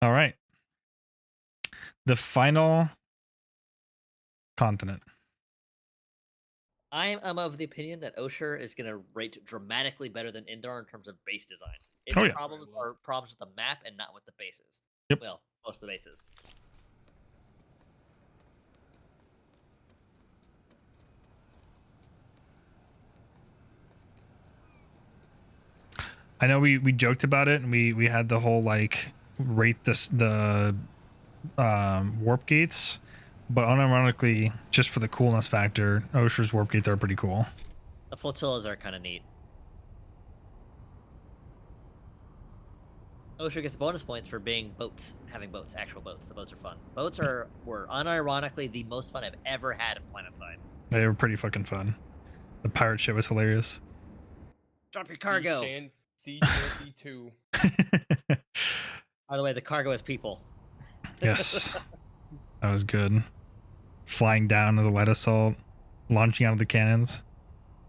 All right. The final continent. I am of the opinion that Oshur is going to rate dramatically better than Indar in terms of base design. Its Oh yeah. problems are problems with the map and not with the bases. Yep. Well, most of the bases. I know we joked about it and we had the whole like rate the warp gates, but unironically, just for the coolness factor, Oshur's warp gates are pretty cool. The flotillas are kind of neat. Oshur gets bonus points for being boats, having boats, actual boats. The boats are fun. Boats were unironically the most fun I've ever had in Planetside. They were pretty fucking fun. The pirate ship was hilarious. Drop your cargo. Sea Shanty 2. By the way, the cargo is people. Yes. That was good. Flying down as a light assault, launching out of the cannons.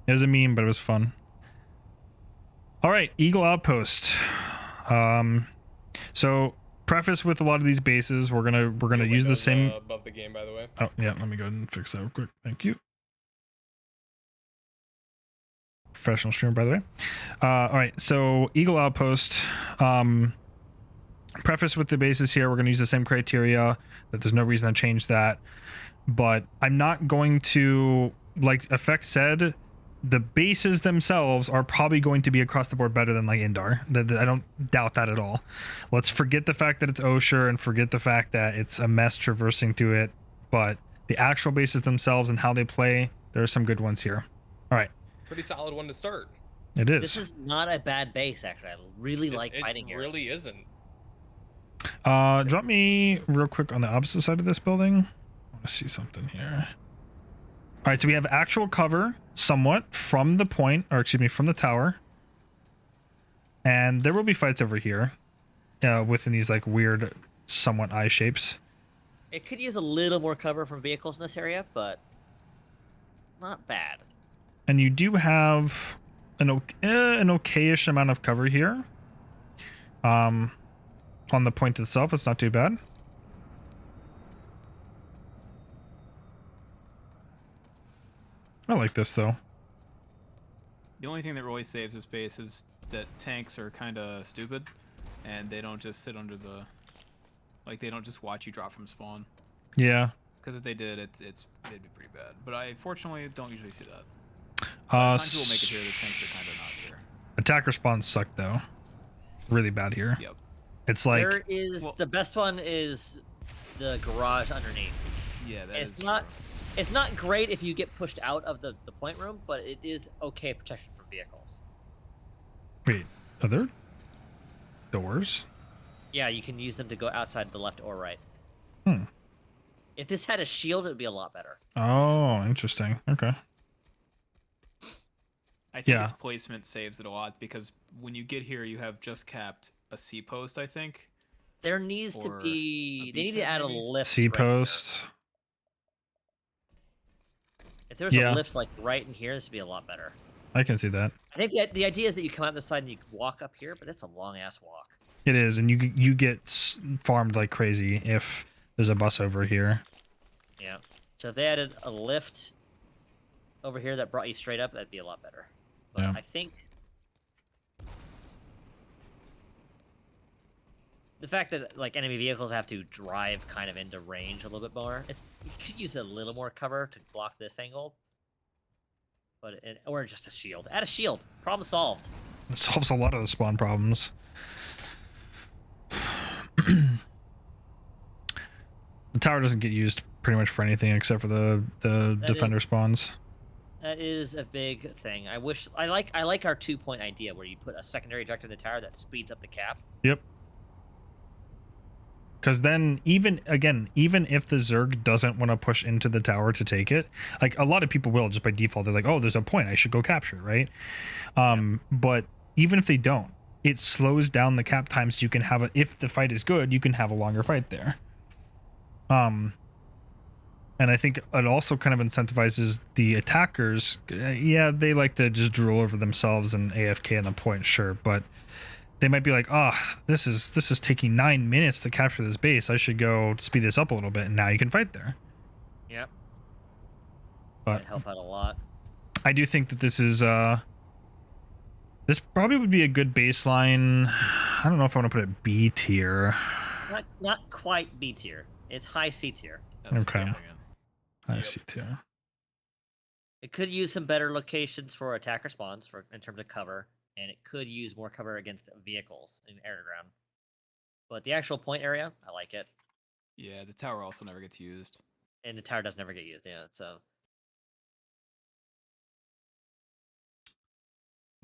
It was a meme, but it was fun. All right, Eagle Outpost. So preface with a lot of these bases, we're gonna use the same above the game, by the way. Oh yeah, let me go ahead and fix that real quick. Thank you. Professional streamer, by the way. All right, so Eagle Outpost. Preface with the bases here, we're going to use the same criteria, that there's no reason to change that, but I'm not going to, like Effect said, the bases themselves are probably going to be across the board better than like Indar. I don't doubt that at all. Let's forget the fact that it's Oshur and forget the fact that it's a mess traversing through it, but the actual bases themselves and how they play, there are some good ones here. All right. Pretty solid one to start. It is. This is not a bad base, actually. I really like fighting here. It really isn't. Drop me real quick on the opposite side of this building. I want to see something here. All right, so we have actual cover somewhat from the point, or excuse me, from the tower. And there will be fights over here within these like weird, somewhat eye shapes. It could use a little more cover from vehicles in this area, but not bad. And you do have an okayish amount of cover here. On the point itself, it's not too bad. I like this though. The only thing that really saves this base is that tanks are kind of stupid, and they don't just sit under the, like they don't just watch you drop from spawn. Yeah. Because if they did, it'd be pretty bad. But I fortunately don't usually see that. By the time people make it here, the tanks are kind of not here. Attacker spawns suck though. Really bad here. Yep. It's like there is the best one is the garage underneath. Yeah, that is. It's not great if you get pushed out of the point room, but it is okay protection for vehicles. Wait, are there doors? Yeah, you can use them to go outside the left or right. Hmm. If this had a shield, it would be a lot better. Oh, interesting. Okay. I think its placement saves it a lot, because when you get here, you have just capped a C post, I think. There needs to be... They need to add a lift. C post. If there was a lift like right in here, this would be a lot better. I can see that. I think the idea is that you come out this side and you walk up here, but that's a long-ass walk. It is, and you get farmed like crazy if there's a bus over here. Yeah. So if they added a lift over here that brought you straight up, that'd be a lot better. But yeah. I think the fact that like enemy vehicles have to drive kind of into range a little bit more, you could use a little more cover to block this angle. But or just a shield. Add a shield. Problem solved. It solves a lot of the spawn problems. The tower doesn't get used pretty much for anything except for the defender spawns. That is a big thing. I like our 2-point idea where you put a secondary objective in the tower that speeds up the cap. Yep. Because then even if the Zerg doesn't want to push into the tower to take it, like a lot of people will just by default, they're like, oh, there's a point, I should go capture, right? But even if they don't, it slows down the cap time, so you can have if the fight is good, you can have a longer fight there. And I think it also kind of incentivizes the attackers. Yeah, they like to just drool over themselves and AFK on the point, sure, but they might be like, oh, this is taking 9 minutes to capture this base. I should go speed this up a little bit, and now you can fight there. Yep. But That'd help out a lot. I do think that this is this probably would be a good baseline. I don't know if I want to put it B tier. Not quite B tier. It's high C tier. That's what Okay. I'm thinking. I Yep. see too. It could use some better locations for attacker spawns in terms of cover, and it could use more cover against vehicles in air to ground. But the actual point area, I like it, Yeah, the tower also never gets used. and the tower does never get used. Yeah, so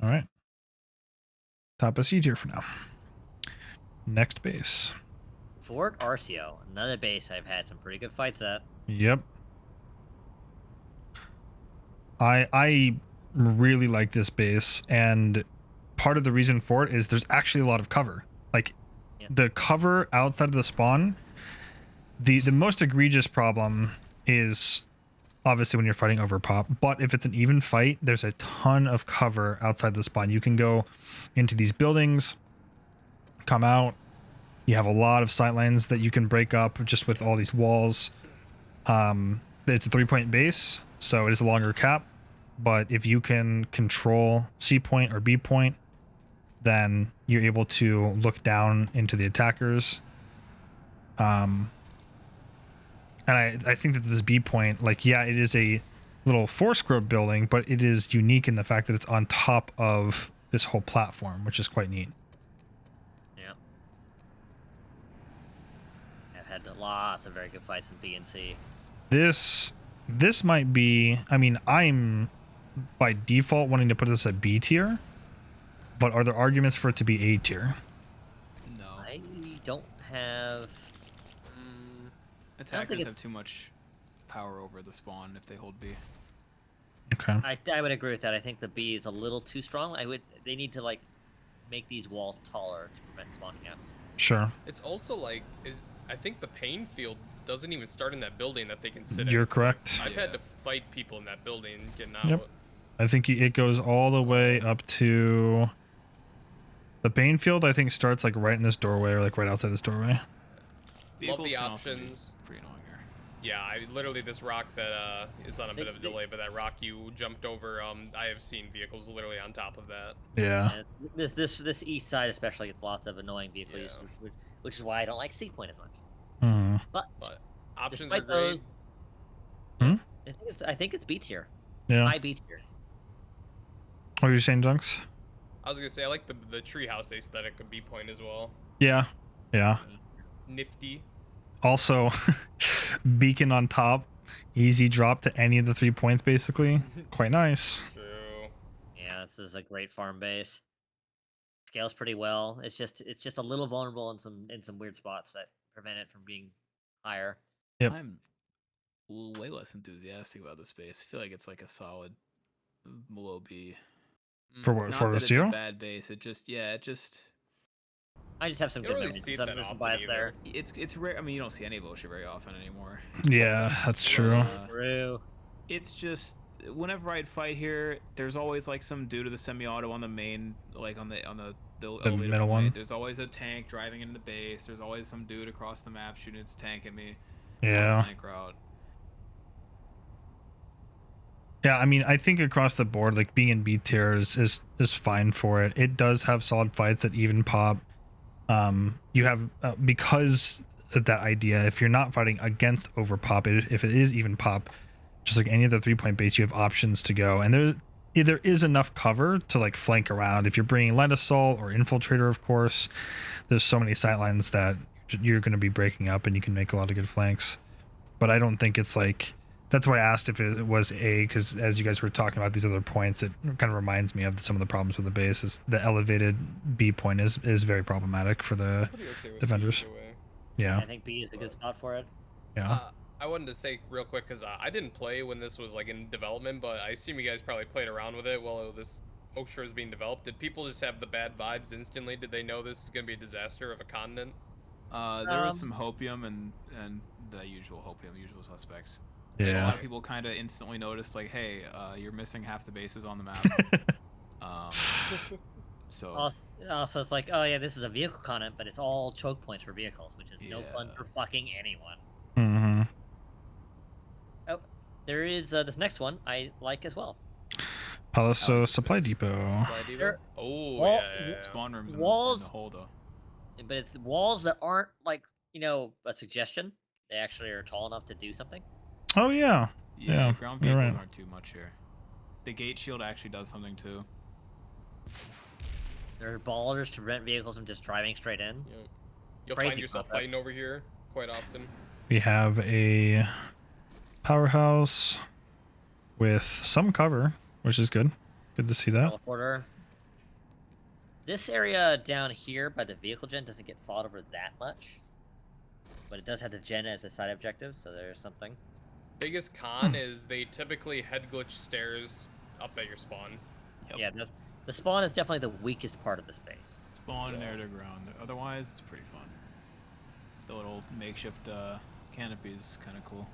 All right. Top of C tier for now. Next base. Fort Arcio, another base I've had some pretty good fights at. Yep. I really like this base, and part of the reason for it is there's actually a lot of cover. Like Yeah. the cover outside of the spawn, the most egregious problem is obviously when you're fighting over pop, but if it's an even fight, there's a ton of cover outside the spawn. You can go into these buildings, come out. You have a lot of sight lines that you can break up just with all these walls. It's a 3-point base, so it is a longer cap, but if you can control C point or B point, then you're able to look down into the attackers. And I think that this B point, like, yeah, it is a little force growth building, but it is unique in the fact that it's on top of this whole platform, which is quite neat. Yeah. I've had lots of very good fights in B and C. This might be, I mean, I'm by default wanting to put this at B tier, but are there arguments for it to be A tier? No. I don't have. Attackers it- have too much power over the spawn if they hold B. Okay. I would agree with that. I think the B is a little too strong. They need to like make these walls taller to prevent spawn gaps. Sure. It's also like I think the pain field doesn't even start in that building that they can sit in. You're correct. I've Yeah. had to fight people in that building getting out. Yep. I think it goes all the way up to the pain field. I think starts like right in this doorway or like right outside this doorway. Vehicles the can also be options. pretty annoying here. Yeah, I literally this rock that is on a bit of a delay, but that rock you jumped over, I have seen vehicles literally on top of that. Yeah. And this east side especially gets lots of annoying vehicle use, which is why I don't like C point as much. Hmm. But Options despite are great. those, Hmm? I think it's B tier. Yeah. High B tier. What are you saying, Junks? I was gonna say I like the treehouse aesthetic of B point as well. Yeah. Yeah. Nifty. Also, beacon on top, easy drop to any of the 3 points, basically. Quite nice. True. Yeah, this is a great farm base. Scales pretty well. It's just a little vulnerable in some weird spots that prevent it from being higher. Yep. I'm way less enthusiastic about this space. I feel like it's like a solid below B. For what? Not For that it's Zero? a bad base. It just I just have some You good don't really memories see of it some that recent often bias either. there. it's rare. I mean, you don't see any of Oshur very often anymore. Yeah, that's true. True. It's just whenever I'd fight here, there's always like some dude with a semi-auto on the main, like on the elevator middle one. There's always a tank driving into the base. There's always some dude across the map shooting his tank at me. on a Yeah. flank route. Yeah, I mean, I think across the board, like being in B tier is fine for it. It does have solid fights at even pop. You have because of that idea, if you're not fighting against over pop, if it is even pop, just like any other 3-point base, you have options to go, and there is enough cover to like flank around. If you're bringing light assault or infiltrator, of course, there's so many sight lines that you're going to be breaking up, and you can make a lot of good flanks. But I don't think it's like. That's why I asked if it was A, because as you guys were talking about these other points, it kind of reminds me of some of the problems with the base. Is the elevated B point is very problematic for the Pretty okay with defenders. either way. yeah I think B is a good spot for it. yeah. I wanted to say real quick because I didn't play when this was like in development, but I assume you guys probably played around with it while this Oshur is being developed. Did people just have the bad vibes instantly? Did they know this is gonna be a disaster of a continent? There was some hopium and the usual suspects. A Yeah. lot of people kind of instantly noticed, like, hey, you're missing half the bases on the map. So Also, it's like, oh yeah, this is a vehicle content, but it's all choke points for vehicles, which is no fun Yeah. for fucking anyone. Mm-hmm. Oh, there is this next one I like as well. Palacio Supply Depot. Supply depot? There- Oh, wall- yeah. spawn rooms in walls- the hole though. But it's walls that aren't like, a suggestion. They actually are tall enough to do something. Oh yeah. Yeah, Yeah, ground you're vehicles right. aren't too much here. The gate shield actually does something too. There are ballers to prevent vehicles from just driving straight in. Yeah. You'll Crazy find yourself concept. fighting over here quite often. We have a powerhouse with some cover, which is good. Good to see that. Teleporter. This area down here by the vehicle gen doesn't get fought over that much. But it does have the gen as a side objective, so there's something. Biggest con is they typically head glitch stairs up at your spawn. Yep. Yeah, the spawn is definitely the weakest part of the space. Spawn and air to ground. Otherwise, it's pretty fun. The little makeshift canopy is kind of cool.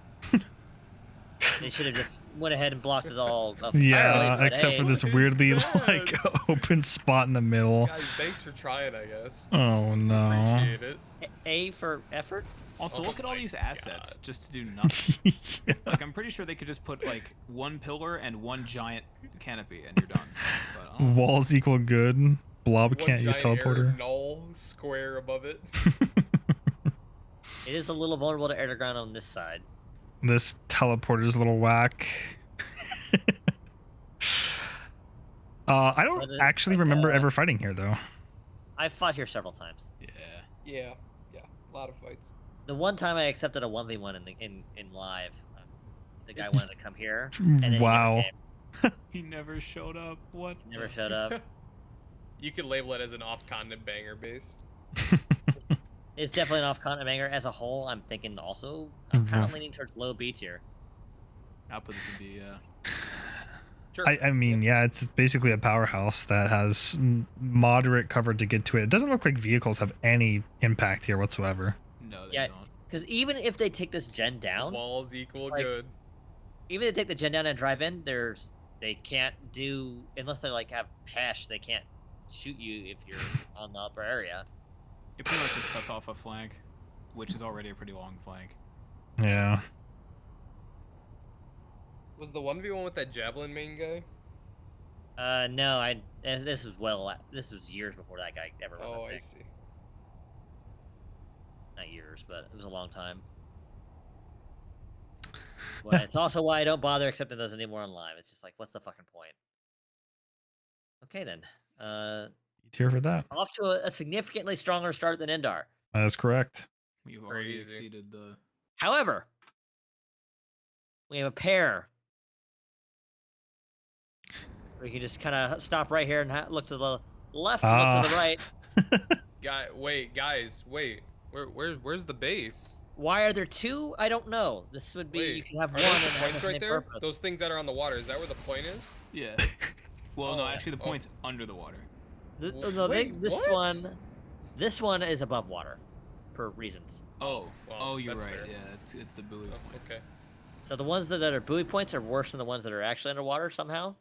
They should have just went ahead and blocked it all up Yeah, entirely, but except for hey, this What is weirdly that? like open spot in the middle. Guys, thanks for trying, I guess. Oh no. Appreciate it. A for effort? Also, Oh look at all my these assets God. just to do nothing. Yeah. Like, I'm pretty sure they could just put like one pillar and one giant canopy, and you're done. But, I don't know. Walls equal good. Blob One can't use giant air teleporter. null square above it. It is a little vulnerable to air to ground on this side. This teleporter's a little whack. I don't But it- actually like, remember ever fighting here though. I've fought here several times. Yeah, a lot of fights. The one time I accepted a 1v1 in live, the guy wanted to come here, and then Wow. He never showed up. What? he never showed up. You could label it as an off-continent banger base. It's definitely an off-continent banger. As a whole, I'm thinking also, I'm kind of Mhm. leaning towards low B tier. I'll put this in B. Sure. I mean, yeah, it's basically a powerhouse that has moderate cover to get to it. It doesn't look like vehicles have any impact here whatsoever. No, they Yeah. don't. Because even if they take this gen down, Walls equal like, good. even if they take the gen down and drive in, they can't do, unless they like have hash, they can't shoot you if you're on the upper area. It pretty much just cuts off a flank, which is already a pretty long flank. Yeah. Was the 1v1 with that javelin main guy? No, this was years before that guy ever was Oh, a I thing. see. Not years, but it was a long time. But it's also why I don't bother accepting those anymore on live. It's just like, what's the fucking point? Okay then. Tier for that. Off to a significantly stronger start than Endar. That is correct. We've already Crazy. exceeded the. However, we have a pair. We can just kind of stop right here and look to the left, and look to the right. Guys, wait. Where's the base? Why are there two? I don't know. This would be you Wait, can have are one those and the have points the right same there? purpose. Those things that are on the water. Is that where the point is? Yeah. Well, no, Oh, actually, the oh. point's under the water. Wait, This what? this one is above water, for reasons. Oh, well, you're that's right. fair. Yeah, it's the buoy Oh, point. okay. So the ones that are buoy points are worse than the ones that are actually underwater somehow.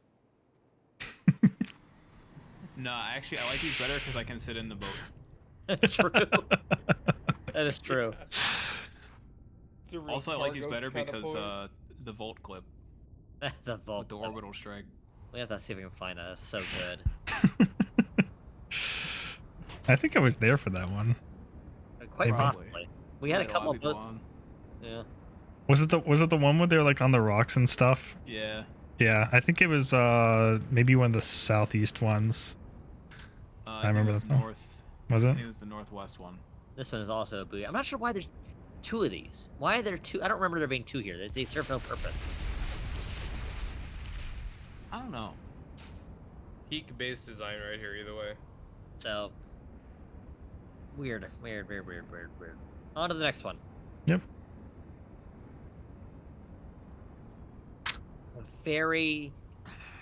No, actually, I like these better because I can sit in the boat. That's true. That is true. It's a real Also, I like these cargo better kinda because point. the Volt clip The vault. with the orbital strike. We have to see if we can find that. That's so good. I think I was there for that one. Quite Maybe. possibly. We had a Might couple allow of me to boats. on. Yeah. Was it the one where they were like on the rocks and stuff? Yeah. Yeah, I think it was maybe one of the southeast ones. I remember think it that was though. north. Was I it? think it was the northwest one. This one is also a buoy. I'm not sure why there's two of these. Why are there two? I don't remember there being two here. They serve no purpose. I don't know. Peak base design right here, either way. So weird. On to the next one. Yep. A very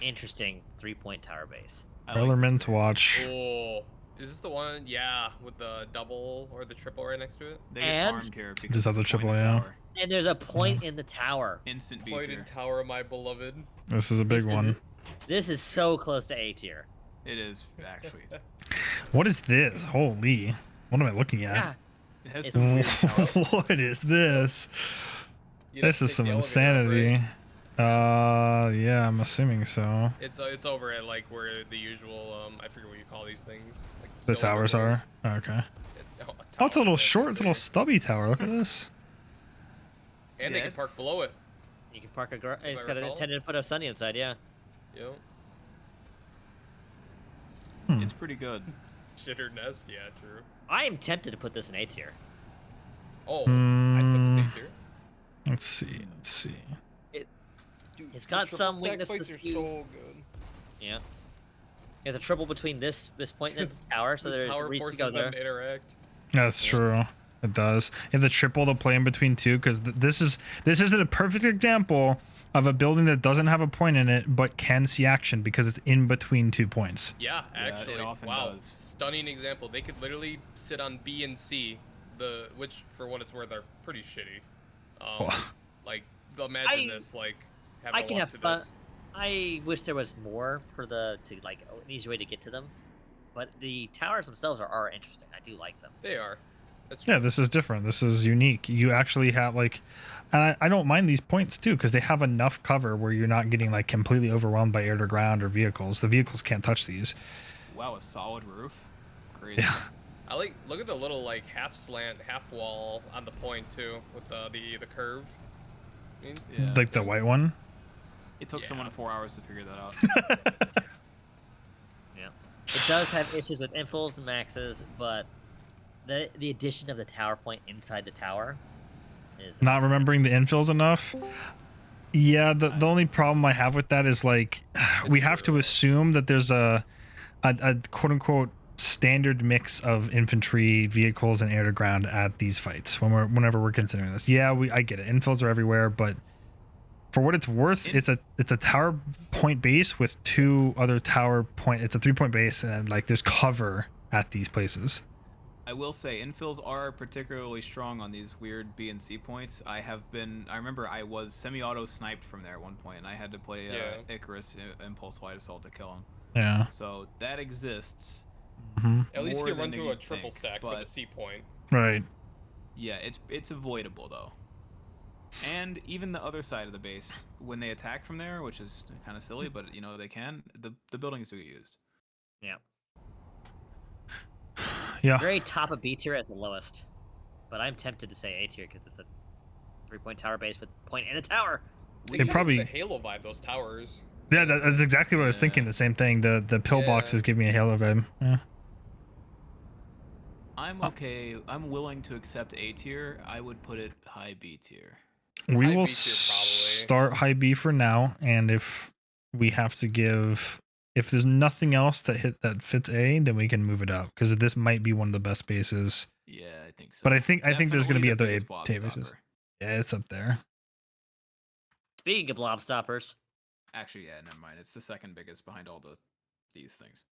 interesting 3-point tower base. I like Parliament this to base. watch. Oh, is this the one? Yeah, with the double or the triple right next to it. They get And- farmed here because Just have it's the a point in triple, yeah. tower. And there's a point in the tower. Instant B Point tier. in tower, my beloved. This is a big This is- one. This is so close to A tier. It is actually. What is this? Holy. What am I looking Yeah. at? It has It's some weird What is this? You'd have This to is take some the elevator up, insanity. right? Yeah, I'm assuming so. It's over at like where the usual I forget what you call these things. Like The cylinder towers goes. are. Okay. Oh, Oh, it's a little tower, short. It's a little bigger. stubby tower. Look at this. And Yeah, they can park it's- below it. You can park a gar. I It's got an recall. intended to put a sunny inside. Yeah. Yep. It's pretty good. Shitter nest. Yeah, true. I am tempted to put this in A tier. Oh, I put the Hmm. C tier. Let's see. Let's see. Dude, It's the got triple some stack weaknesses fights are too. so good. Yeah. There's a triple between this point and the tower, so the there's tower reach to forces go there. them to interact. That's true. It does. You have the triple to play in between two, because this is a perfect example of a building that doesn't have a point in it but can see action because it's in between 2 points. Yeah, Yeah, it actually, often wow, does. stunning example. They could literally sit on B and C, which for what it's worth are pretty shitty. Well. Like imagine I- this, like I having can to have walk through fun. this. I wish there was more for an easy way to get to them, but the towers themselves are interesting. I do like them. They are. That's true. Yeah, this is different. This is unique. You actually have like, and I don't mind these points too because they have enough cover where you're not getting like completely overwhelmed by air to ground or vehicles. The vehicles can't touch these. Wow, a solid roof. Great. Yeah. I like look at the little like half slant, half wall on the point too with the curve. I mean, Yeah. Like the white one. It took Yeah. someone 4 hours to figure that out. Yeah. It does have issues with infills and maxes, but the addition of the tower point inside the tower is Not remembering the infills enough. Yeah, the only problem I have with that is like we have to true. assume that there's a quote unquote standard mix of infantry vehicles and air to ground at these fights whenever we're considering this. Yeah, I get it. Infills are everywhere, but for what it's worth, it's a tower point base with 2 other tower point. It's a 3-point base, and like there's cover at these places. I will say infills are particularly strong on these weird B and C points. I remember I was semi-auto sniped from there at one point, and I had to play Yeah. Icarus Impulse Light Assault to kill him. Yeah. So that exists. Hmm. at least More you can run than through a you'd triple think, stack for the but- C point. Right. Yeah, it's avoidable though. And even the other side of the base, when they attack from there, which is kind of silly, but you know they can. The buildings do get used. yeah. Yeah. Very top of B tier at the lowest, but I'm tempted to say A tier because it's a 3-point tower base with point in the tower. They It give probably- the Halo vibe, those towers. Yeah, that's exactly what I was thinking. Yeah. The same thing. The pillboxes Yeah. give me a Halo vibe. Yeah. I'm okay. I'm willing to accept A tier. I would put it high B tier. We High will B tier, probably. start high B for now, and if we have to if there's nothing else that fits A, then we can move it up because this might be one of the best bases. Yeah, I think so. But I think there's going to be Definitely the other A biggest blob bases. stopper. Yeah, it's up there. Speaking of blob stoppers, Actually, yeah, never mind. It's the second biggest behind all these things.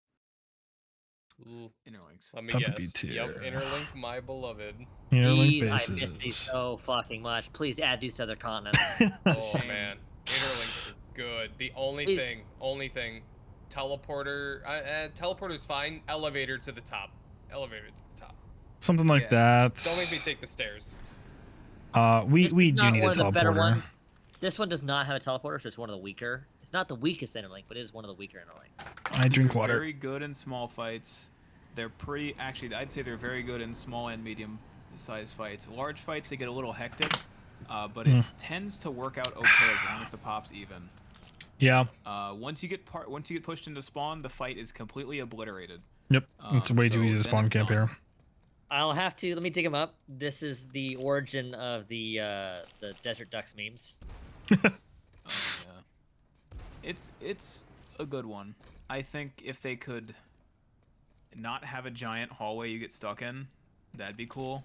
Ooh, Interlinks. let me Top of B guess. Yep, tier. interlink my beloved. Interlink these I bases. miss these so fucking much. Please add these to other continents. Oh Shame. man, interlinks are good. The only It- thing, teleporter. Teleporter's fine. Elevator to the top. Elevator to the top. Something like Yeah. that. Don't make me take the stairs. We This we is do not need a one of the better teleporter. ones. This one does not have a teleporter, so it's one of the weaker. It's not the weakest interlink, but it is one of the weaker interlinks. I drink They're water. Very good in small fights. They're pretty. Actually, I'd say they're very good in small and medium-sized fights. Large fights, they get a little hectic, but it tends to work out okay as long as the pop's even. Yeah. Once you get pushed into spawn, the fight is completely obliterated. Yep. It's way too so easy to then spawn it's camp done. here. I'll have to let me dig them up. This is the origin of the desert ducks memes. Yeah. It's a good one. I think if they could not have a giant hallway you get stuck in, that'd be cool.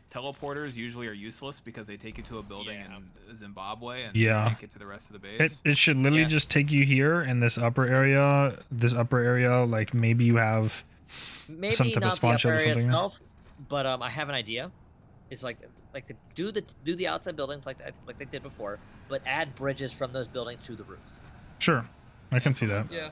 Teleporters usually are useless because they take you to a building Yeah. in Zimbabwe and Yeah. you can't get to the rest of the base. It should literally Yeah. just take you here in this upper area. Like maybe you have Maybe some type of not spawn the shield upper or area something. itself, but I have an idea. It's like to do the outside buildings like they did before, but add bridges from those buildings to the roof. Sure, I can see that. Yeah.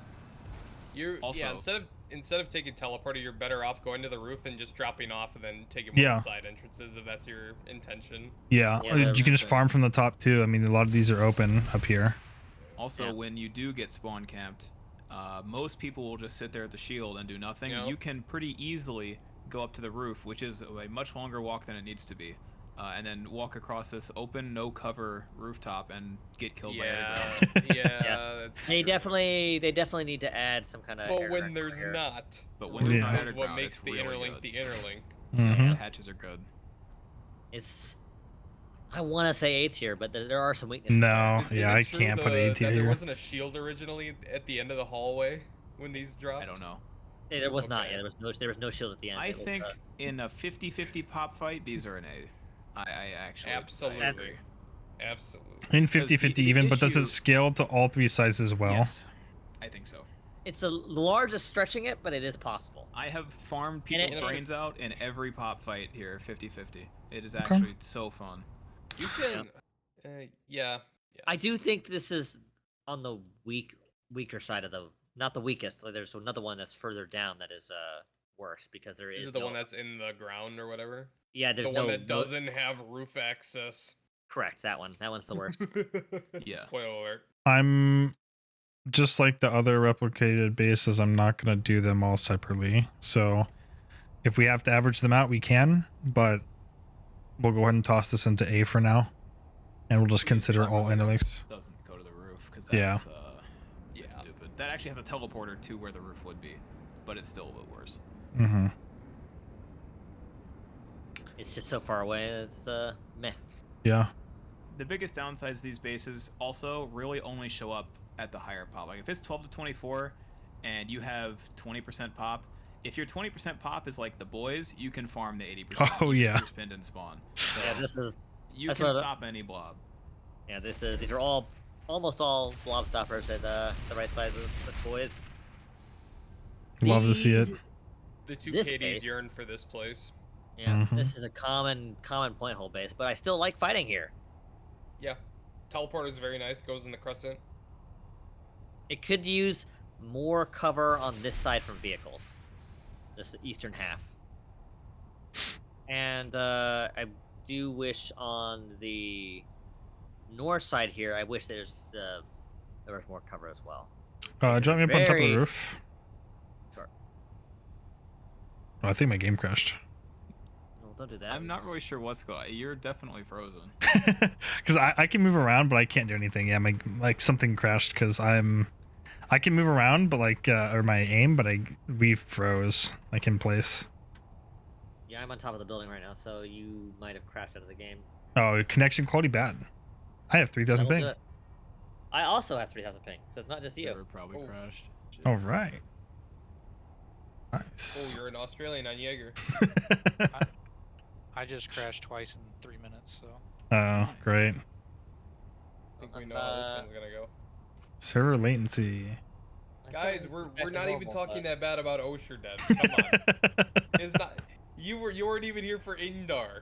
Yeah, Also- instead of taking teleporter, you're better off going to the roof and just dropping off and then taking one Yeah. of the side entrances if that's your intention. Yeah, Yeah, you can just so- farm from the top too. I mean, a lot of these are open up here. Also, Yeah. when you do get spawn camped, most people will just sit there at the shield and do nothing. Yep. You can pretty easily go up to the roof, which is a much longer walk than it needs to be, and then walk across this open, no cover rooftop and get killed by everybody. That's They true. definitely need to add some kind of. But when there's not, But when there's Yeah. not is what underground, makes it's the really interlink good. the interlink. Hmm The hatches are good. It's. I want to say A tier, but there are some weaknesses. No. Is Yeah, it I true can't put A tier that there here. wasn't a shield originally at the end of the hallway when these dropped? I don't know. There was not. Okay. Yeah, there was no shield at the end. I It was, think in a 50-50 pop fight, these are an A. I actually I Absolutely. agree. Absolutely. In Because 50-50 the even, but does issue- it scale to all three sizes as well? Yes, I think so. it's the largest stretching it, but it is possible. I have farmed And it- people's brains out in every pop fight here, 50-50. It is actually so fun. You can. Yeah. I do think this is on the weaker side of the, not the weakest. Like, there's another one that's further down that is worse because there is. This is the no- one that's in the ground or whatever. Yeah, there's The no. one that no- doesn't have roof access. Correct, that one. That one's the worst. Yeah. Spoiler alert. I'm just like the other replicated bases, I'm not going to do them all separately. So if we have to average them out, we can, but we'll go ahead and toss this into A for now. And we'll just consider all interlinks. Doesn't go to the roof because Yeah. that's Yeah. that's stupid. That actually has a teleporter to where the roof would be, but it's still a bit worse. Mm-hmm. It's just so far away. It's meh. Yeah. The biggest downsides of these bases also really only show up at the higher pop. Like if it's 12 to 24 and you have 20% pop, if your 20% pop is like the boys, you can farm the 80%. Oh, even if yeah. you're spinned and spawn. So Yeah, this is. you that's can what I- stop any blob. Yeah, these are all almost all blob stoppers at the right sizes with boys. Love to see it. These- The two This KDs base- yearn for this place. Yeah, Mhm. this is a common point hole base, but I still like fighting here. Yeah. Teleporter is very nice. Goes in the crescent. It could use more cover on this side from vehicles. This eastern half. And I do wish on the north side here, I wish there was more cover as well. Drop me up on top of the Very- roof. Sure. Oh, I think my game crashed. No, don't do that. I'm not really sure what's going on. You're definitely frozen. Because I can move around, but I can't do anything. Yeah, my like something crashed because I can move around, but like or my aim, but we froze like in place. Yeah, I'm on top of the building right now, so you might have crashed out of the game. Oh, connection quality bad. I have 3,000 That'll ping. do it. I also have 3,000 ping, so it's not just you. Server probably Oh. crashed. All right. Oh, Nice. you're an Australian on Jaeger. I just crashed twice in 3 minutes, so. Oh, great. I think we know how this one's gonna go. Server latency. I Guys, still we're back to not even normal, talking but- that bad about Oshur devs. Come on. It's not. You weren't even here for Indar.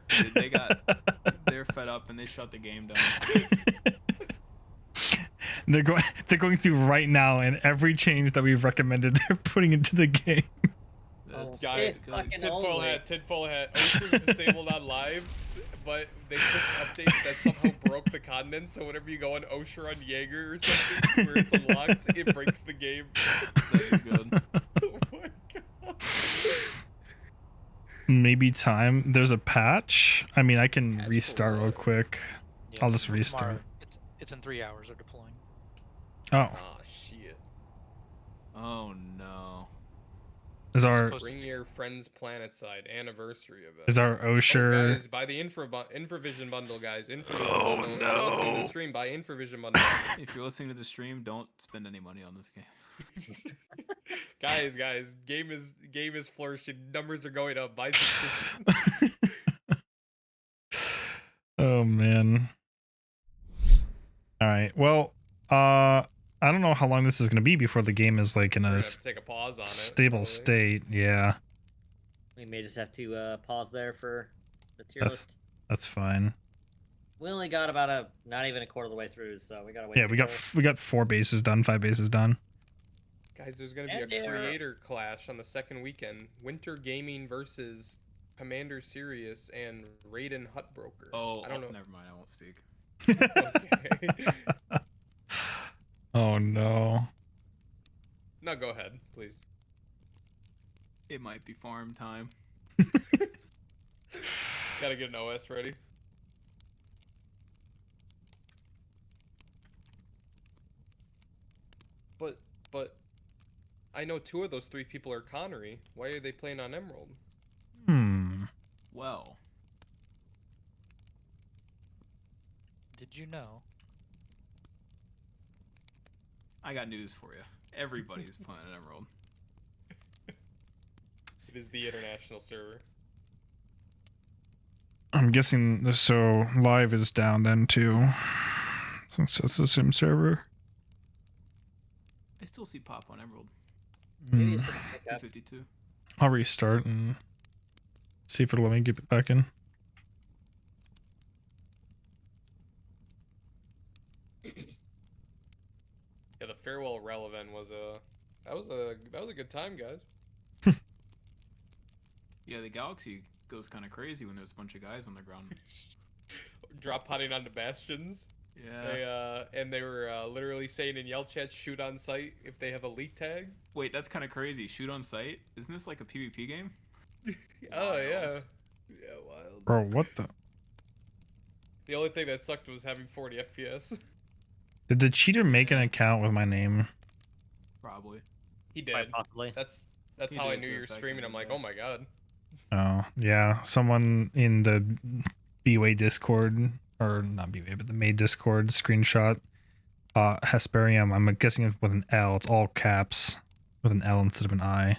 They're fed up and they shut the game down. They're going through right now, and every change that we've recommended, they're putting into the game. That's Guys, It's fucking tinfoil only. hat, tinfoil hat. Oshur's disabled on live, but they pushed updates that somehow broke the continent. So whenever you go on Oshur on Jaeger or something where it's unlocked, it breaks the game. very good. Oh my god. Maybe time. There's a patch. I mean, I can Patch restart for real what? quick. Yeah, I'll just tomorrow- restart. It's in 3 hours. They're deploying. Oh, Ah, shit. Oh no. is our supposed- Bring your friends Planetside anniversary event. is our Oh, Oshur? guys, buy the Infravision bundle, guys. Infravision Oh, bundle. If you're listening to no. the stream, buy Infravision bundle. If you're listening to the stream, don't spend any money on this game. guys, game is flourishing. Numbers are going up. Buy subscriptions. Oh man. All right. Well, I don't know how long this is gonna be before the game is like in We're a gonna have to take a pause on it. stable probably. state. Yeah, We may just have to pause there for the tier That's- list. that's fine. We only got about not even a quarter of the way through, so we gotta wait. Yeah, we got 4 bases done, 5 bases done. Guys, there's gonna be And a they're- creator clash on the second weekend. Winter Gaming versus Commander Sirius and Raiden Hutbroker. Oh, I don't know. never mind. I won't speak. Okay. Oh no. No, go ahead, please. It might be farm time. Gotta get an OS ready. But I know 2 of those 3 people are Connery. Why are they playing on Emerald? Well, Did you know? I got news for you. Everybody's playing an Emerald. It is the international server. I'm guessing so. Live is down then too, since it's the sim server. I still see Pop on Emerald. Maybe Hmm. it's just a pickup. 252. I'll restart and see if it'll let me get it back in. Yeah, the farewell relevant was that was a good time, guys. Yeah, the Galaxy goes kind of crazy when there's a bunch of guys on the ground. Drop potting onto bastions. Yeah. And they were literally saying in yell chat, shoot on sight if they have a leak tag. Wait, that's kind of crazy. Shoot on sight? Isn't this like a PvP game? Oh yeah, Wild. yeah, wild. Bro, what the? The only thing that sucked was having 40 FPS. Did the cheater make an account with my name? Probably. He Quite did. possibly. That's He how I did knew to you were affect streaming. him, I'm like, yeah. oh my god. Oh, yeah. Someone in the B-Way Discord, or not B-Way, but the Made Discord screenshot Hesperium. I'm guessing it's with an L. It's all caps with an L instead of an I.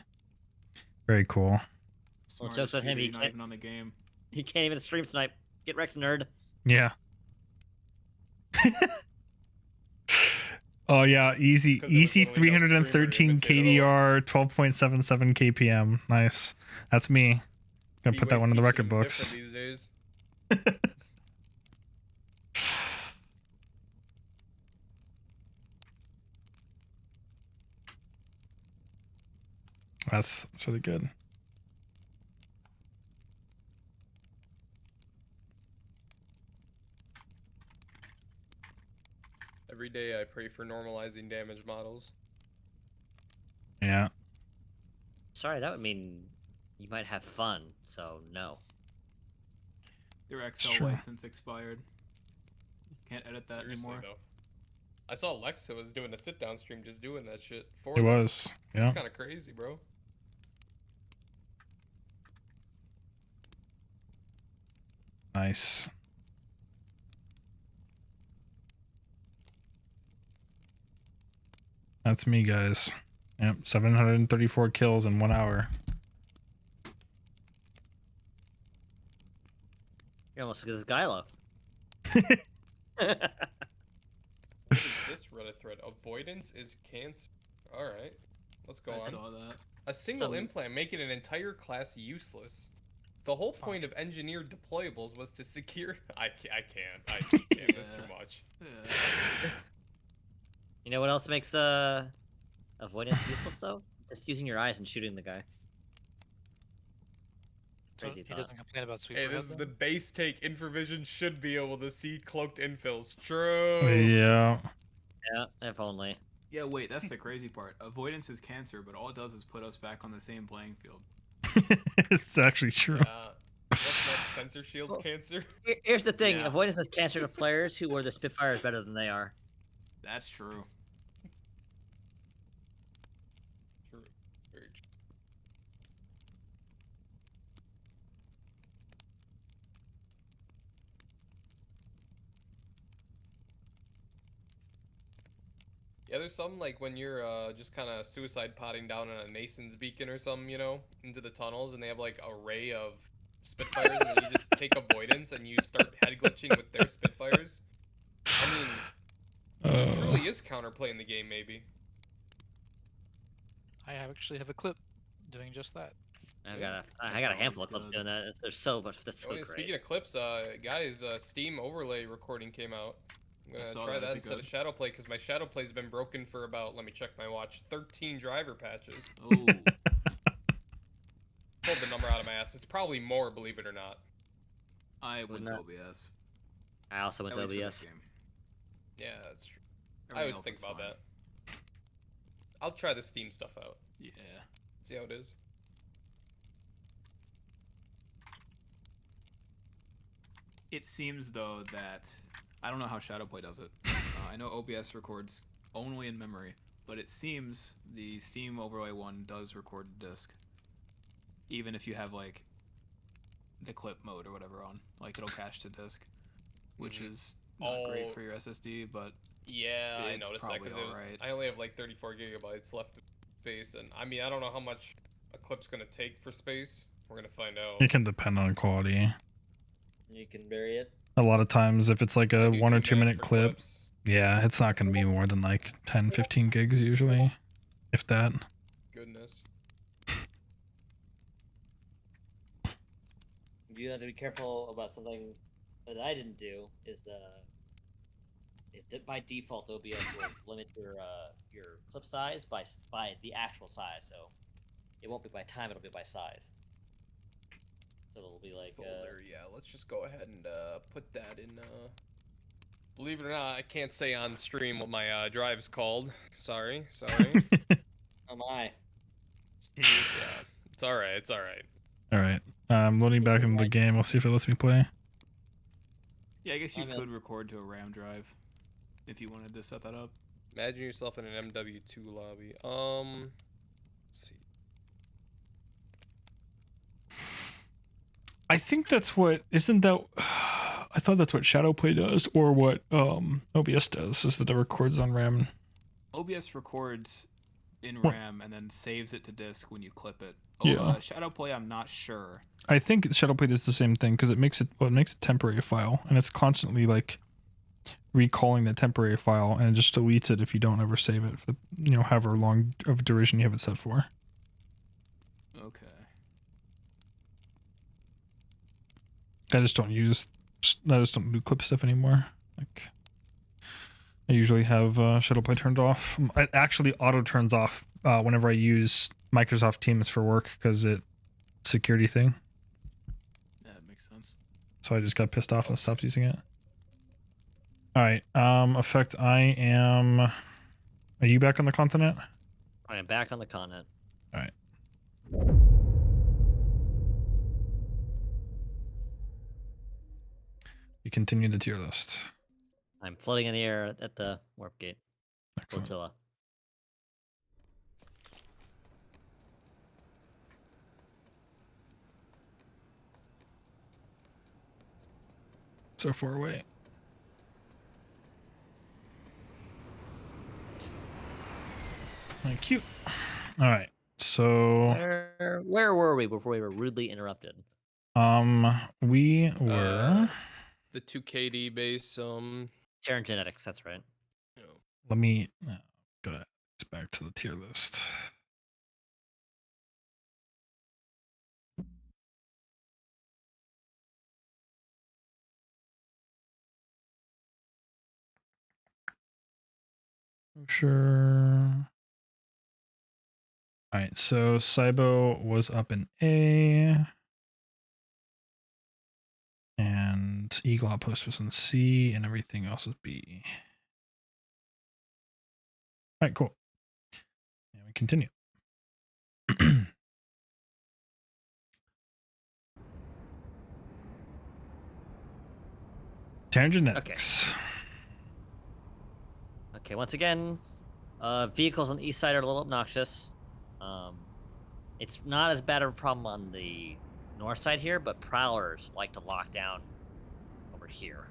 Very cool. Smartest joke's on him, shooter, he not can't- even on the game. You can't even stream snipe. Get Rex, nerd. Yeah. Oh yeah, easy, It's 'cause there was easy literally no streamer 313 imitated KDR, 12.77 KPM. Nice. That's me. Gonna put that B-Way's one in the teaching record him books. different these days. That's really good. Every day I pray for normalizing damage models. Yeah. Sorry, that would mean you might have fun, so no. Their It's XL true. license expired. Can't edit that Seriously anymore. though. I saw Alexa was doing a sit down stream just doing that shit for It them. was. Yeah. It's kind of crazy, bro. Nice. That's me, guys. Yep, 734 kills in 1 hour. You're almost as good as Gylo. What is this Reddit thread? Avoidance is cancer. Alright. Let's go I on. saw that. A single So- implant making an entire class useless. The whole point of engineered deployables was to secure. I can't. That's too Yeah. much. Yeah. You know what else makes avoidance useless though? Just using your eyes and shooting the guy. So Crazy he thought. doesn't complain about sweeper Hey, head this is then? the base take. Infravision should be able to see cloaked infills. True. Yeah. Yeah, if only. Yeah, wait, that's the crazy part. Avoidance is cancer, but all it does is put us back on the same playing field. It's actually true. What's next? Sensor shields Well- cancer? Here's the thing: Yeah. avoidance is cancer to players who wear the Spitfires better than they are. That's true. True. Very true. Yeah, there's some like when you're just kind of suicide potting down on a Nason's beacon or something, you know, into the tunnels, and they have like a ray of Spitfires, and then you just take avoidance and you start head glitching with their Spitfires. I mean, it truly is counterplay in the game, maybe. Actually have a clip doing just that. I Yeah, got a handful of always clips good. doing that. There's so much. That's so Oh, yeah, great. speaking of clips, guys, Steam overlay recording came out. I'm gonna saw try that. that Is it instead of good? shadow play because my shadow play's been broken for about, let me check my watch, 13 driver patches. Oh, Pulled the number out of my ass. It's probably more, believe it or not. I went to not- OBS. I also went At to least for OBS. this game. Yeah, that's true. I Everything always else think looks about fine. that. I'll try the Steam stuff out. Yeah. See how it is. It seems though that I don't know how Shadowplay does it. I know OBS records only in memory, but it seems the Steam Overlay one does record disk, even if you have like the clip mode or whatever on. Like it'll cache to disk, which is not great Oh. for your SSD, but Yeah, I It's noticed that probably because it was. alright. I only have like 34 gigabytes left of space, and I mean I don't know how much a clip's gonna take for space. We're gonna find out. It can depend on quality. You can bury it. A lot of times, if it's like I a do 1 or 2 2 minutes minute for clip, clips. yeah, it's not going to be more than like 10, 15 gigs usually, if that. Goodness. You have to be careful about something that I didn't do. Is that by default OBS will limit your clip size by the actual size. So it won't be by time; it'll be by size. So it'll be This like folder, yeah. Let's just go ahead and put that in. Believe it or not, I can't say on stream what my drive's called. Sorry. oh my. Yeah, it's all right. It's all right. All right. I'm loading back into the game. We'll see if it lets me play. yeah, I guess you I'm in. could record to a RAM drive if you wanted to set that up. Imagine yourself in an MW2 lobby. Let's see. I think that's what, isn't that, I thought that's what Shadowplay does, or what OBS does, is that it records on RAM. OBS records in What? RAM and then saves it to disk when you clip it. Yeah. Shadowplay, I'm not sure. I think Shadowplay does the same thing because it makes it, well, it makes a temporary file, and it's constantly like recalling that temporary file, and it just deletes it if you don't ever save it for the, you know, however long of duration you have it set for. Okay. I just don't do clip stuff anymore. Like, I usually have Shadowplay turned off. It actually auto turns off whenever I use Microsoft Teams for work because it's a security thing. That makes sense. So I just got pissed off and stopped using it. All right. Effect. I am. Are you back on the continent? I am back on the continent. All right. You continue the tier list. I'm floating in the air at the warp gate. Excellent. Flotilla. So far away. Thank you. All right. So Where were we before we were rudely interrupted? we were The 2KD base. Terran genetics. That's right. let me go back to the tier list. Sure. All right, so Cybo was up in A, and Eagle Outpost was in C, and everything else was B. All right, cool. And we continue. Terran genetics. Okay, once again, vehicles on the east side are a little obnoxious. It's not as bad of a problem on the north side here, but prowlers like to lock down over here.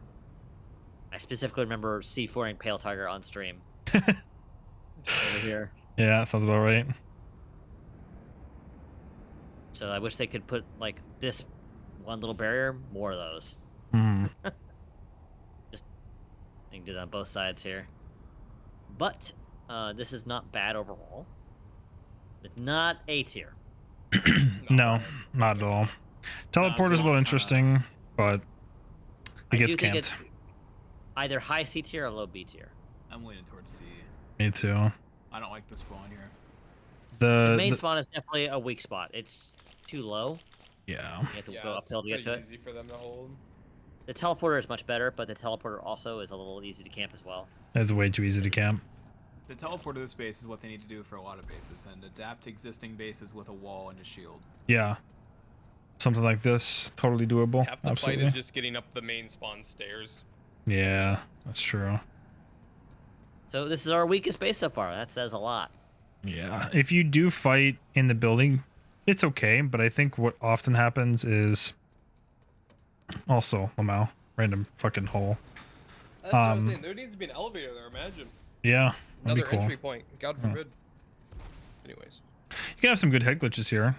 I specifically remember C4ing Pale Tiger on stream. Over here. Yeah, that sounds about right. So I wish they could put, like, this one little barrier, more of those. Hmm. Just, you can do that on both sides here. But, this is not bad overall. It's not A tier. No, not at all. Teleporter's a little not, interesting, but I it gets do think camped. either high C tier or low B tier. I'm leaning towards C. Me too. I don't like the spawn here. The main The spawn is definitely a weak spot. It's too low. yeah. You have to Yeah, go it's uphill to get pretty to it. easy for them to hold. The teleporter is much better, but the teleporter also is a little easy to camp as well. It's way too easy to camp. The teleport to this base is what they need to do for a lot of bases, and adapt existing bases with a wall and a shield. Yeah. Something like this, totally doable. Half the Absolutely. fight is just getting up the main spawn stairs. Yeah, that's true. So this is our weakest base so far. That says a lot. Yeah. If you do fight in the building, it's okay, but I think what often happens is also Lamau, random fucking hole. That's what I'm saying. There needs to be an elevator there, imagine. Yeah. That'd be Another cool. entry point. God forbid. Anyways. You can have some good head glitches here.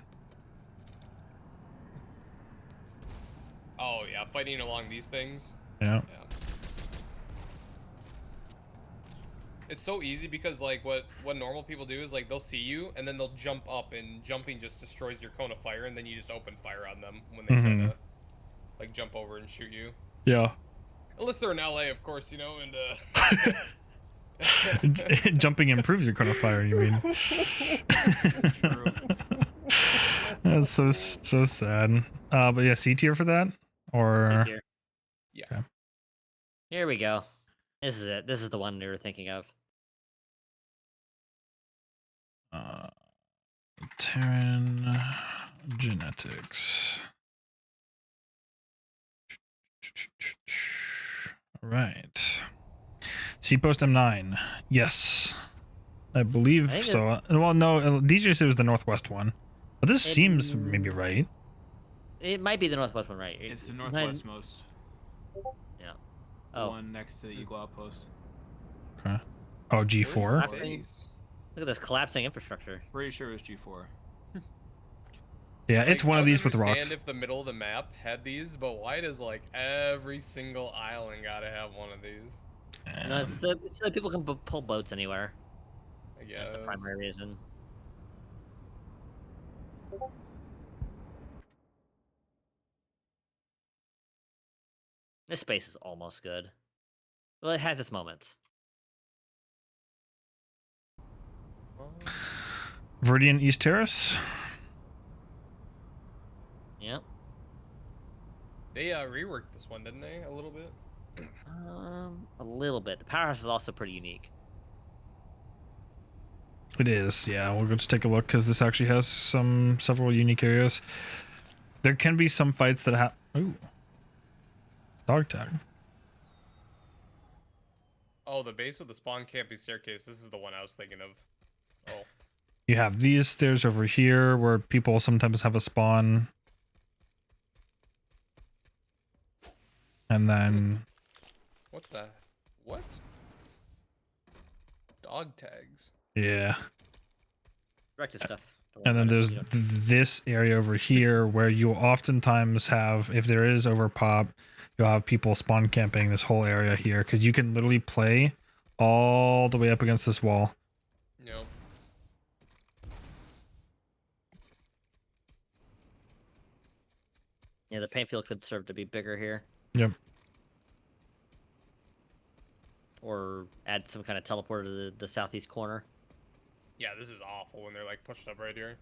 Oh yeah, fighting along these things. Yeah. Yeah. It's so easy because like what normal people do is like they'll see you and then they'll jump up, and jumping just destroys your cone of fire, and then you just open fire on them when they try to like jump over and shoot you. Yeah. Unless they're in LA, of course, you know, and Jumping improves your cone of fire, you mean? That's so sad. But yeah, C tier for that? Or C tier. Yeah. Okay. Here we go. This is it. This is the one we were thinking of. Terran genetics. All right. C post M9. Yes. I believe I think so. Well, no, DJ said it was the northwest one. But this It- seems maybe right. It might be the northwest one, right? It's the It might- northwestmost. Yeah. The Oh, one next to Eagle Outpost. Okay. Oh, G4. Where's the base? look at this collapsing infrastructure. Pretty sure it was G4. Yeah, it's Like, one I of would these with rocks. understand if the middle of the map had these, but why does like every single island gotta have one of these? No, it's so that people can pull boats anywhere. I guess. That's the primary reason. This space is almost good. Well, it has its moments. Well, Viridian East Terrace. Yep. they reworked this one, didn't they? A little bit. A little bit. The powerhouse is also pretty unique. It is, yeah. We'll just take a look because this actually has several unique areas. There can be some fights that have. Ooh. Dog tag. Oh, the base with the spawn camping staircase. This is the one I was thinking of. Oh. You have these stairs over here where people sometimes have a spawn. And then What the? What? Dog tags. yeah. Directed stuff. Don't And worry then about it. there's this area over here where you'll oftentimes have, if there is overpop, you'll have people spawn camping this whole area here because you can literally play all the way up against this wall. No. Yeah, the paint field could serve to be bigger here. Yep. Or add some kind of teleporter to the southeast corner. Yeah, this is awful when they're like pushed up right here.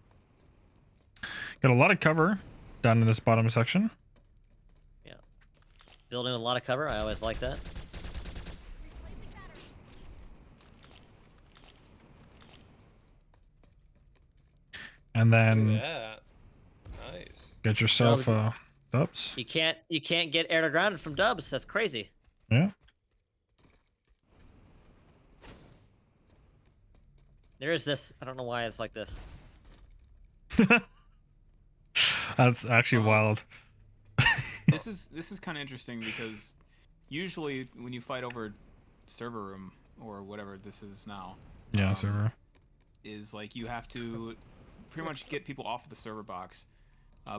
Got a lot of cover down in this bottom section. Building a lot of cover, I always like that. And Look then at that. Nice. get yourself Dubs. dubs. You can't get air to grounded from dubs. That's crazy. Yeah. There is this. I don't know why it's like this. That's actually wild. This is kind of interesting because usually when you fight over server room or whatever this is now, Yeah, server. is like you have to pretty much get people off of the server box.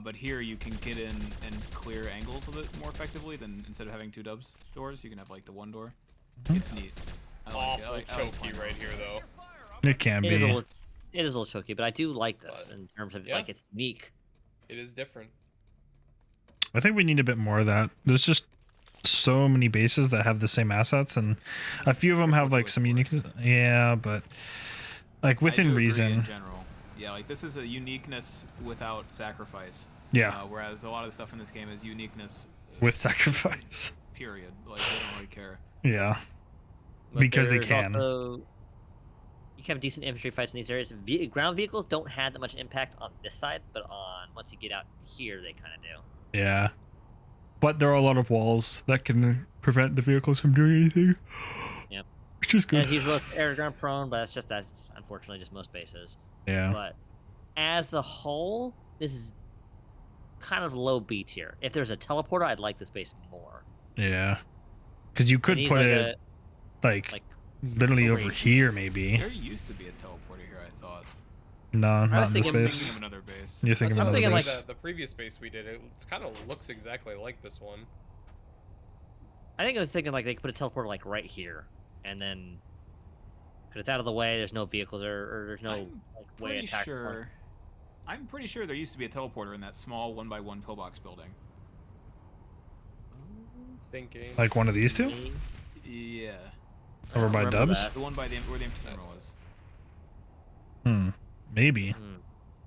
But here you can get in and clear angles of it more effectively than instead of having two doors, you can have like the one door. It's neat. I like it. Awful I like choky playing right it. here though. It can It is a be. little, it is a little choky, but I do like this But, in terms of yeah. like it's unique. It is different. I think we need a bit more of that. There's just so many bases that have the same assets, and a few of them have like some uniqueness. Yeah, but like I within do agree reason. in general. Yeah, like this is a uniqueness without sacrifice. Yeah, Whereas a lot of the stuff in this game is uniqueness, with sacrifice. period. Like they don't really care. Yeah, But because they there's can. Also, you can have decent infantry fights in these areas. Ground vehicles don't have that much impact on this side, but on once you get out here, they kind of do. Yeah, but there are a lot of walls that can prevent the vehicles from doing anything. Yep. Which is good. As usual, it's air to ground prone, but that's unfortunately just most bases. Yeah. But as a whole, this is kind of low B tier. If there's a teleporter, I'd like this base more. Yeah. Because you could needs put like it like literally over over here. here, maybe. There used to be a teleporter here, I thought. No, not in this thinking- base. Thinking of another base. You're thinking I'm of thinking another like base. the previous base we did. It kind of looks exactly like this one. I think I was thinking like they could put a teleporter like right here, and then because it's out of the way, there's no vehicles or there's no I'm like way pretty attack. sure. I'm pretty sure there used to be a teleporter in that small 1x1 pillbox building. Thinking. Like one of these two? Yeah. I Over don't by remember Dubs? that. The one by where the empty terminal was. Maybe. Hmm.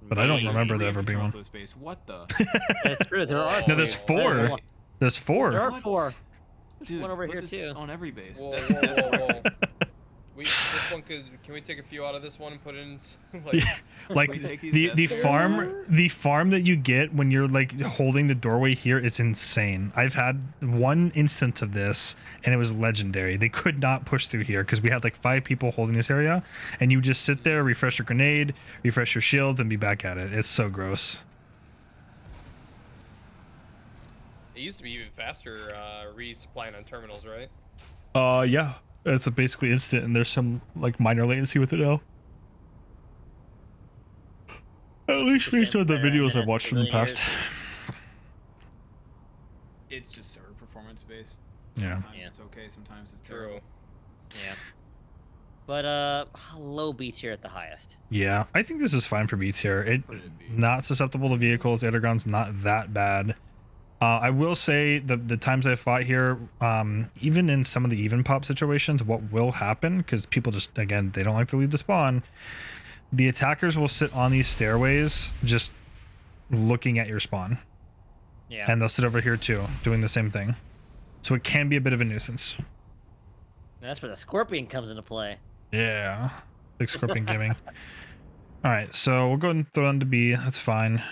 But I don't Maybe. remember There's there three ever being empty terminals one. of this base. What the? That's true. There are. No, there's three. four. There's one. There's There 4. are What? 4. There's Dude, one over put here this too. on every base. Whoa, That's whoa, never- whoa, whoa. This one can we take a few out of this one and put in like Like We take these the as farm that you get when you're like holding the doorway here is insane. I've had one instance of this and it was legendary. They could not push through here because we had like 5 people holding this area, and you just sit there, refresh your grenade, refresh your shields, and be back at it. It's so gross. it used to be even faster resupplying on terminals, right? Yeah. It's basically instant, and there's some like minor latency with it now. At least based on the videos I've watched from the past. It's just server performance based. Yeah. Sometimes Yeah. it's okay, sometimes it's True. terrible. Yeah. But low B tier at the highest. Yeah, I think this is fine for B tier. It Put it in B. not susceptible to vehicles. Underground's not that bad. I will say the times I fought here, even in some of the even pop situations, what will happen, because people just, again, they don't like to leave the spawn, the attackers will sit on these stairways just looking at your spawn. Yeah. And they'll sit over here too, doing the same thing. So it can be a bit of a nuisance. That's where the scorpion comes into play. Yeah. Big scorpion gaming. All right, so we'll go ahead and throw it on to B. That's fine.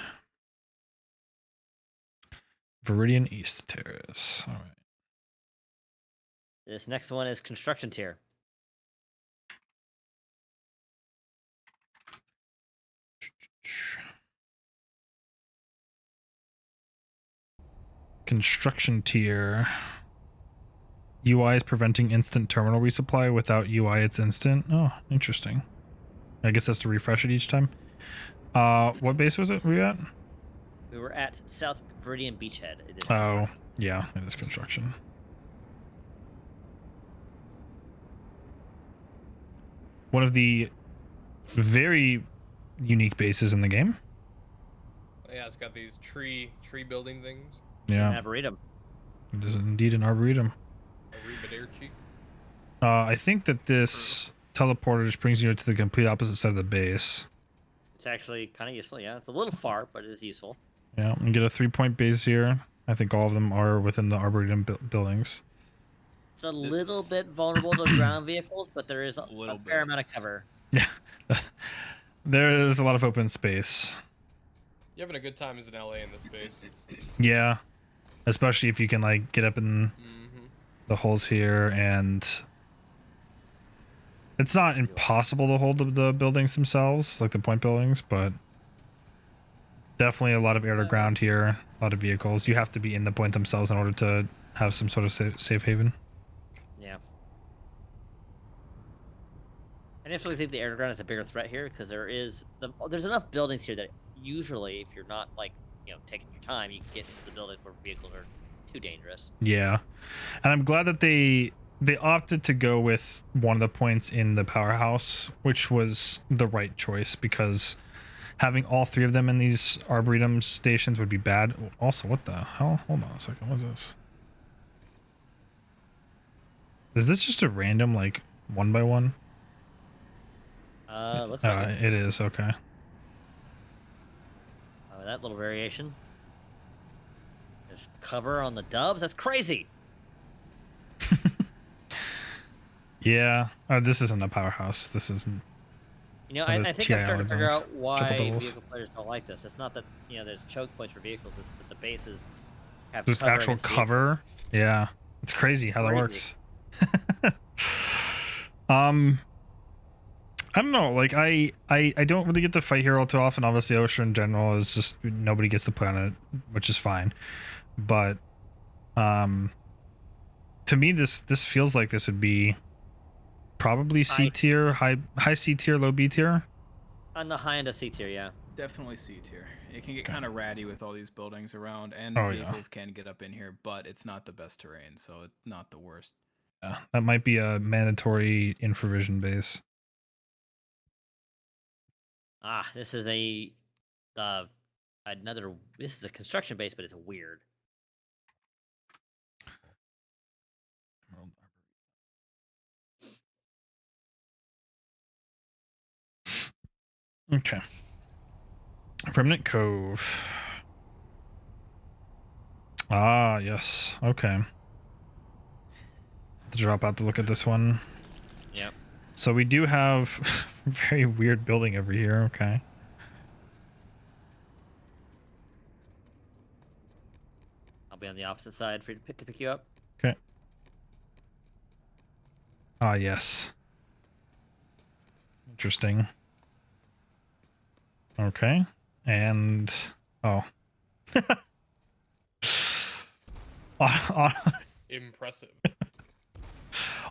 Viridian East Terrace. All right. This next one is construction tier. Construction tier. UI is preventing instant terminal resupply. Without UI, it's instant. Oh, interesting. I guess that's to refresh it each time. What base was it? Were you at? We were at South Viridian Beachhead. It is Oh, construction. yeah, it is construction. One of the very unique bases in the game. Yeah, it's got these tree building things. Yeah, Arboretum. it is indeed an arboretum. Arrivederci. I think that this teleporter just brings you to the complete opposite side of the base. It's actually kind of useful. Yeah, it's a little far, but it is useful. Yeah, and get a 3-point base here. I think all of them are within the arboretum buildings. It's a little bit vulnerable to ground vehicles, but there is a Little fair bit. amount of cover. Yeah, there is a lot of open space. You're having a good time as an LA in this base. Yeah, especially if you can like get up in the holes here, and it's not impossible to hold the buildings themselves, like the point buildings, but definitely a lot of air to ground here, a lot of vehicles. You have to be in the point themselves in order to have some sort of safe haven. Yeah. I definitely think the air to ground is a bigger threat here because there's enough buildings here that usually, if you're not like taking your time, you can get into the buildings where vehicles are too dangerous. Yeah, and I'm glad that they opted to go with one of the points in the powerhouse, which was the right choice, because having all 3 of them in these arboretum stations would be bad. Also, what the hell? Hold on a second. What is this? Is this just a random like 1x1? Looks like it. It is, okay. That little variation. There's cover on the dubs. That's crazy. Yeah. This isn't a powerhouse. This isn't. You know, Or the I think TI I'm starting to figure guns. out why Triple doubles. vehicle players don't like this. It's not that, you know, there's choke points for vehicles. It's that the bases have Just cover actual against vehicles. cover. Yeah. It's crazy how that works. Crazy. I don't know. Like I don't really get to fight here all too often. Obviously, Oshur in general is just nobody gets to play on it, which is fine. But to me, this feels like this would be probably C tier, high C tier, low B tier. On the high end of C tier, yeah. Definitely C tier. It can get kind of ratty with all these buildings around, and Oh, yeah. vehicles can get up in here, but it's not the best terrain, so it's not the worst. Yeah, that might be a mandatory infravision base. This is another. This is a construction base, but it's weird. Okay. Remnant Cove. Ah, yes. Okay. To drop out to look at this one. Yep. So we do have a very weird building over here. Okay. I'll be on the opposite side for you to pick you up. Okay. Ah, yes. Interesting. Okay. And oh. Impressive.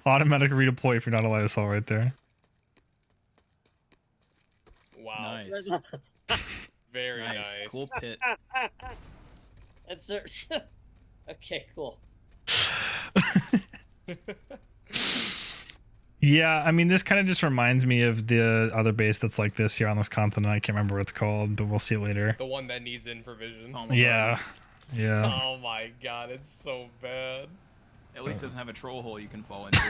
Automatic redeploy if you're not allowed to sell right there. Wow. Nice. Very Nice. nice. Cool pit. That's okay. Cool. Yeah, I mean, this kind of just reminds me of the other base that's like this here on this continent. I can't remember what it's called, but we'll see it later. The one that needs infravision. Oh my Yeah. God. Yeah. Oh my god, it's so bad. At least it doesn't have a troll hole you can fall into.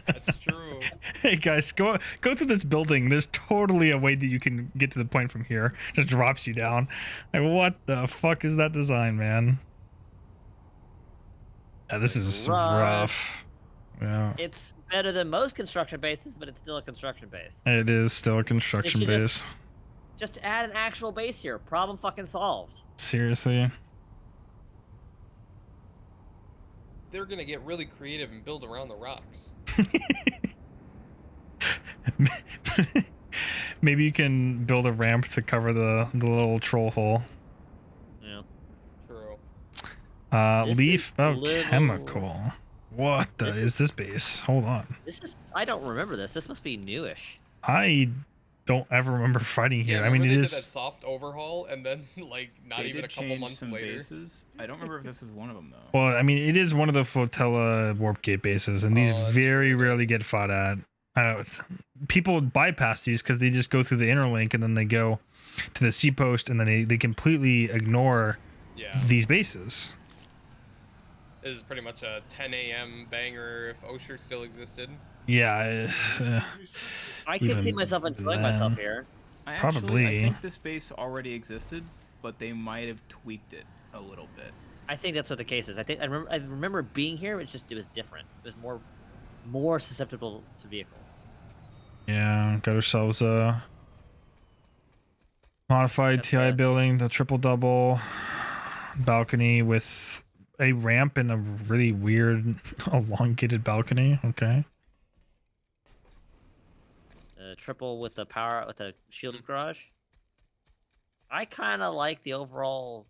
That's true. Hey guys, go through this building. There's totally a way that you can get to the point from here. Just drops you down. Like, what the fuck is that design, man? Yeah, this is rough. Yeah. It's better than most construction bases, but it's still a construction base. It is still a construction should base. Just add an actual base here. Problem fucking solved. Seriously. They're gonna get really creative and build around the rocks. Maybe you can build a ramp to cover the little troll hole. Yeah. True. This Leaf is little- chemical. What the This is this base? Hold on. This is. I don't remember this. This must be newish. I don't ever remember fighting here. Yeah, I mean, remember it they did that is. soft overhaul, and then like not They even did a couple change months some later. bases. I don't remember if this is one of them though. Well, I mean, it is one of the flotilla warp gate bases, and these Oh, that's very true, it rarely is. get fought at. People bypass these because they just go through the interlink and then they go to the sea post, and then they completely ignore Yeah, these bases. this is pretty much a 10 a.m. banger if Oshur still existed. Yeah. I can see Even myself enjoying then. myself here. Probably. I think this base already existed, but they might have tweaked it a little bit. I think that's what the case is. I think I remember being here. It was different. It was more susceptible to vehicles. Yeah, got ourselves a modified That's TI right. building, the triple double balcony with a ramp and a really weird elongated balcony. Okay. Triple with the power with the shielded garage. I kind of like the overall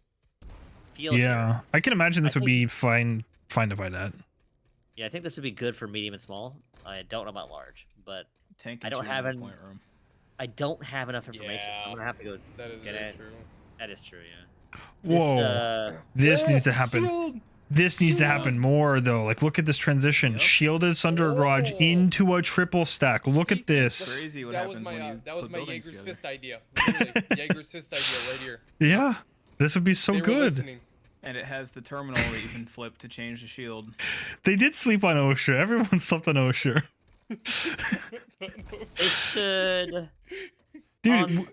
feel. Yeah, here. I can imagine this I would be fine to fight at. Yeah, I think this would be good for medium and small. I don't know about large, but Tank I and don't shield have in the any- point room. I don't have enough information. Yeah. I'm gonna have to go. That is Get very it. true. That is true. Yeah. Whoa, this needs to happen. This needs to happen more though. Like, look at this transition: Yep. shielded Sunder Garage Whoa. into a triple stack. Look See, at this. Crazy what That was happens my when you that was put my buildings Jaeger's together. fist idea. Literally, Jaeger's fist idea right here. Yeah, this would be so They were good. listening. And it has the terminal that you can flip to change the shield. They did sleep on Oshur. Everyone slept on Oshur. It should. Dude, Um,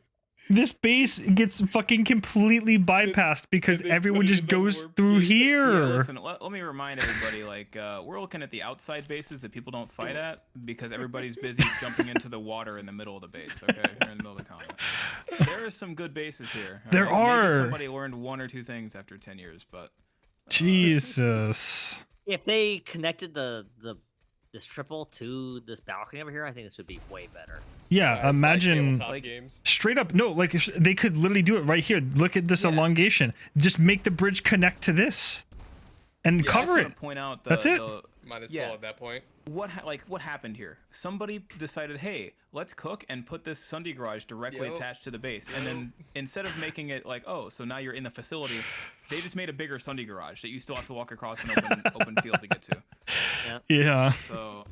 this base gets fucking completely bypassed because they everyone put it just in the goes warp through gate. here. Yeah, listen, let me remind everybody, like, we're looking at the outside bases that people don't fight at because everybody's busy jumping into the water in the middle of the base, okay? Or in the middle of the combat. There are some good bases here. all There right? are. Maybe somebody learned 1 or 2 things after 10 years, but... Jesus. if they connected this triple to this balcony over here, I think this would be way better. Yeah, Guys, imagine tabletop like- games. straight up. No, like they could literally do it right here. Look at this Yeah. elongation. Just make the bridge connect to this and Yeah, I cover just it. wanna point out That's it. Might as Yeah. well at that point. What happened here? Somebody decided, hey, let's cook and put this Sunday garage directly Yup. attached to the base, and then instead of making it like, oh, so now you're in the facility, they just made a bigger Sunday garage that you still have to walk across an open field to get to. Yeah. So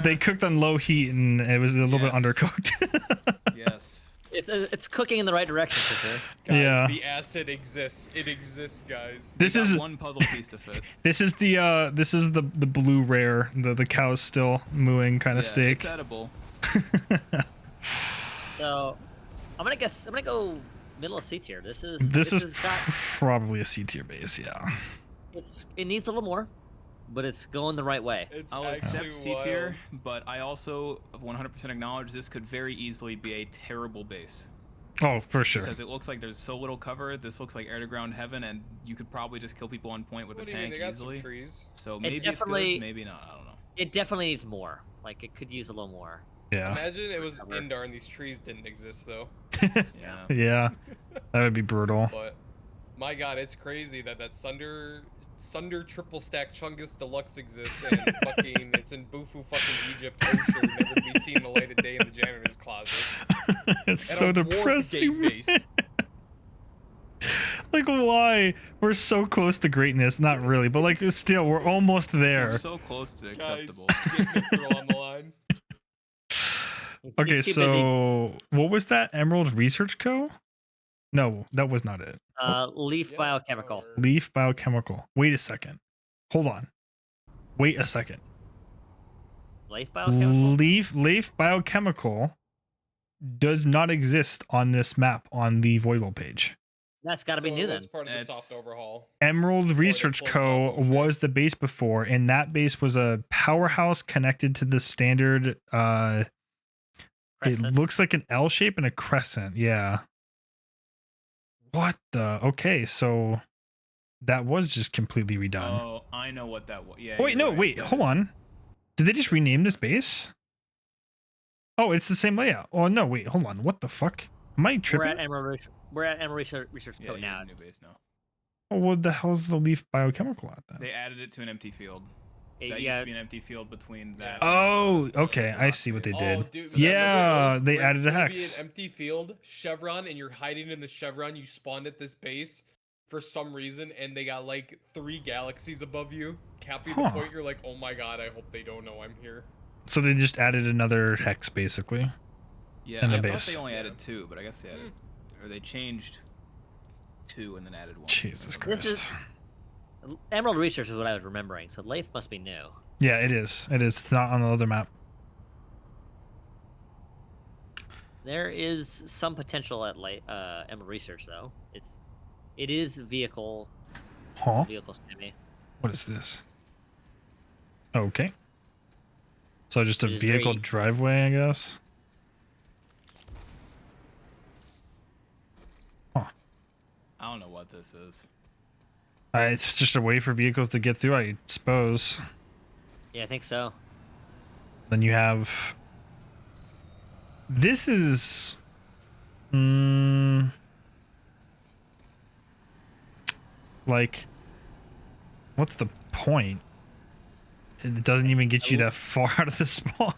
They cooked on low heat and it was a little bit Yes. undercooked. yes. It's cooking in the right direction for sure. Guys, Yeah. the acid exists. It exists, guys. This Got is one puzzle piece to fit. this is the blue rare, the cow's still mooing kind of Yeah, steak. It's edible. So I'm gonna go middle of C tier. This is This is got, probably a C tier base, yeah. it needs a little more, but it's going the right way. It's I'll actually accept C tier, but I also 100% acknowledge this could very easily be a terrible base. Oh, for sure. Because it looks like there's so little cover. This looks like air to ground heaven, and you could probably just kill people on point with What a do you mean? tank They got easily. some trees. So maybe it's definitely- good, maybe not. I don't know. It definitely needs more. Like it could use a little more. Yeah. Imagine it was Cover. Indar and these trees didn't exist though. Yeah. Yeah. That would be brutal. But my god, it's crazy that Sunder triple stack Chungus Deluxe exists and fucking it's in Bufu fucking Egypt, Oshur, never to be seen the light of day in the janitor's closet. It's And so a warp depressing. gate base. Like, why? We're so close to greatness. Not really, but like still we're almost there. We're so close to Guys, acceptable. get Mithril on the line. Okay, He's too busy. so what was that? Emerald Research Co? No, that was not it. Leaf Yeah, biochemical. or- Leaf Biochemical. Wait a second. Hold on. Wait a second. Leaf biochemical. Leaf Biochemical does not exist on this map on the Voidwell page. That's got to be So new it then. was part of the It's- soft overhaul. Emerald the Research close Co. off Oshur. was the base before, and that base was a powerhouse connected to the standard. It Crescent. looks like an L shape and a crescent. Yeah. What the? Okay, so that was just completely redone. Oh, I know what that was. Yeah. Oh, wait, you're no, right. wait, That hold is- on. Did they just rename this base? Oh, it's the same layout. Oh no, wait, hold on. What the fuck? Am I We're tripping? at Emerald Research Yeah, Co. you now. have a new base now. Oh, what the hell's the Leaf Biochemical at then? They added it to an empty field. It- That yeah, used to be an empty field between that. Oh, and okay. the I rock see what they base. did. Oh, dude, So Yeah, they where added a there'd be hex. an empty field, chevron, and you're hiding in the chevron. You spawned at this base for some reason, and they got like 3 galaxies above you. Capping the Huh. point, you're like, oh my god, I hope they don't know I'm here. So they just added another hex, basically. Yeah, and I a thought base. they only Yeah. added 2, but I guess they added, or they changed 2 and then added 1. Jesus This Christ. is- Emerald Research is what I was remembering. So Leaf must be new. Yeah, it is. It is. It's not on the other map. There is some potential at Emerald Research though. It is vehicle Huh? spammy. What is this? Okay. So just a It is vehicle very- driveway, I guess. I don't know what this is. It's just a way for vehicles to get through, I suppose. Yeah, I think so. Then you have. This is. Like, what's the point? It doesn't even get you that far out of the spawn.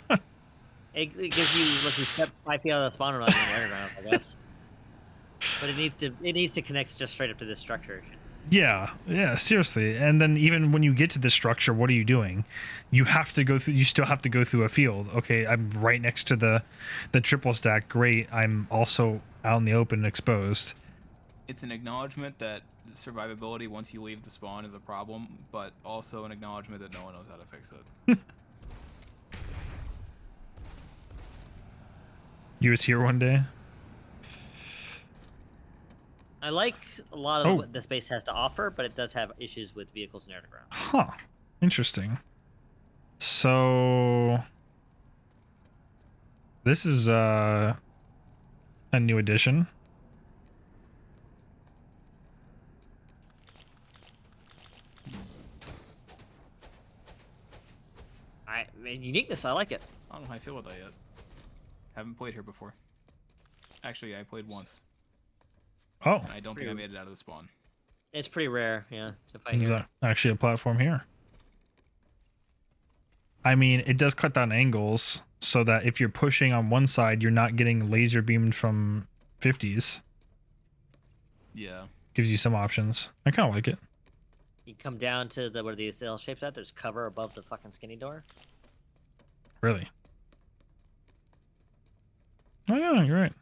It gives you like you step 5 feet out of the spawn or not in the underground, I guess. But it needs to connect just straight up to this structure. Yeah, seriously. And then even when you get to the structure, what are you doing? You have to go through. You still have to go through a field. Okay, I'm right next to the triple stack. Great. I'm also out in the open, exposed. it's an acknowledgement that survivability once you leave the spawn is a problem, but also an acknowledgement that no one knows how to fix it. You was here one day. I like a lot of Oh. what this base has to offer, but it does have issues with vehicles and air to ground. Huh. Interesting. So this is a new addition. I mean, uniqueness. I like it. I don't know how I feel about that yet. Haven't played here before. Actually, I played once, Oh, and I don't think I made it out of the spawn. It's pretty rare, yeah, to find there's here. actually a platform here. I mean, it does cut down angles so that if you're pushing on one side, you're not getting laser beamed from 50s. Yeah. Gives you some options. I kind of like it. You come down to the where the L shapes at. There's cover above the fucking skinny door. Really. Oh yeah, you're right.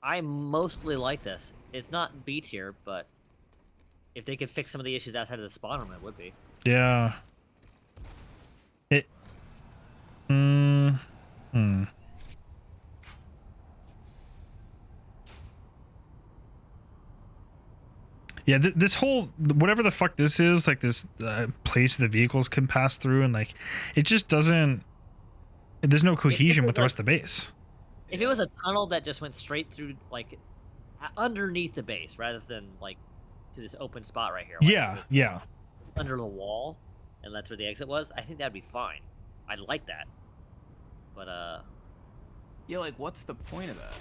I mostly like this. It's not B tier, but if they could fix some of the issues outside of the spawn room, it would be. Yeah. It. Yeah, this whole whatever the fuck this is, like this place the vehicles can pass through, and like it just doesn't. There's no cohesion with the rest of the base. If it was a tunnel that just went straight through, like underneath the base, rather than like to this open spot right here. Like Yeah, yeah. Under the wall, and that's where the exit was. I think that'd be fine. I'd like that. But Yeah, like what's the point of that?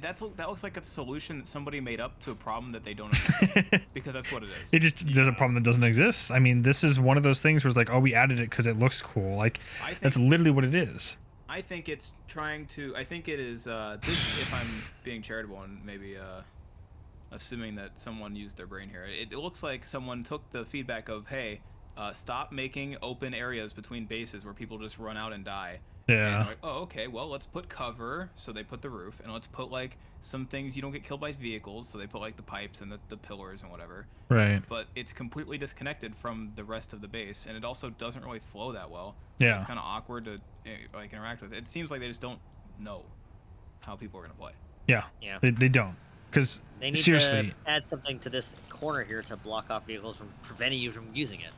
That looks like a solution that somebody made up to a problem that they don't understand. Because that's what it is. It just there's a problem that doesn't exist. I mean, this is one of those things where it's like, oh, we added it because it looks cool. Like that's literally what it is. I think it's trying to. I think it is. This, if I'm being charitable and maybe assuming that someone used their brain here, it looks like someone took the feedback of, hey, stop making open areas between bases where people just run out and die. Yeah. And like, oh, okay, well, let's put cover, so they put the roof, and let's put, like, some things you don't get killed by vehicles, so they put, like, the pipes and the pillars and whatever. Right. But it's completely disconnected from the rest of the base, and it also doesn't really flow that well. Yeah. It's kind of awkward to, like, interact with. It seems like they just don't know how people are going to play. Yeah. yeah, They don't. Because they need seriously, to add something to this corner here to block off vehicles from preventing you from using it.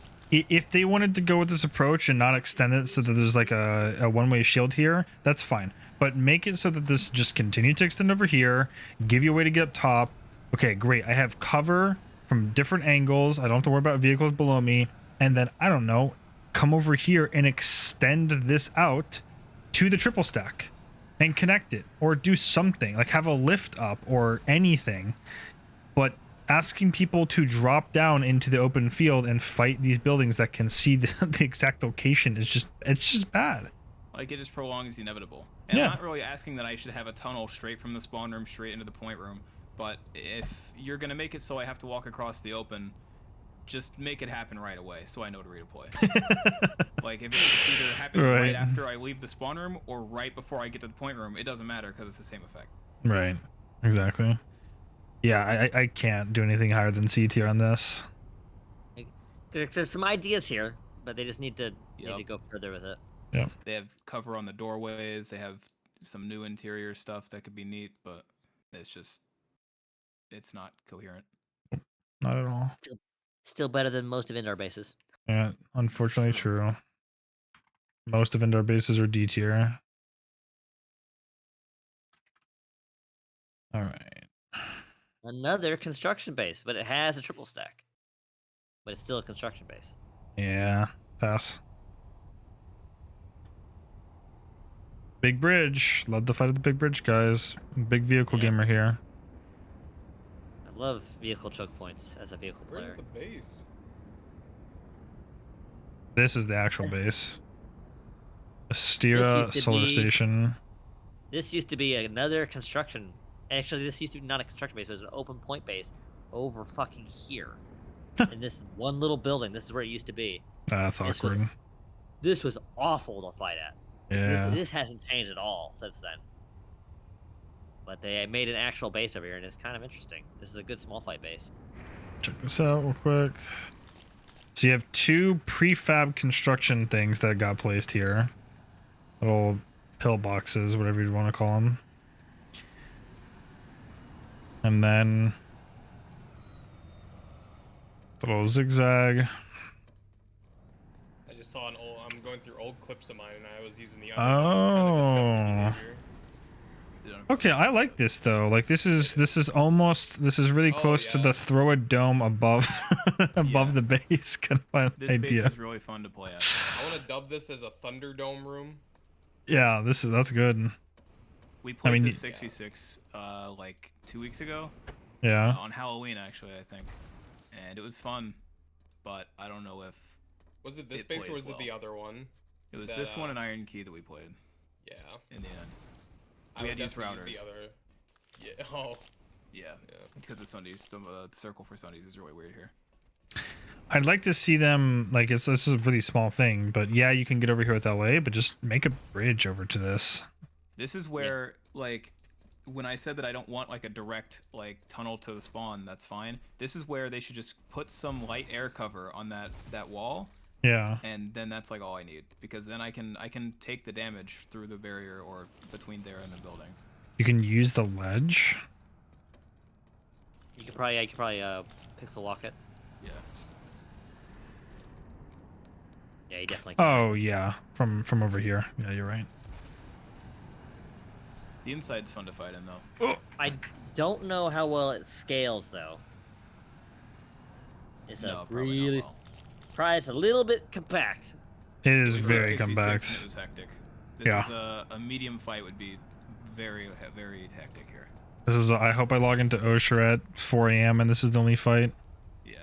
if they wanted to go with this approach and not extend it so that there's like a one-way shield here, that's fine. But make it so that this just continue to extend over here, give you a way to get up top. Okay, great. I have cover from different angles. I don't have to worry about vehicles below me. And then, I don't know, come over here and extend this out to the triple stack and connect it, or do something like have a lift up or anything. But asking people to drop down into the open field and fight these buildings that can see the exact location is just bad. Like, it just prolongs the inevitable. And Yeah. I'm not really asking that I should have a tunnel straight from the spawn room straight into the point room, but if you're going to make it so I have to walk across the open, just make it happen right away so I know to redeploy. Like, if it either happens right after I leave the spawn room or right before I get to the point room, it doesn't matter because it's the same effect. Right. Exactly. Yeah, I can't do anything higher than C tier on this. There's some ideas here, but they just need to Yep. go further with it. Yeah. They have cover on the doorways. They have some new interior stuff that could be neat, but it's not coherent. Not at all. Still better than most of indoor bases. Yeah, unfortunately true. Most of indoor bases are D tier. All right. Another construction base, but it has a triple stack. But it's still a construction base. Yeah, pass. Big bridge. Love the fight at the big bridge, guys. Big vehicle Yeah. gamer here. I love vehicle choke points as a vehicle Where's player. the base? This is the actual base. Astera used to Solar be- Station. This used to be another construction. Actually, this used to be not a construction base. It was an open point base over fucking here. In this one little building. This is where it used to be. That's This was- awkward. This was awful to fight at. Yeah. This hasn't changed at all since then. But they made an actual base over here, and it's kind of interesting. This is a good small fight base. Check this out real quick. So you have 2 prefab construction things that got placed here. Little pillboxes, whatever you want to call them. And then little zigzag. I just saw an old. I'm going through old clips of mine, and I was using the. Oh. Okay, I like this though. Like this is really close to the throw a dome above above the base kind of This idea. base is really fun to play at. I want to dub this as a Thunderdome room. Yeah, that's good. We played mean, this 6v6 like 2 weeks ago. Yeah. On Halloween, actually, I think, and it was fun. But I don't know if Was it this it base or plays was it the well. other one? It was That, this one and Iron Key that we played Yeah. in the end. I We would had used definitely routers. use the other. Yeah. Oh. Yeah, Yeah. because the Sundays, the circle for Sundays is really weird here. I'd like to see them like this is a really small thing, but yeah, you can get over here with LA, but just make a bridge over to this. This is where like when I said that I don't want like a direct like tunnel to the spawn, that's fine. This is where they should just put some light air cover on that wall, Yeah. and then that's like all I need, because then I can take the damage through the barrier or between there and the building. You can use the ledge. You could probably pixel lock it. Yeah. Yeah, you definitely can. Oh yeah, from over here. Yeah, you're right. The inside's fun to fight in though. I don't know how well it scales though. It's No, a probably not really well. probably it's a little bit compact. It is We played very 66 compact. and it was hectic. This Yeah. is a medium fight would be very hectic here. This is. I hope I log into Oshur at 4 a.m. and this is the only fight. Yeah.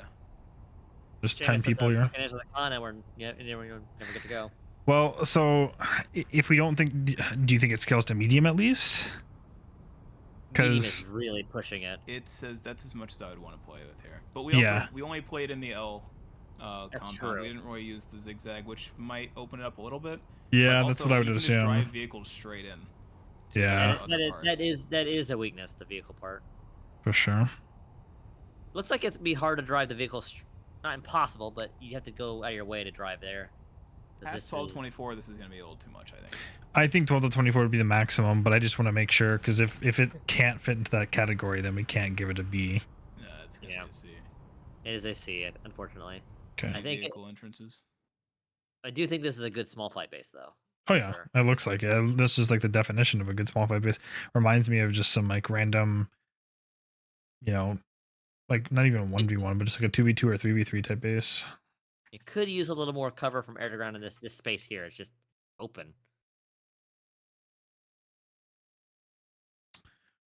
There's Jam 10 us at people the here. fucking edge of the con, and we're never get to go. Well, so if we don't think, do you think it scales to medium at least? Medium 'Cause- is really pushing it. It says that's as much as I would want to play with here. But Yeah. we only played in the L That's compound. true. We didn't really use the zigzag, which might open it up a little bit. Yeah, But that's also, what I would you can just assume. drive vehicles straight in. to Yeah. the other parts. That is a weakness, the vehicle part. For sure. Looks like it'd be hard to drive the vehicle. Not impossible, but you have to go out of your way to drive there. 'Cause Past this is- 1224, this is gonna be a little too much, I think. I think 12 to 24 would be the maximum, but I just want to make sure because if it can't fit into that category, then we can't give it a B. No, it's gonna Yeah. be a C. It is a C, unfortunately. Okay. I think vehicle entrances. I do think this is a good small fight base, though. Oh yeah, Sure. it looks like it. This is like the definition of a good small fight base. Reminds me of just some like random, like not even a 1v1, but just like a 2v2 or 3v3 type base. You could use a little more cover from air to ground in this space here. It's just open.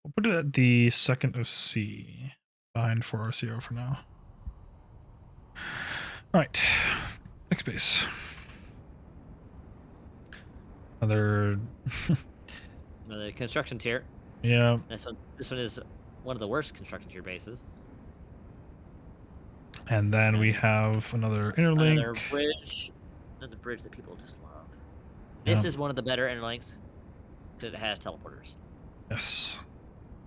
We'll put it at the second of C, behind 4RCO for now. All right, next base. Another, Another construction tier. yeah. This one is one of the worst construction tier bases. And then we have another interlink. Another bridge that people just love. This Yeah. is one of the better interlinks because it has teleporters. Yes.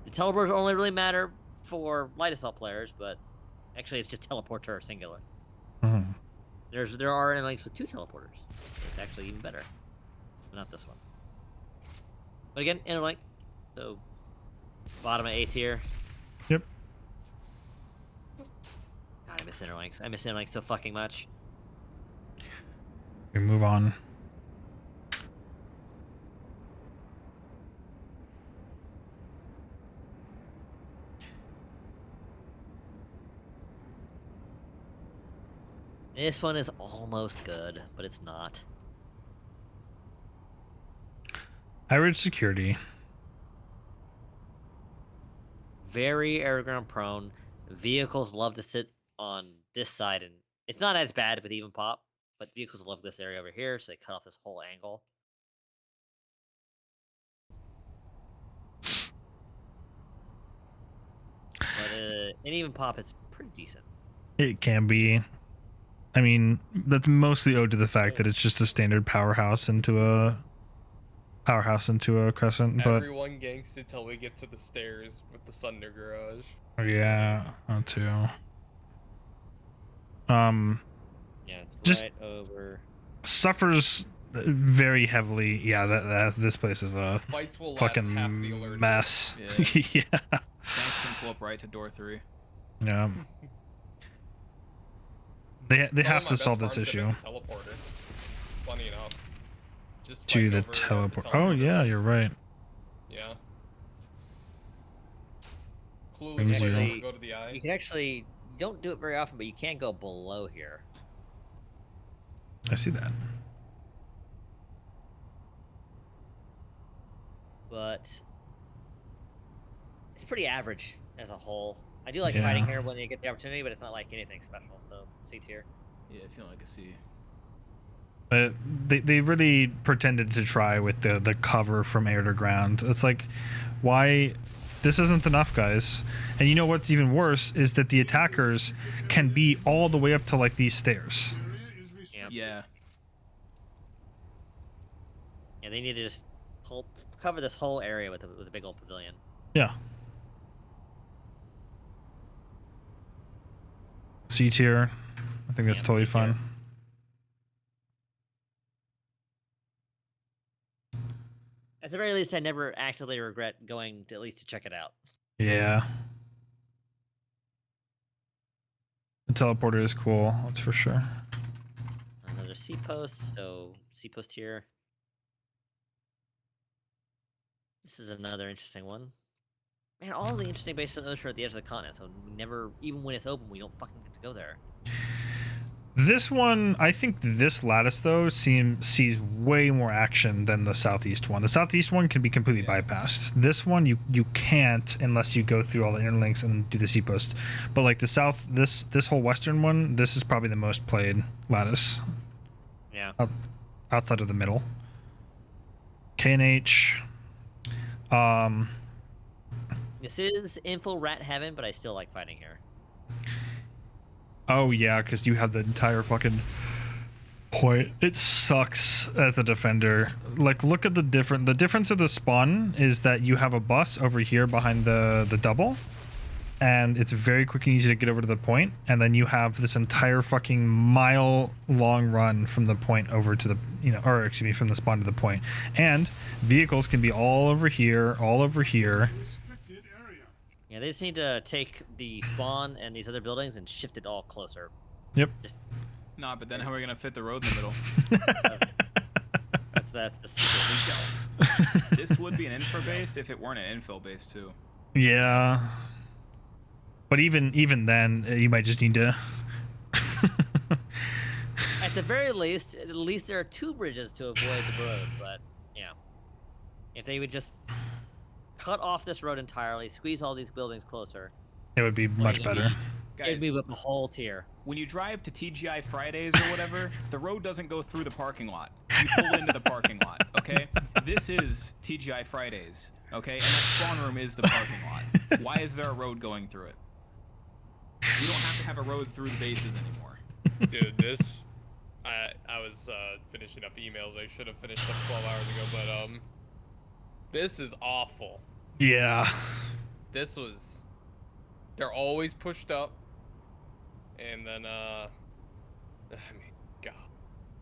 The teleporters only really matter for light assault players, but actually it's just teleporter singular. Mhm. There are interlinks with 2 teleporters. So it's actually even better. But not this one. But again, interlink. So bottom of A tier. Yep. God, I miss interlinks. I miss interlinks so fucking much. We move on. This one is almost good, but it's not. Average security. Very aeroground prone. Vehicles love to sit on this side, and it's not as bad with even pop, but vehicles love this area over here, so they cut off this whole angle. But in even pop, it's pretty decent. It can be. I mean, that's mostly owed to the fact that it's just a standard powerhouse into a powerhouse into a crescent, but Everyone ganks until we get to the stairs with the Sunder Garage. yeah, that too. Yeah, it's Just- right over. Suffers very heavily. Yeah, that this place is a Fights will last fucking half the alert. mess. Yeah. Yeah. Tanks can pull up right to door 3. Yeah. They Some of have my to best solve this farms have issue. been teleported. Funny enough. Just To fighting the over at teleport. Oh yeah, you're right. Yeah. Clueless Brings if I you- ever go to the eye. You can actually, you don't do it very often, but you can go below here. I see that. But it's pretty average as a whole. I do like Yeah. fighting here when you get the opportunity, but it's not like anything special. So C tier. Yeah, I feel like a C. They really pretended to try with the cover from air to ground. It's like, why? This isn't enough, guys. And you know what's even worse is that the attackers can be all the way up to like these stairs. Yeah. Yeah. Yeah, they need to just cover this whole area with a big old pavilion. Yeah. C tier. I think that's Yeah, totally C tier. fine. At the very least, I never actively regret going to at least to check it out. Yeah. The teleporter is cool, that's for sure. Another C post, so C post here. This is another interesting one. Man, all the interesting bases on Oshur are at the edge of the continent, so we never, even when it's open, we don't fucking get to go there. This one, I think this lattice though sees way more action than the southeast one. The southeast one can be completely bypassed. This one you can't unless you go through all the interlinks and do the C post. But like the south, this whole western one, this is probably the most played lattice Yeah. outside of the middle. K and H. This is info rat heaven, but I still like fighting here. Oh yeah, because you have the entire fucking point. It sucks as a defender. Like, look at the difference of the spawn is that you have a bus over here behind the double, and it's very quick and easy to get over to the point, and then you have this entire fucking mile long run from the point over to the, or excuse me, from the spawn to the point. And vehicles can be all over here, all over here. Yeah, they just need to take the spawn and these other buildings and shift it all closer. Yep. Nah, but then how are we gonna fit the road in the middle? That's the secret. This would be an info base if it weren't an infill base too. Yeah. But even then, you might just need to. At the very least, at least there are 2 bridges to avoid the road. But yeah, if they would just cut off this road entirely, squeeze all these buildings closer, It would be much better. it'd Guys, be with the whole tier. when you drive to TGI Fridays or whatever, the road doesn't go through the parking lot. You pull into the parking lot, okay? This is TGI Fridays, okay? And that spawn room is the parking lot. Why is there a road going through it? We don't have to have a road through the bases anymore. Dude, this... I was finishing up emails I should have finished up 12 hours ago, but this is awful. Yeah. This was... They're always pushed up. And then, I mean, God.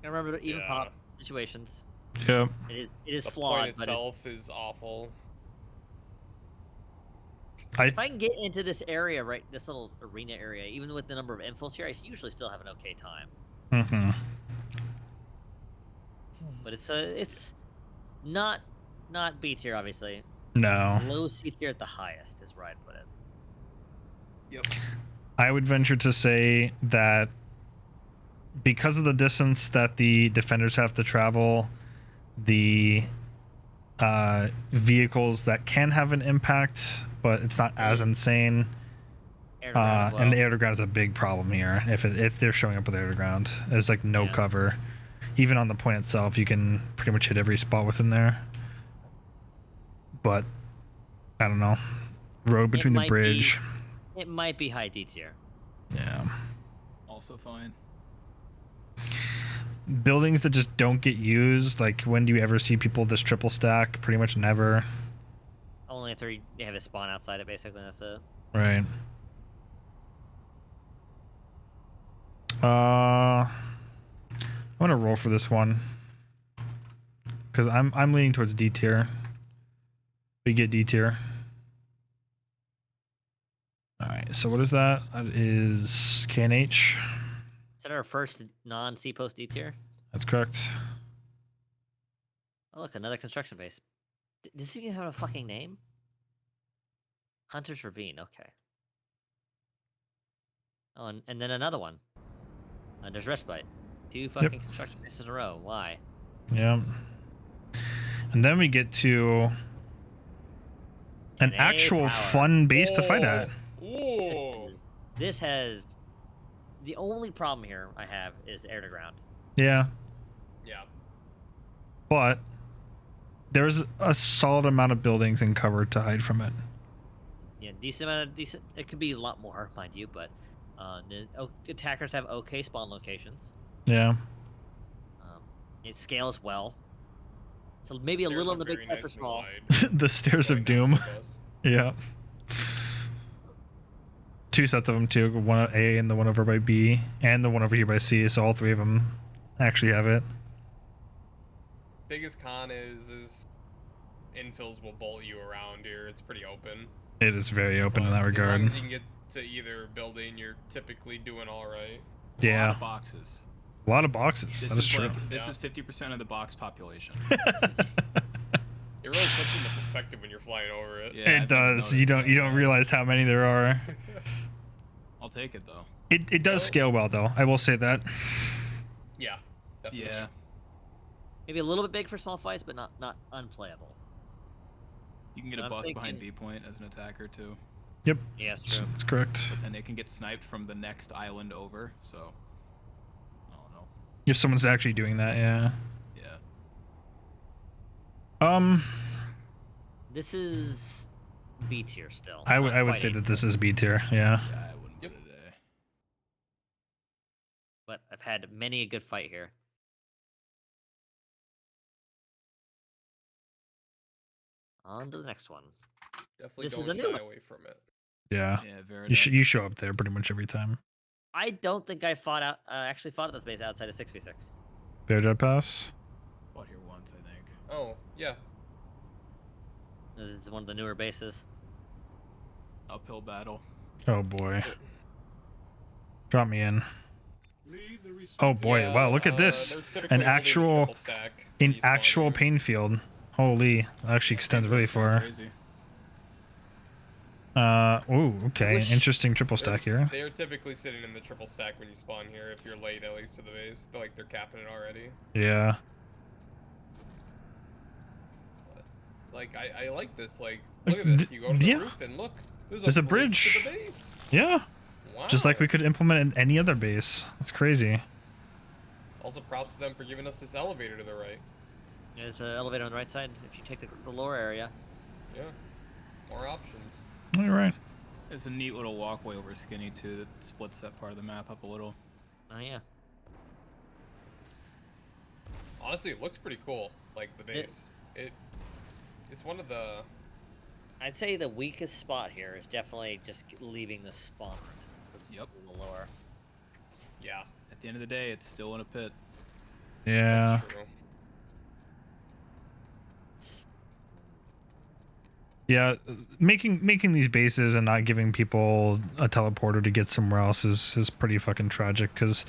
And remember, even Yeah. pop situations. Yeah. It is The flawed, point but itself is awful. if I can get into this area, right, this little arena area, even with the number of infos here, I usually still have an okay time. Mm-hmm. But it's not B tier, obviously. No. Low C tier at the highest is where I'd put it. Yep. I would venture to say that because of the distance that the defenders have to travel, the vehicles that can have an impact, but it's not as insane. Air to ground as well. And the air to ground is a big problem here. If they're showing up with air to ground, there's like no Yeah. cover. Even on the point itself, you can pretty much hit every spot within there. But I don't know. Road between the might bridge. It might be high D tier. Yeah. Also fine. buildings that just don't get used. Like, when do you ever see people this triple stack? Pretty much never. Only if they have a spawn outside it, basically. That's it. Right. I'm gonna roll for this one because I'm leaning towards D tier. We get D tier. All right. So what is that? That is KNH. Is that our first non-C post D tier? That's correct. Oh, look, another construction base. Does it even have a fucking name? Hunter's Ravine. Okay. Oh, and then another one. There's Respite. 2 fucking construction bases in a row. Why? Yeah. And then we get to an A actual power. fun base to fight at. Ooh. This has... The only problem here I have is air to ground. Yeah. Yeah. But there's a solid amount of buildings and cover to hide from it. Yeah, decent. It could be a lot more, mind you, but the attackers have okay spawn locations. Yeah. It scales well. So maybe a Stairs little are on the big very side nice for and small. wide. The Stairs Really of Doom. nice with us. Yeah. 2 sets of them too. One at A and the one over by B, and the one over here by C. So all 3 of them actually have it. Biggest con is infills will bolt you around here. It's pretty open. It is very open in But that regard. As long as you can get to either building, you're typically doing all right. A lot Yeah. of boxes. A lot of boxes. This That is is true. like, this Yeah. is 50% of the box population. It really puts into perspective when you're flying over it. Yeah, I've It never does. You noticed don't that. realize how many there are. I'll take it though. It does Well- scale well though. I will say that. Yeah. Definitely. Yeah. Maybe a little bit big for small fights, but not unplayable. You can get a I'm bus behind thinking- B point as an attacker too. Yep. Yeah, that's true. That's correct. But then it can get sniped from the next island over, so I don't know. If someone's actually doing that, yeah. Yeah. This is B tier still. I would Not I would quite say A, that this is B tier. Yeah. Yeah, I wouldn't Yep. put it A. but I've had many a good fight here. On to the next one. Definitely This is don't a new shy one. away from it. Yeah. Yeah, very You show up there pretty much every time. I don't think I actually fought at this base outside of 6v6. Bear Jet Pass. fought here once, I think. Oh, yeah. This is one of the newer bases. Uphill battle. Oh boy. Drop me in. Oh boy! Yeah, Wow! Look at this. they're typically only the actual- triple stack In when you spawn actual here. pain field. Holy! That actually extends really far. Crazy. Ooh. Okay. Wish- Interesting triple stack here. They're typically sitting in the triple stack when you spawn here. If you're late, at least to the base, they're capping it already. Yeah. Like I like this. Like look at this. You go to the Yeah. roof and look. There's a bridge. to the base. Yeah. Wow. Just like we could implement in any other base. That's crazy. Also, props to them for giving us this elevator to the right. There's an elevator on the right side if you take the lower area. Yeah. More options. All right. There's a neat little walkway over Skinny too that splits that part of the map up a little. Oh yeah. Honestly, it looks pretty cool. Like the base. It's one of the. I'd say the weakest spot here is definitely just leaving the spawn room. It's Yep. a little lower. Yeah. At the end of the day, it's still in a pit. Yeah. That's true. Yeah. Making these bases and not giving people a teleporter to get somewhere else is pretty fucking tragic. Because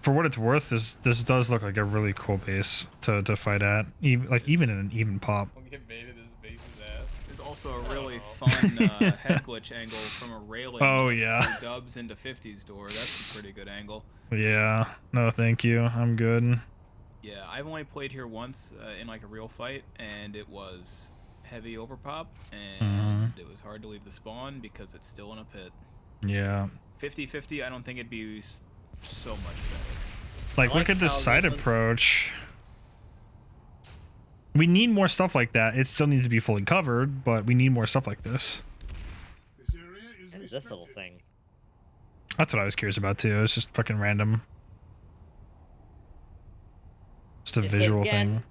for what it's worth, this does look like a really cool base to fight at. Even in an even pop. Don't get baited as base's ass. There's also a really Oh. fun head glitch angle from a railing. Oh, from yeah. Dubs into 50's door. That's a pretty good angle. Yeah. No, thank you. I'm good. Yeah, I've only played here once in like a real fight, and it was heavy overpop, and it was hard to leave the spawn because it's still in a pit. Yeah. 50-50, I don't think it'd be so much better. Like, I look like at this how side this one- approach. We need more stuff like that. It still needs to be fully covered, but we need more stuff like this. And is this little thing? That's what I was curious about too. It's just fucking random. just a It's visual again- thing.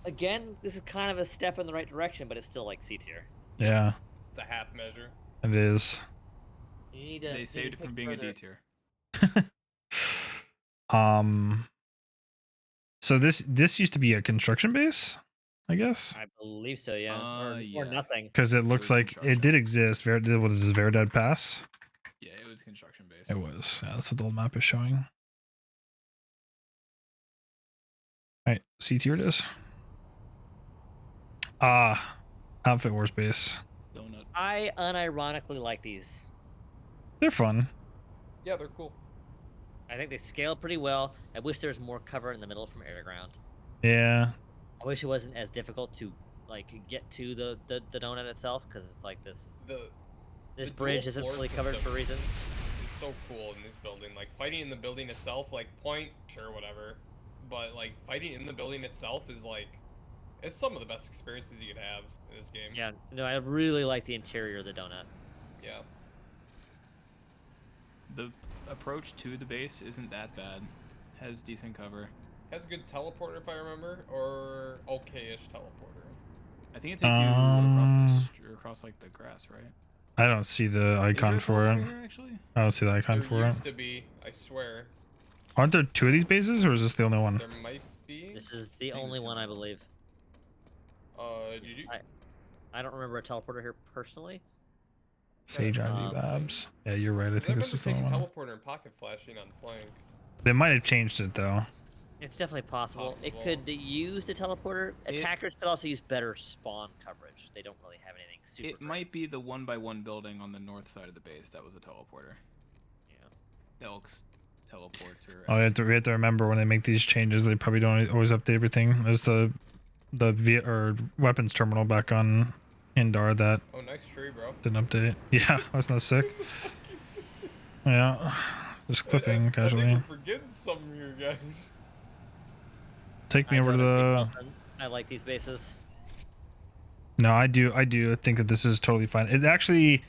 Again, this is kind of a step in the right direction, but it's still like C tier. Yeah, It's a half measure. it is. You need to. They you saved need it to from pick being a further- D tier. So this used to be a construction base, I guess, I believe so, yeah. Or Yeah. nothing. because it looks was like it construction. did exist. What is this, Veridad Pass? Yeah, it was construction based. It was. Yeah, that's what the old map is showing. All right, C tier it is. Outfit Wars base. Donut. I unironically like these. They're fun. Yeah, they're cool. I think they scale pretty well. I wish there was more cover in the middle from air to ground. Yeah. I wish it wasn't as difficult to like get to the donut itself, because it's like this The bridge dual isn't floor fully covered system for reasons. It's so cool in this building. Like fighting in the building itself, like point, sure, whatever. But like fighting in the building itself is like, it's some of the best experiences you could have in this game. Yeah, no, I really like the interior of the donut. Yeah. The approach to the base isn't that bad. Has decent cover. Has a good teleporter if I remember, or okay-ish teleporter. I think it takes you across Um, across like the grass, right? I don't see the Is there icon a for it. teleporter here, actually? I don't see the icon There for it. used to be, I swear. Aren't there two of these bases, or is this the only one? There might be. This is the I think only it's one, I similar. believe. GG. I don't remember a teleporter here personally. Sage Ivy Um, Babs. Yeah, you're right. I I think remember this is the taking only one. teleporter and pocket flashing on flank. They might have changed it though. It's definitely possible. It Possible. could use the teleporter. It- Attackers could also use better spawn coverage. They don't really have anything super. It might be the 1x1 building on the north side of the base that was a teleporter. Yeah. Elk's teleporter. Oh, we have to remember when they make these changes, they probably don't always update everything. There's the weapons terminal back on Indar that Oh, nice tree, bro. didn't update. Yeah, that's not sick. Yeah, just clipping I casually. think we're forgetting some of you guys. Take me I over to totally agree, the. Wilson. I like these bases. No, I do think that this is totally fine. It actually,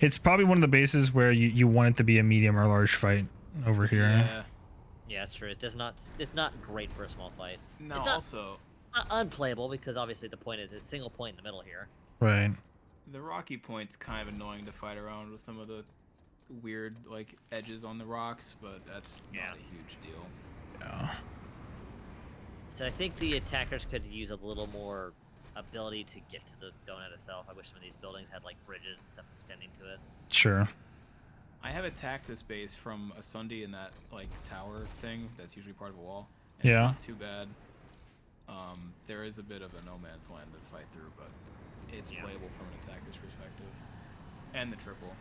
it's probably one of the bases where you want it to be a medium or large fight over here. Yeah. Yeah, it's true. It does not. It's not great for a small fight. No, It's not- also, Not unplayable, because obviously the point is it's single point in the middle here. Right. the rocky point's kind of annoying to fight around with some of the weird, like, edges on the rocks, but that's Yeah. not a huge deal. Yeah. So I think the attackers could use a little more ability to get to the donut itself. I wish some of these buildings had like bridges and stuff extending to it. Sure. I have attacked this base from a Sunday in that, like, tower thing that's usually part of a wall. And Yeah. It's not too bad. There is a bit of a no man's land to fight through, but it's Yeah. playable from an attacker's perspective. And the triple.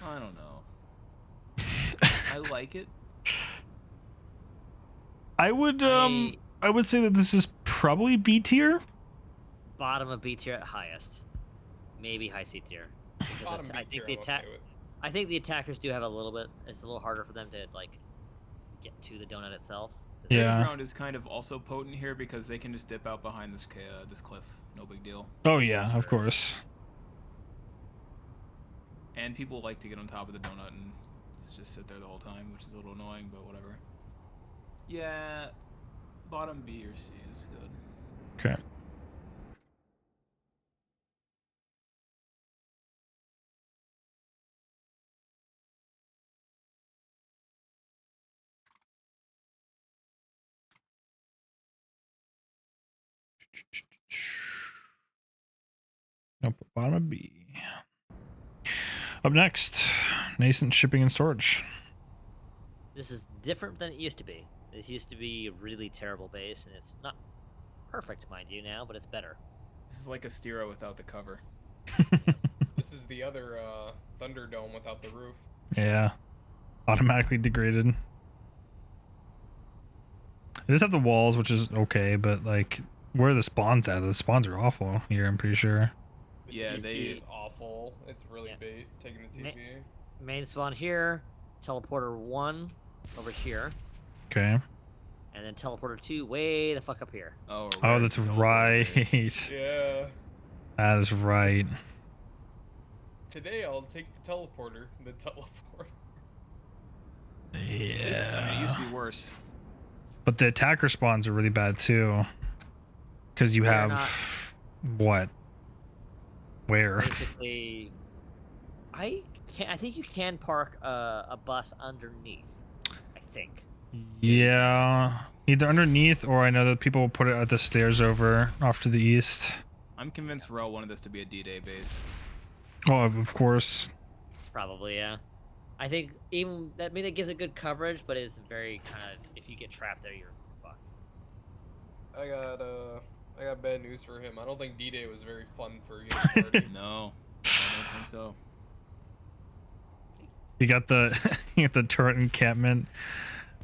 I don't know. I like it. I would say that this is probably B tier. Bottom of B tier at highest, maybe high C tier. Because Bottom I B think tier, the I'm attack. okay with. I think the attackers do have a little bit. It's a little harder for them to like get to the donut itself. 'cause Yeah. Range round is kind of also potent here because they can just dip out behind this this cliff. No big deal. Oh yeah, of Sure. course. And people like to get on top of the donut and just sit there the whole time, which is a little annoying, but whatever. Yeah, bottom B or C is good. Okay. Nope, bottom of B. Up next, nascent shipping and storage. This is different than it used to be. This used to be a really terrible base, and it's not perfect, mind you, now, but it's better. This is like a Stira without the cover. This is the other Thunderdome without the roof. Yeah. Automatically degraded. It does have the walls, which is okay, but like where are the spawns at? The spawns are awful here, I'm pretty sure. The Yeah, TP they- is awful. It's really Yeah. bait taking the Ma- TP. Main spawn here, teleporter 1 over here, Okay. and then teleporter 2 way the fuck up here. Oh, Oh, that's right. Yeah. That is right. Today I'll take the teleporter. The teleporter. This, I mean, it used to be worse. But the attacker spawns are really bad too. Because you They're have not- what? Where? Basically, I think you can park a bus underneath. I think. Yeah, either underneath or I know that people will put it at the stairs over off to the east. I'm convinced Rel wanted this to be a D-Day base. Oh, of course. Probably, yeah. I think even that, I mean, it gives it good coverage, but it's very kind of, if you get trapped there, you're fucked. I got bad news for him. I don't think D-Day was very fun for you. Party. No, I don't think so. You got the you got the turret encampment.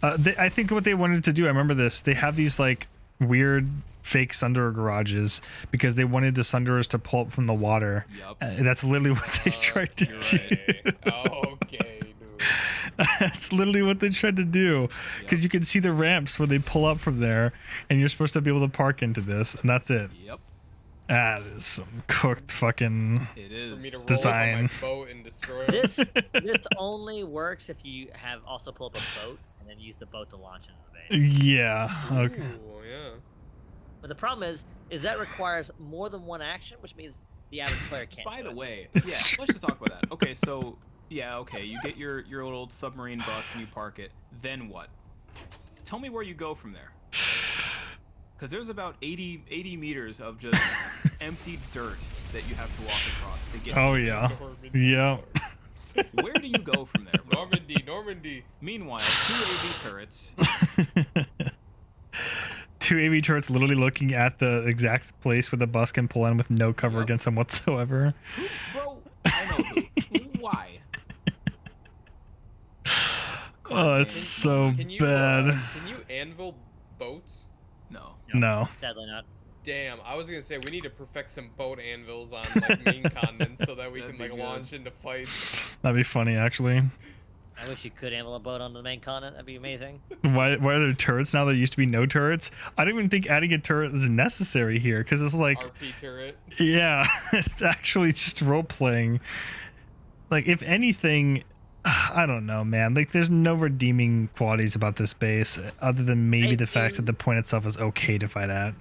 I think what they wanted to do, I remember this. They have these like weird fake Sunderer garages because they wanted the Sunderers to pull up from the water. Yep. That's literally what they tried to do. Okay, dude. That's literally what they tried to do. Because you can see the ramps where they pull up from there, and you're supposed to be able to park into this, and that's it. Yep. That is some cooked fucking. It For me to is. roll Design. into my boat and destroy it. This only works if you have also pull up a boat and then use the boat to launch into the base. Yeah. Okay. Ooh, yeah. But the problem is that requires more than one action, which means the average player can't. By do the it. way, yeah, let's just talk about that. Okay, so yeah, okay, you get your little submarine bus and you park it. Then what? Tell me where you go from there. Because there's about 80 meters of just empty dirt that you have to walk across to get. Oh to yeah. Normandy. Yeah. Where do you go from there, bro? Normandy. Meanwhile, 2 AV turrets. 2 AV turrets literally looking at the exact place where the bus can pull in with no cover Yep. against them whatsoever. Who, bro? I know who. Why? Oh, it's so Can you, bad. can you anvil boats? No. No. Sadly not. Damn, I was gonna say we need to perfect some boat anvils on like main continents so that we That'd can be like good. launch into fights. That'd be funny, actually. I wish you could anvil a boat onto the main continent. That'd be amazing. Why are there turrets now? There used to be no turrets. I don't even think adding a turret is necessary here because it's like, RP turret. yeah, it's actually just role playing. Like, if anything, I don't know, man. Like, there's no redeeming qualities about this base other than maybe I the fact that do- the point itself is okay to fight at.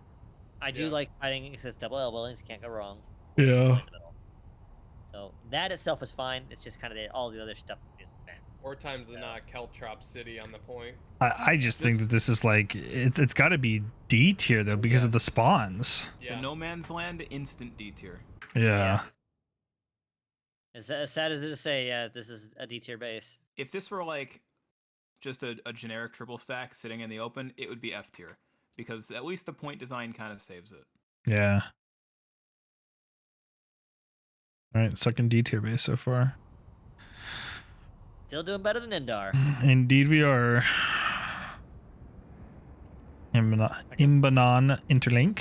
I do Yeah. like fighting because it's double elbowings. You can't go wrong. Yeah. So that itself is fine. It's just kind of all the other stuff is bad. Or times than not, Caltrop City on the point. I just think that this is like, it's got to be D tier though because of the Yes. spawns. Yeah. The No Man's Land instant D tier. Yeah. As sad as it is to say, yeah, this is a D tier base. If this were like just a generic triple stack sitting in the open, it would be F tier. Because at least the point design kind of saves it. Yeah. All right, second D tier base so far. Still doing better than Indar. Indeed, we are. Imbanon Interlink.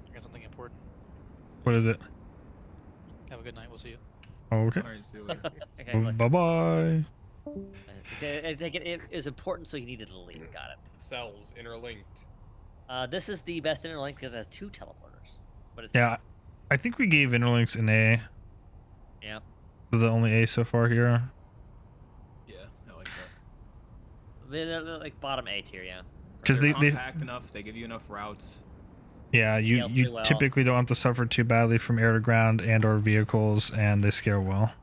I got something important. What is it? Have a good night. We'll see you. Okay. Alright, see you later. Okay, look. Bye bye. I think it is important, so you needed to leave. Got it. Cells interlinked. This is the best interlink because it has 2 teleporters. But it's Yeah, I think we gave interlinks an A. yeah. The only A so far here. Yeah, I like that. They're like bottom A tier, yeah. Because They're they compact enough, they give you enough routes. yeah, you Scale pretty well. typically don't have to suffer too badly from air to ground and or vehicles, and they scale well.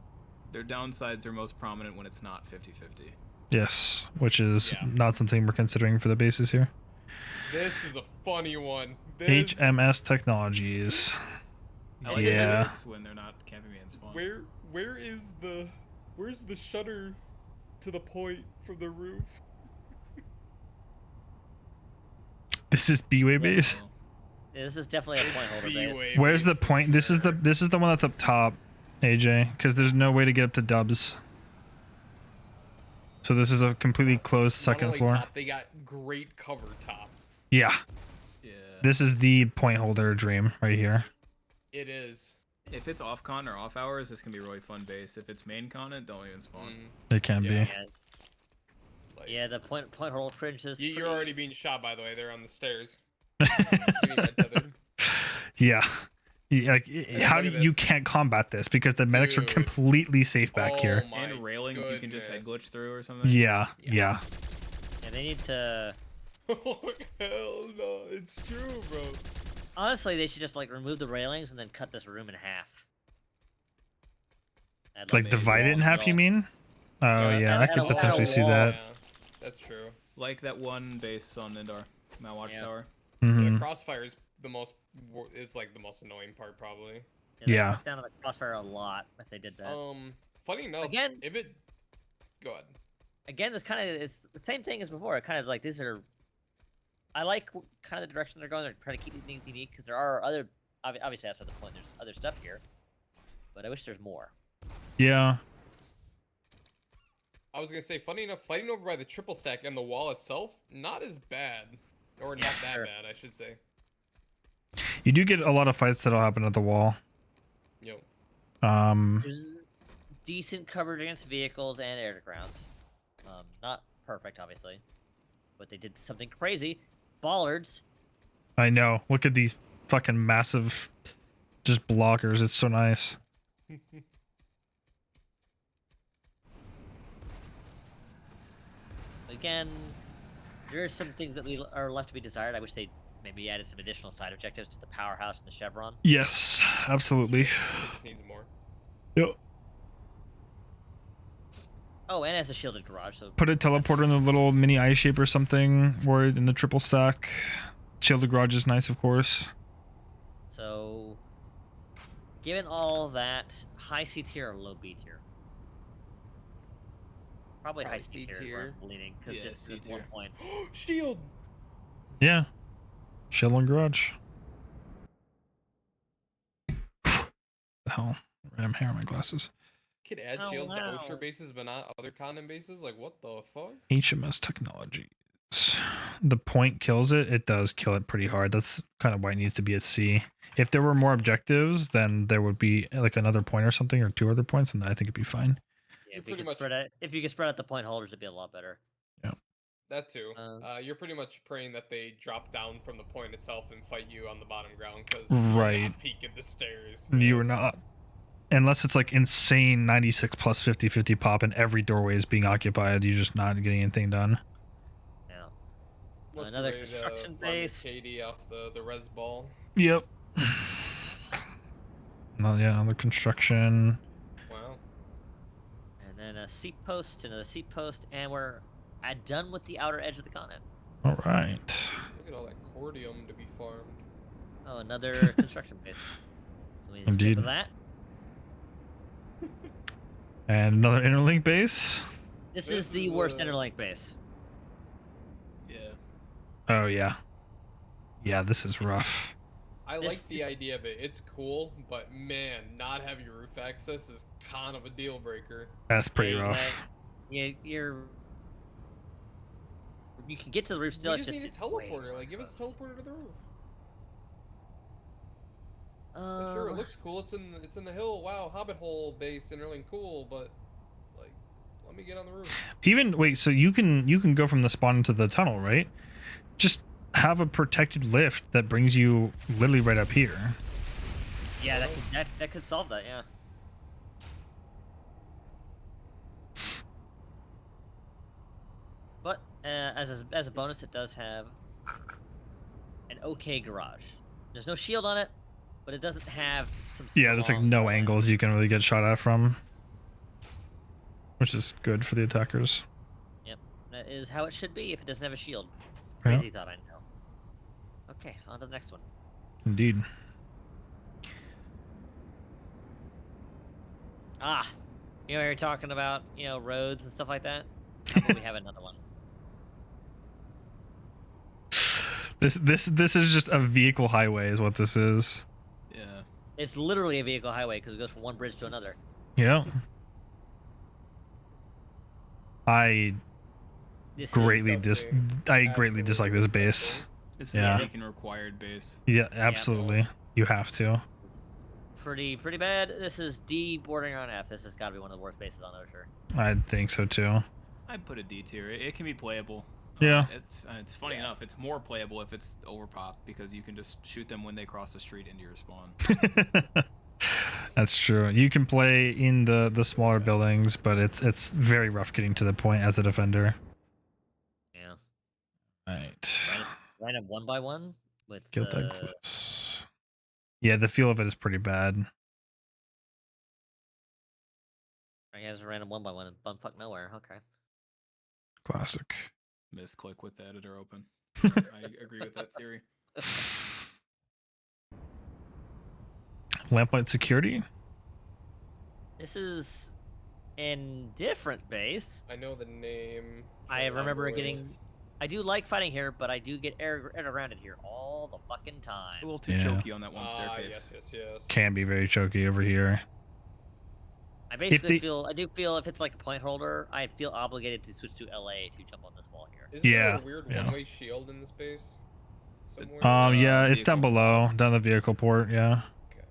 Their downsides are most prominent when it's not 50-50. Yes, which is Yeah. not something we're considering for the bases here. This is a funny one. This, HMS Technologies. I like Yeah. this when they're not camping me in spawn. where's the shutter to the point from the roof? This is B-way base. Oh, Yeah, this is definitely a point holder base. B-way Where's the base for point? This is sure. the one that's up top, AJ, because there's no way to get up to Dubs. So this is a completely closed Not second only floor. Top, they got great cover top. Yeah, yeah. this is the point holder dream right here. It is. If it's off con or off hours, this can be a really fun base. If it's main con, it don't even spawn. It can Yeah. be. Yeah, Like, yeah, the point holder cringe is. you're pretty- already being shot, by the way. They're on the stairs. Getting that tethered. Yeah, Like, how look do at you this. can't combat this because the medics are Dude. completely safe back Oh here. my And railings you can just head goodness. glitch through or something. Yeah, Yeah. yeah. Yeah, they need to. Oh hell no, it's true, bro. Honestly, they should just like remove the railings and then cut this room in half. Add, Like Maybe. divide it in half, you mean? Oh Yeah, yeah, I add could a- add a potentially see wall. that. Yeah, that's true. Like that one base on Nindar, Mount Watchtower. Yeah, Hmm. the crossfire is the most. It's like the most annoying part, probably. They Yeah. cut down on the crossfire a lot if they did that. Funny enough, Again- if it. Go ahead. Again, it's the same thing as before. It kind of like these are. I like kind of the direction they're going. They're trying to keep these things unique because there are other. Obviously, that's not the point. There's other stuff here, but I wish there's more. Yeah. I was gonna say, funny enough, fighting over by the triple stack and the wall itself, not as bad, or not that Sure. bad, I should say. You do get a lot of fights that'll happen at the wall. Yo, There's decent coverage against vehicles and air to ground. Not perfect, obviously, but they did something crazy. Bollards. I know. Look at these fucking massive just blockers. It's so nice. Again, there are some things that are left to be desired. I wish they maybe added some additional side objectives to the powerhouse and the chevron. Yes, absolutely. it just needs more. Yep. Oh, and as a shielded garage, so Put a teleporter in the little mini eye shape or something, or in the triple stack. Shielded garage is nice, of course. so given all that, high C tier or low B tier? Probably high Probably C tier. C Is where tier. I'm leaning because Yeah, just C at one tier. point. Shield. Yeah. Shield and garage. The hell? Random hair on my glasses. Could add Oh, shields wow. to Oshur bases, but not other continent bases. Like what the fuck? HMS Technologies. The point kills it. It does kill it pretty hard. That's kind of why it needs to be a C. If there were more objectives, then there would be like another point or something, or 2 other points, and I think it'd be fine. Yeah, You're if you pretty could much- spread out, if you could spread out the point holders, it'd be a lot better. That too. Uh, You're pretty much praying that they drop down from the point itself and fight you on the bottom ground because Right. peeking the stairs. You man. are not. Unless it's like insane 96 plus 50 pop and every doorway is being occupied, you're just not getting anything done. Yeah. Unless Another you're ready to construction farm your base. KD off the res ball. Yep. No, yeah, another construction. Wow. And then a seat post, another seat post, and we're done with the outer edge of the continent. All right. Look at all that cordium to be farmed. Oh, another construction base. So we just Indeed. skip that. And another interlink base. This This is the is, worst uh, interlink base. Yeah. Oh, yeah. Yeah, this is rough. I This- like the idea of it. It's cool, but man, not having roof access is kind of a deal breaker. That's pretty Yeah, rough. you can get to the roof still. We It's just need a it's way teleporter. more Like, give us a exposed. teleporter to the roof. Sure, it looks cool. It's in the hill. Wow, Hobbit hole base, interlink, cool. But like, let me get on the roof. Even wait, so you can go from the spawn into the tunnel, right? Just have a protected lift that brings you literally right up here. Yeah, that could solve that. Yeah. But as a bonus, it does have an okay garage. There's no shield on it, but it doesn't have some. Yeah, there's like strong no points. angles you can really get shot at from, which is good for the attackers. Yep, that is how it should be if it doesn't have a shield. Yeah. Crazy thought, I know. Okay, on to the next one. Indeed. Ah, you're talking about roads and stuff like that. How about we have another one. This is just a vehicle highway, is what this is. Yeah. It's literally a vehicle highway because it goes from one bridge to another. Yeah. I This greatly disgusting. I greatly dislike this Absolutely base. disgusting. This is Yeah. a making required base. Yeah, absolutely. You have to. pretty bad. This is D bordering on F. This has got to be one of the worst bases on Oshur. I think so too. I'd put a D tier. It can be playable. Yeah. It's funny enough. It's more playable if it's overpop because you can just shoot them when they cross the street into your spawn. That's true. You can play in the smaller buildings, but it's very rough getting to the point as a defender. Yeah. Right. Random 1x1 with Get that close. Yeah, the feel of it is pretty bad. I guess a random 1x1 and bumfuck nowhere. Okay. Classic. Misclick with the editor open. I agree with that theory. Lamplight security? This is in different base. I know the name. I remember Outsourced. getting. I do like fighting here, but I do get air around it here all the fucking time. A little too Yeah. choky on that one staircase. Yes. Can be very choky over here. I basically I do feel if it's like a point holder, I feel obligated to switch to LA to jump on this wall here. Isn't there Yeah, a weird yeah. one-way shield in this base? Somewhere? Yeah, it's down vehicle. below, down the vehicle port, yeah. Okay.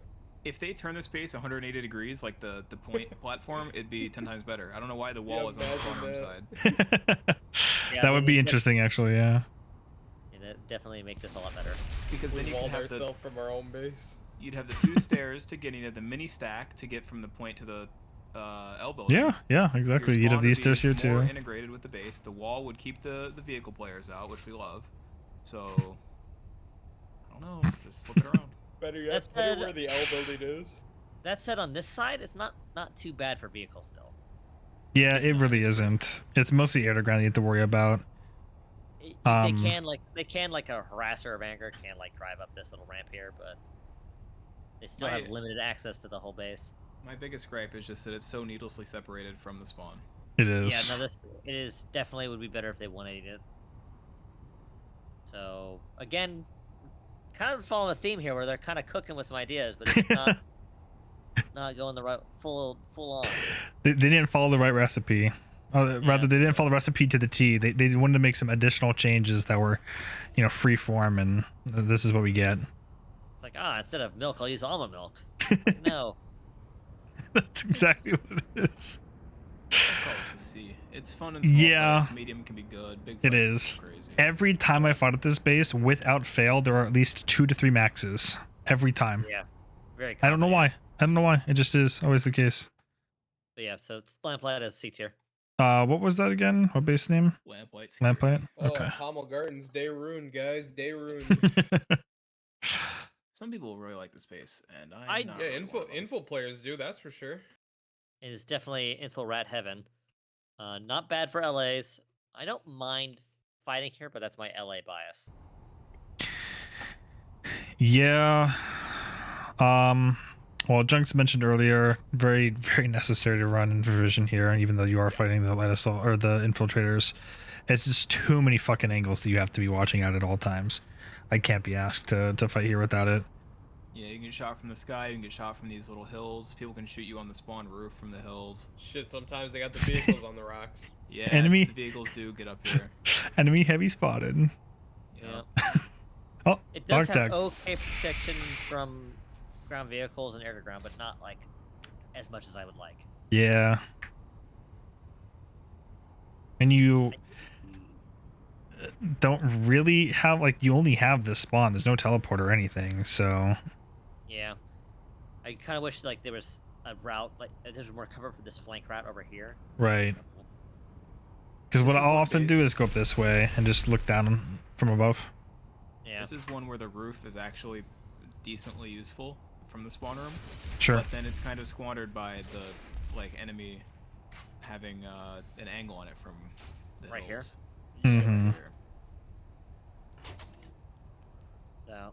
If they turn this base 180 degrees, like the point platform, it'd be 10 times better. I don't know why the wall Yeah, was on the spawn room imagine side. Yeah, That would be interesting, actually, yeah. Yeah, that definitely make this a lot better. Because then We you can walled have the ourselves from our own base. you'd have the 2 stairs to getting to the mini stack to get from the point to the L building. Yeah, exactly. Your You'd have spawn would these stairs be here more too. integrated with the base. The wall would keep the vehicle players out, which we love. So I don't know, just flip it around. Better yet, That's put it the- where the L building is. That said, on this side, it's not too bad for vehicles still. Yeah, It's it not, really it's isn't. It's mostly air to ground you have to worry about. They Um, can like a harasser or Vanguard can like drive up this little ramp here, but they still have Right. limited access to the whole base. My biggest gripe is just that it's so needlessly separated from the spawn. It is. Yeah, no, it is definitely would be better if they 180'd it. So again, kind of following a theme here where they're kind of cooking with some ideas, but it's not going the right full on. They didn't follow the right recipe. Rather, they didn't follow the recipe to the T. They wanted to make some additional changes that were, free form, and this is what we get. It's like, instead of milk, I'll use almond milk. Like, no. That's exactly what it is. I call this a C. It's fun and small Yeah. fights. Medium can be good. Big It fights is. crazy. Every time I fought at this base, without fail, there are at least 2 to 3 maxes. Every time. Yeah. Very I don't know common, yeah. why. I don't know why. It just is always the case. But yeah, so it's Lamplight as C tier. What was that again? What base name? Lamplight. Lamplight? Oh, Okay. Pommel Gardens, day ruined, guys. Day ruined. Some people really like this space, and I- I'm not Yeah, really one of them. info players do, that's for sure. It is definitely info rat heaven. Not bad for LAs. I don't mind fighting here, but that's my LA bias. Yeah. Well, Junks mentioned earlier, very, very necessary to run Infravision here, even though you are fighting the light assault or the infiltrators. It's just too many fucking angles that you have to be watching at all times. I can't be asked to fight here without it. Yeah, you can get shot from the sky. You can get shot from these little hills. People can shoot you on the spawn roof from the hills. Shit, sometimes they got the vehicles on the rocks. Yeah, Enemy- the vehicles do get up here. Enemy heavy spotted. Yeah. Oh, It does dog have tag. okay protection from ground vehicles and air to ground, but not like as much as I would like. Yeah. And you don't really have, you only have this spawn. There's no teleport or anything, so... Yeah. I kind of wish like there was a route, like there's more cover for this flank route over here. Right. Because This what is I'll one often do base. is go up this way and just look down from above. Yeah. This is one where the roof is actually decently useful from the spawn room. Sure. But then it's kind of squandered by the enemy having an angle on it from the Right here? hills. Mhm. Yeah, right here. So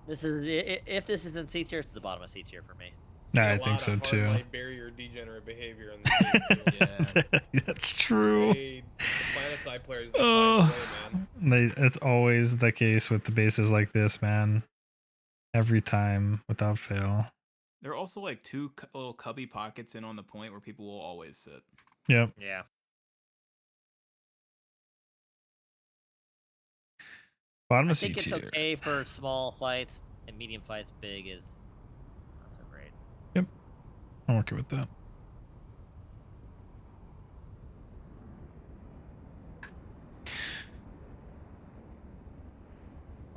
this is if this is in C tier, it's the bottom of C tier for me. See I a think lot so, of too. hard light barrier degenerate behavior in this case, too. Yeah. That's true. The Planetside players, they Oh. find a way, man. It's always the case with the bases like this, man. Every time, without fail. There are also like 2 little cubby pockets in on the point where people will always sit. Yep. Yeah. Bottom I of C think it's tier. okay for small fights and medium fights. Big is not so great. I'm working with that.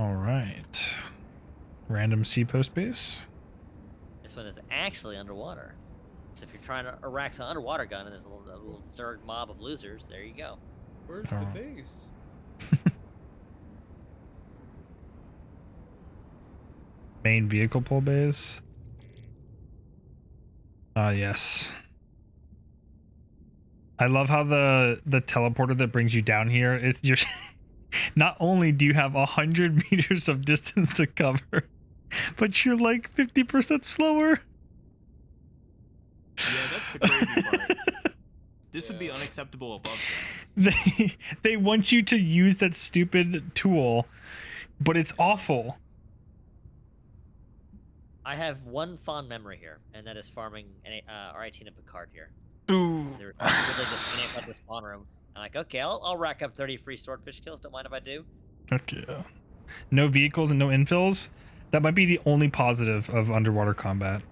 All right. Random sea post base. This one is actually underwater. So if you're trying to erect an underwater gun and there's a little Zerg mob of losers, there you go. Where's the Oh. base? Main vehicle pull base. Ah, yes. I love how the teleporter that brings you down here, it's just not only do you have 100 meters of distance to cover, but you're like 50% slower. Yeah, that's the crazy part. This would be Yeah. unacceptable above ground. They want you to use that stupid tool, but it's awful. I have one fond memory here, and that is farming R18 and Picard here. Ooh. They were really just cleaning up the spawn room. I'm like, okay, I'll rack up 30 free swordfish kills. Don't mind if I do. Okay. No vehicles and no infills. That might be the only positive of underwater combat.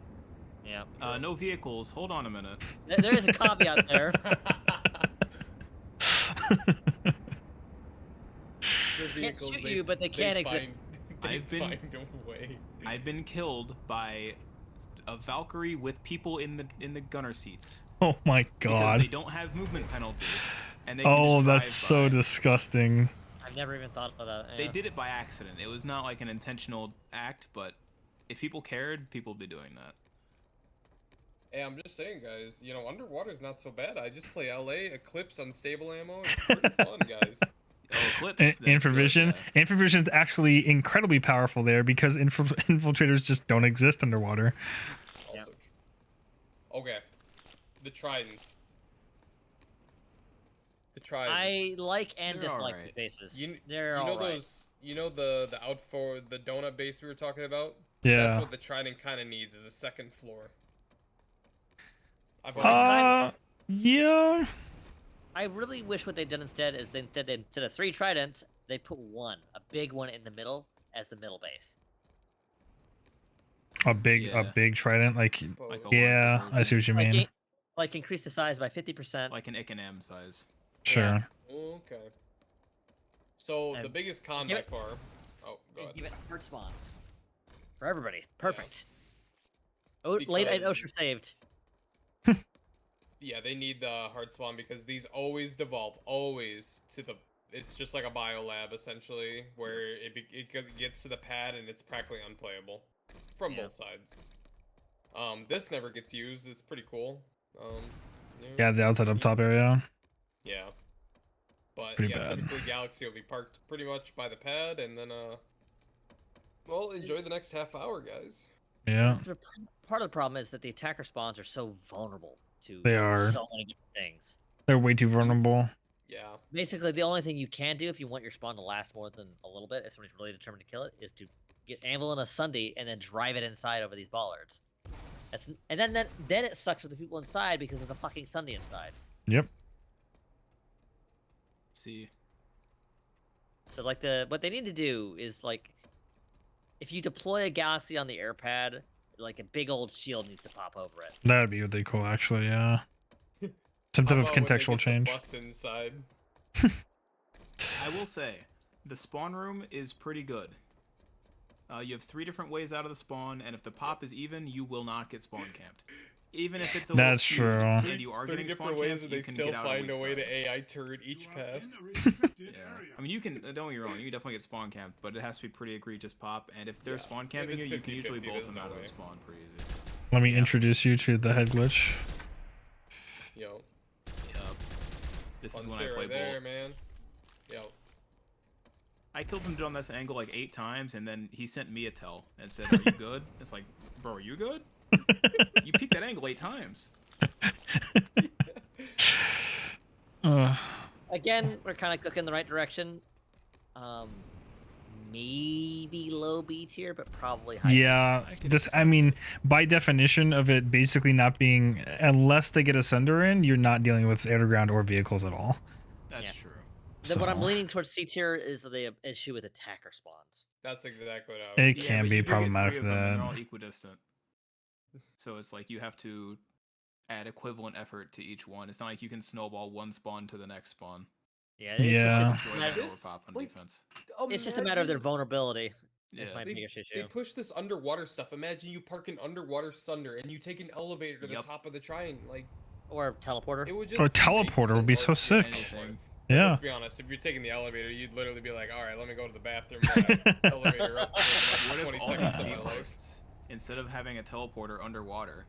Yeah. No vehicles. Hold on a minute. There is a caveat there. They can't shoot you, but they can exist. I've been- find a way. I've been killed by a Valkyrie with people in the gunner seats Oh my because god. they don't have movement penalty, and they can Oh, just that's drive so by. disgusting. I've never even thought of that. They yeah. did it by accident. It was not like an intentional act, but if people cared, people would be doing that. Hey, I'm just saying, guys. You know, underwater's not so bad. I just play LA Eclipse Unstable Ammo. It's pretty fun, guys. Oh, Eclipse. that's good, Infravision. yeah. Infravision is actually incredibly powerful there because infiltrators just don't exist underwater. Also Yep. true. Okay. The Tridents. The Tridents. I like and They're dislike alright. the bases. You They're know alright. those. You know the out for the donut base we were talking about. Yeah. That's what the Trident kind of needs is a second floor. I've Well, always Yeah. I really wish what they'd done instead is instead of 3 tridents, they put one, a big one in the middle as the middle base. A Yeah. big trident, like Like a yeah, larger I see what you Like, mean. like increase the size by 50%. Like an Ick&M size. Sure. Okay. So the And biggest con give by it- far. Oh, go and ahead. give it hard spawns for everybody. Perfect. Oh, late night Because- Oshur saved. Yeah, they need the hard spawn because these always devolve, always to the. It's just like a biolab essentially, where it gets to the pad and it's practically unplayable, from Yeah. both sides. This never gets used. It's pretty cool. Yeah, the outside up top area. Yeah. But Pretty yeah, bad. typically Galaxy will be parked pretty much by the pad, and then well, enjoy the next half hour, guys. Yeah. Part of the problem is that the attacker spawns are so vulnerable to They are. so many different things. They're way too vulnerable. Yeah. Basically, the only thing you can do if you want your spawn to last more than a little bit, if somebody's really determined to kill it, is to get Anvil and a Sunday and then drive it inside over these bollards. And then it sucks with the people inside because there's a fucking Sunday inside. Yep. See. So like what they need to do is like, if you deploy a Galaxy on the air pad, like a big old shield needs to pop over it. That'd be really cool, actually. Yeah. Some type How of about when they contextual get the change. bus inside. I will say, the spawn room is pretty good. You have 3 different ways out of the spawn, and if the pop is even, you will not get spawn camped. Even if it's a little That's skewed, true. and you are 30 getting spawn different ways, camped, and you they can still get out find of a the way weak to AI turret each path. Yeah. I mean, you can, don't get me wrong, you can definitely get spawn camped, but it has to be pretty egregious pop, and if they're Yeah. spawn If camping you, it's you can usually 50-50, bolt there's them no out of way. the spawn pretty easy. Let me Yeah. introduce you to the head glitch. Yo. Yup. This is Fun when shit I play right there, bolt. man. Yo. I killed some dude on this angle like 8 times, and then he sent me a tell and said, "Are you good?" It's like, bro, are you good? You peeked that angle 8 times. Again, we're kind of cooking the right direction. Maybe low B tier, but probably high. Yeah, I can this. I accept mean, by definition of it, basically not being, unless they get a sender in, you're not dealing with underground or vehicles at all. That's Yeah. true. What I'm So, leaning towards C tier is the issue with attacker spawns. That's exactly what I was It thinking. can but be you do get problematic 3 for of them, and that. they're all equidistant. So it's like you have to add equivalent effort to each one. It's not like you can snowball one spawn to the next spawn. Yeah, it's Yeah. just, Destroy a that matter, overpop on like, defense. it's just a matter of their Imagine- vulnerability. Yeah. Is my They, biggest they issue. push this underwater stuff. Imagine you park an underwater sunder and you take an elevator to the Yup. top of the triangle. Like, Or teleporter. it would just Or a make teleporter would be so or- sick. Anything. 'Cause Yeah. Let's be honest. If you're taking the elevator, you'd literally be like, "All right, let me go to the bathroom." Elevator up. For What the if 20 all seconds these of sea my life. posts, instead of having a teleporter underwater,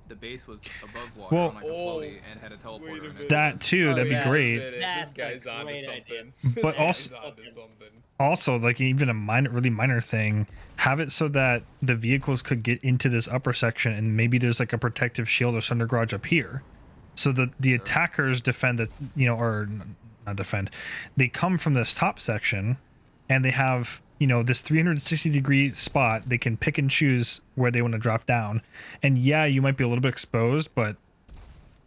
the base was above water Well- on like a floaty and had a teleporter Wait a in it? minute. That too, Oh, that'd be yeah. great. This That's a guy's onto great something. idea. This But guy's also- onto something. Also, like even a really minor thing, have it so that the vehicles could get into this upper section, and maybe there's like a protective shield or thunder garage up here, so that the attackers defend the, or not defend, they come from this top section, and they have this 360-degree spot they can pick and choose where they want to drop down, and yeah, you might be a little bit exposed, but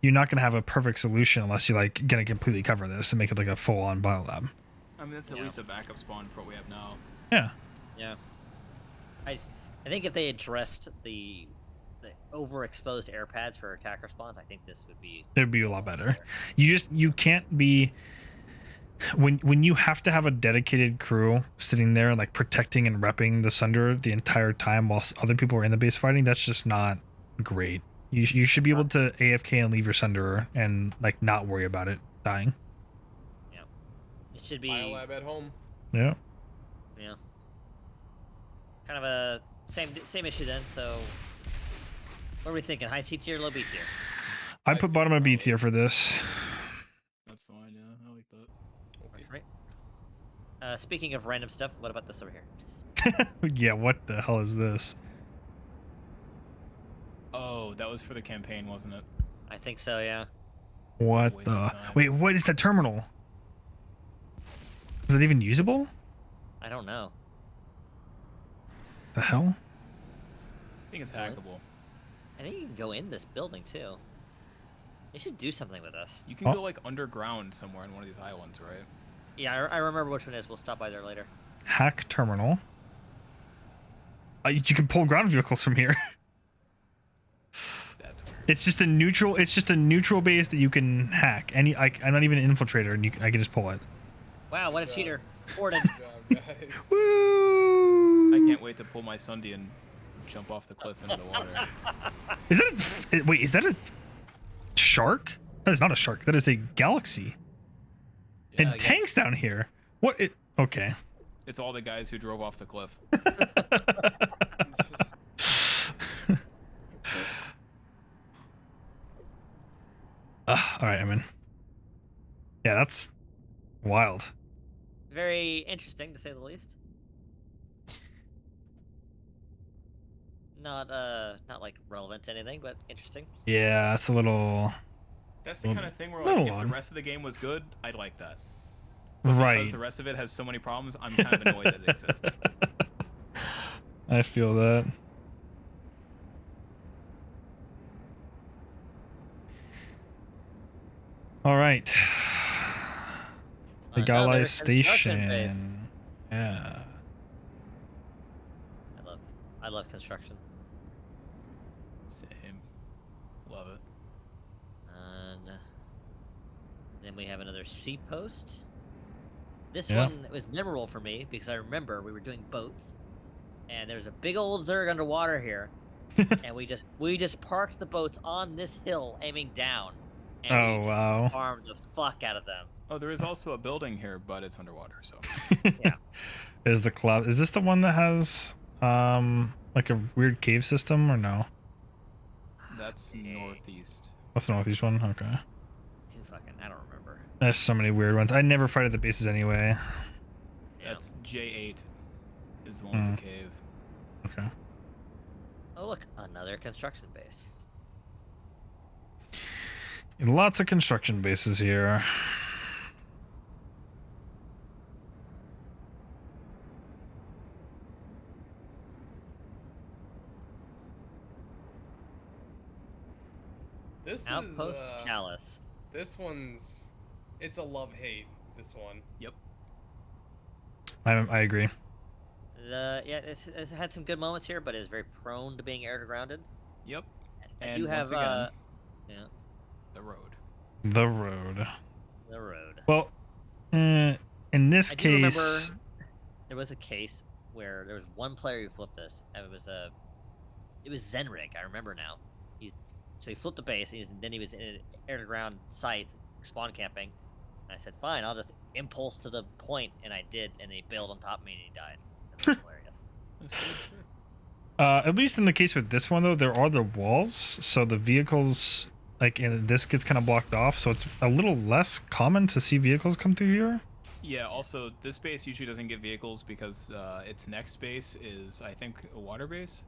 you're not going to have a perfect solution unless you're like going to completely cover this and make it like a full-on biolab. I mean, that's at Yeah. least a backup spawn for what we have now. Yeah. Yeah. I think if they addressed the overexposed air pads for attacker spawns, I think this would be It'd be a lot better. You can't be when you have to have a dedicated crew sitting there like protecting and repping the Sunder the entire time while other people are in the base fighting. That's just not great. You should be able to AFK and leave your Sunder and like not worry about it dying. it should be Biolab at home. Yeah. kind of a same issue then. So what are we thinking? High C tier, low B tier? I I put see bottom of B probably. tier for this. That's fine, yeah. I like that. Okay. Right. Speaking of random stuff, what about this over here? Yeah. What the hell is this? Oh, that was for the campaign, wasn't it? I think so, yeah. What Waste the? of time. Wait. What is the terminal? Is it even usable? I don't know. The hell? I think it's Really? hackable. I think you can go in this building too. They should do something with us. You can Oh. go like underground somewhere in one of these islands, right? Yeah, I remember which one it is. We'll stop by there later. Hack terminal. You can pull ground vehicles from here. That's weird. It's just a neutral base that you can hack. I'm not even an infiltrator, and I can just pull it. Wow, what a Yeah. cheater. Boarded. Good job, guys. Woo! I can't wait to pull my Sunday and jump off the cliff into the water. Is that wait? Is that a shark? That is not a shark. That is a galaxy. And yeah. tanks down here. What? Okay. It's all the guys who drove off the cliff. All right, I'm in. Yeah, that's wild. Very interesting to say the least. Not like relevant to anything, but interesting. Yeah, that's a little That's the Well, kind of thing where little like if the odd. rest of the game was good, I'd like that. Because right. the rest of it has so many problems, I'm kind of annoyed that it exists. I feel that. All right. The Another Galai construction base. Station. Yeah. I love construction. Same. Love it. And then we have another sea post. This Yeah. one was memorable for me because I remember we were doing boats, and there's a big old Zerg underwater here, and we just parked the boats on this hill, aiming down. And Oh, we just wow. farmed the fuck out of them. Oh, there is also a building here, but it's underwater, so. Is the club? Is this the one that has like a weird cave system or no? That's northeast. That's the northeast one. Okay. I don't remember. There's so many weird ones. I never fight at the bases anyway. Yeah. That's J8 is the one with the cave. Okay. Oh look, another construction base. Lots of construction bases here. This Outpost is Chalice. this one's it's a love-hate, this one. Yep. I agree. It's had some good moments here, but it is very prone to being air to grounded. Yep. I And do have once again, yeah, the road. The road. the road. Well, In this I do remember case, there was a case where there was one player who flipped this, and it was Zenrig. I remember now. So he flipped the base, and then he was in an air-to-ground site spawn camping. And I said, "Fine, I'll just impulse to the point," and I did, and they bailed on top of me, and he died. That was hilarious. at least in the case with this one though, there are the walls, so the vehicles like and this gets kind of blocked off, so it's a little less common to see vehicles come through here. Yeah, also, this base usually doesn't get vehicles because its next base is, I think, a water base.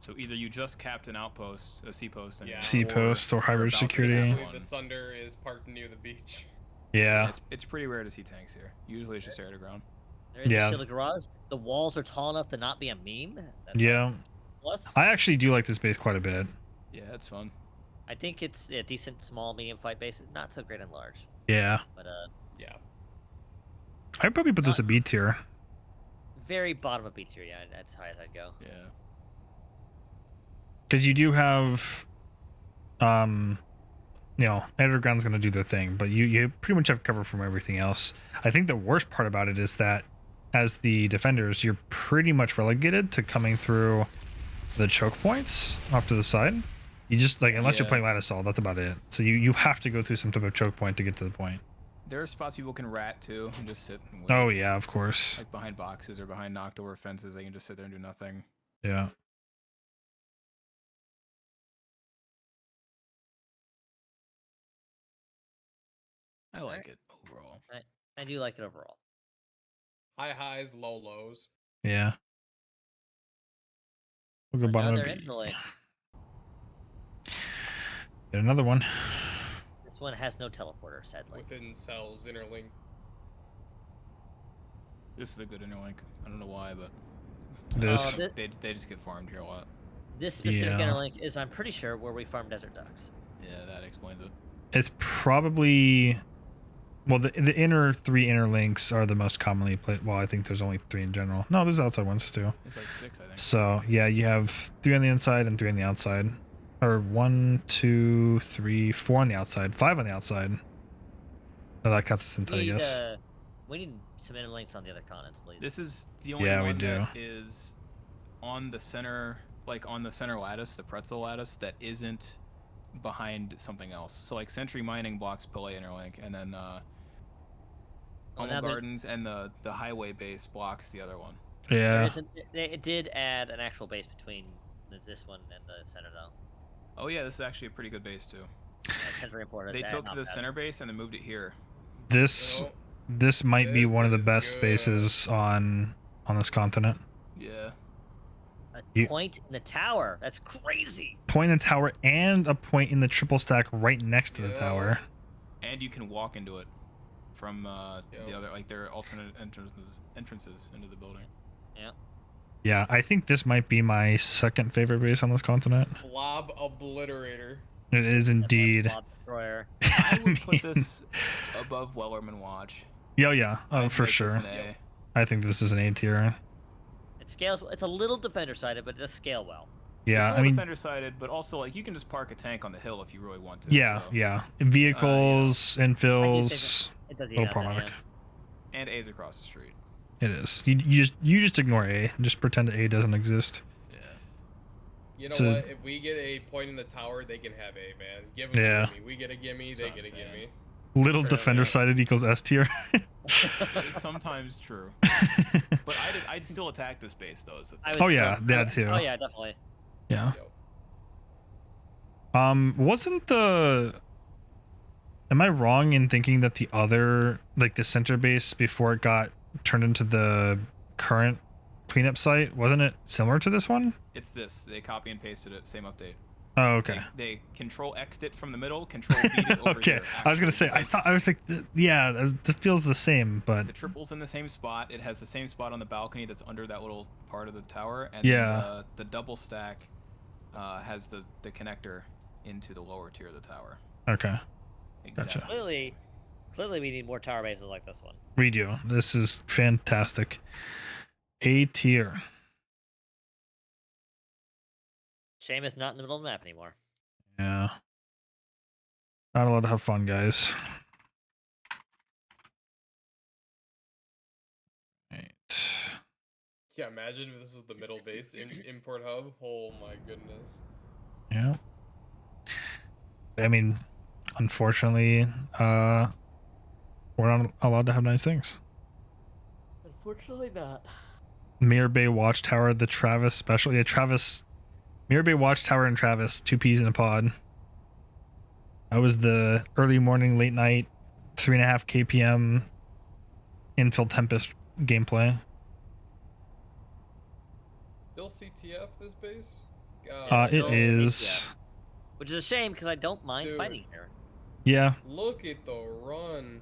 So either you just capped an outpost, a sea post, Yeah. Sea post or you're hybrid about to security. have I believe one. the Sunder is parked near the beach. Yeah. It's pretty rare to see tanks here. Usually it's just air to ground. There is Yeah. a shielded garage. The walls are tall enough to not be a meme. That's Yeah. plus. I actually do like this base quite a bit. Yeah, it's fun. I think it's a decent small medium fight base. Not so great in large, Yeah. but Yeah. I'd probably put this a B tier. very bottom of B tier. Yeah, that's high as I'd go. Yeah. Because you do have you know, Underground's gonna do their thing, but you pretty much have cover from everything else. I think the worst part about it is that as the defenders, you're pretty much relegated to coming through the choke points off to the side. You just like unless you're Yeah. playing Lat Assault, that's about it. So you have to go through some type of choke point to get to the point. There are spots people can rat too and just sit and wait. Oh yeah, of course. Like behind boxes or behind knocked over fences, they can just sit there and do nothing. Yeah. I like it overall. I do like it overall. High highs, low lows. Yeah. We'll go bottom of Another B. interlink. Get another one. This one has no teleporter, sadly. Within cells, interlink. This is a good interlink. I don't know why, but It is. they just get farmed here a lot. This specific Yeah. interlink is, I'm pretty sure, where we farm desert ducks. Yeah, that explains it. It's probably well the inner three interlinks are the most commonly played. Well, I think there's only 3 in general. No, there's outside ones too. It's like 6, I think. So yeah, you have 3 on the inside and 3 on the outside, or 1, 2, 3, 4 on the outside, 5 on the outside. No, that counts as inside, I guess. We need some interlinks on the other continents, please. This is the only Yeah, we one do. that is on the center, like on the center lattice, the pretzel lattice, that isn't behind something else. So like Century Mining blocks Pele interlink, and then Homo now Gardens and the highway base blocks the other one. Yeah. It did add an actual base between this one and the center, though. Oh yeah, this is actually a pretty good base too. Century Importer. They took the center base and then moved it here. This Oh, this might be this one of the is best good. bases on this continent. Yeah. A You- point in the tower. That's crazy. Point in the tower and a point in the triple stack right next to the Yeah. tower. And you can walk into it from Yep. the other, like there are alternate entrances into the building. Yeah. Yeah, I think this might be my second favorite base on this continent. Blob obliterator. It is indeed. Blob Destroyer. I would put mean- this above Wellerman Watch. Yeah, oh I'd for make this sure. an A. I think this is an A tier. It scales. It's a little defender sided, but it does scale well. Yeah, It's I mean, defender sided, but also like you can just park a tank on the hill if you really want to. yeah, so. yeah. Vehicles, infills, It does eat little out that, product. yeah. And A's across the street. It is. You just ignore A. Just pretend A doesn't exist. Yeah. You know So- what? If we get a point in the tower, they can have a, man. Give them Yeah. a gimme. We get a gimme, That's they what get a I'm saying. gimme. Little Fair defender enough. sided equals S tier. It's sometimes true. But I'd still attack this base though. Is the I thing. would Oh, yeah, still- that too. Oh yeah, definitely. Yeah. Yo. Wasn't the? Am I wrong in thinking that the other, like the center base before it got turned into the current cleanup site, wasn't it similar to this one? It's this. They copy and pasted it. Same update. Oh, okay. They control X'd it from the middle. Control V'd it over Okay. here. I was gonna actually, say, I because thought I was like, yeah, that feels the same, but the triple's in the same spot. It has the same spot on the balcony that's under that little part of the tower. And Yeah. then the double stack has the connector into the lower tier of the tower. okay. Exactly. Clearly, we need more tower bases like this one. We do. This is fantastic. A tier. Shame it's not in the middle of the map anymore. Yeah. Not allowed to have fun, guys. Yeah, imagine if this was the middle base import hub. Oh my goodness. Yeah. I mean, unfortunately, we're not allowed to have nice things. Unfortunately not. Mirror Bay Watchtower, the Travis special. Yeah, Travis. Mirror Bay Watchtower and Travis, 2 peas in a pod. That was the early morning, late night, 3.5 kpm Infill Tempest gameplay. Still CTF this base? It It still is. Which is a shame because I don't mind Dude. fighting here. Yeah. Look at the run.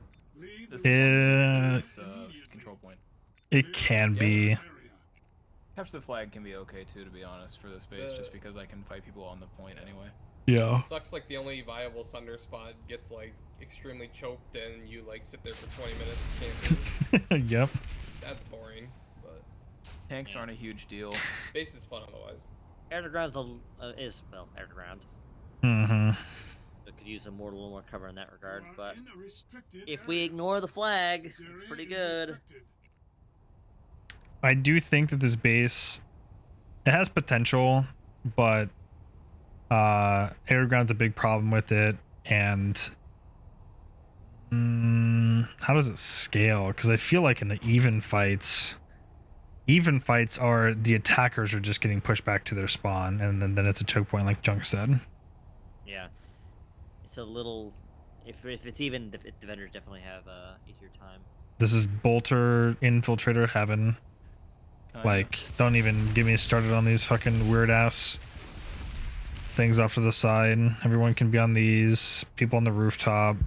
This is It, control point. it can Yeah. be. Capture the flag can be okay too, to be honest, for this base, just because I can fight people on the point anyway. Yeah. Sucks like the only viable Sunder spot gets like extremely choked and you like sit there for 20 minutes camping. Yep. That's boring, but Tanks aren't a huge deal. base is fun otherwise. Air to ground is well, air to ground. Mm-hmm. So could use a little more cover in that regard, but if we ignore the flag, it's pretty good. I do think that this base, it has potential, but air ground's a big problem with it, and how does it scale? Because I feel like in the even fights are the attackers are just getting pushed back to their spawn, and then it's a choke point, like Junk said. Yeah, it's a little. If it's even, defenders definitely have easier time. This is Bolter Infiltrator heaven. Like, don't even get me started on these fucking weird ass things off to the side. Everyone can be on these. People on the rooftop.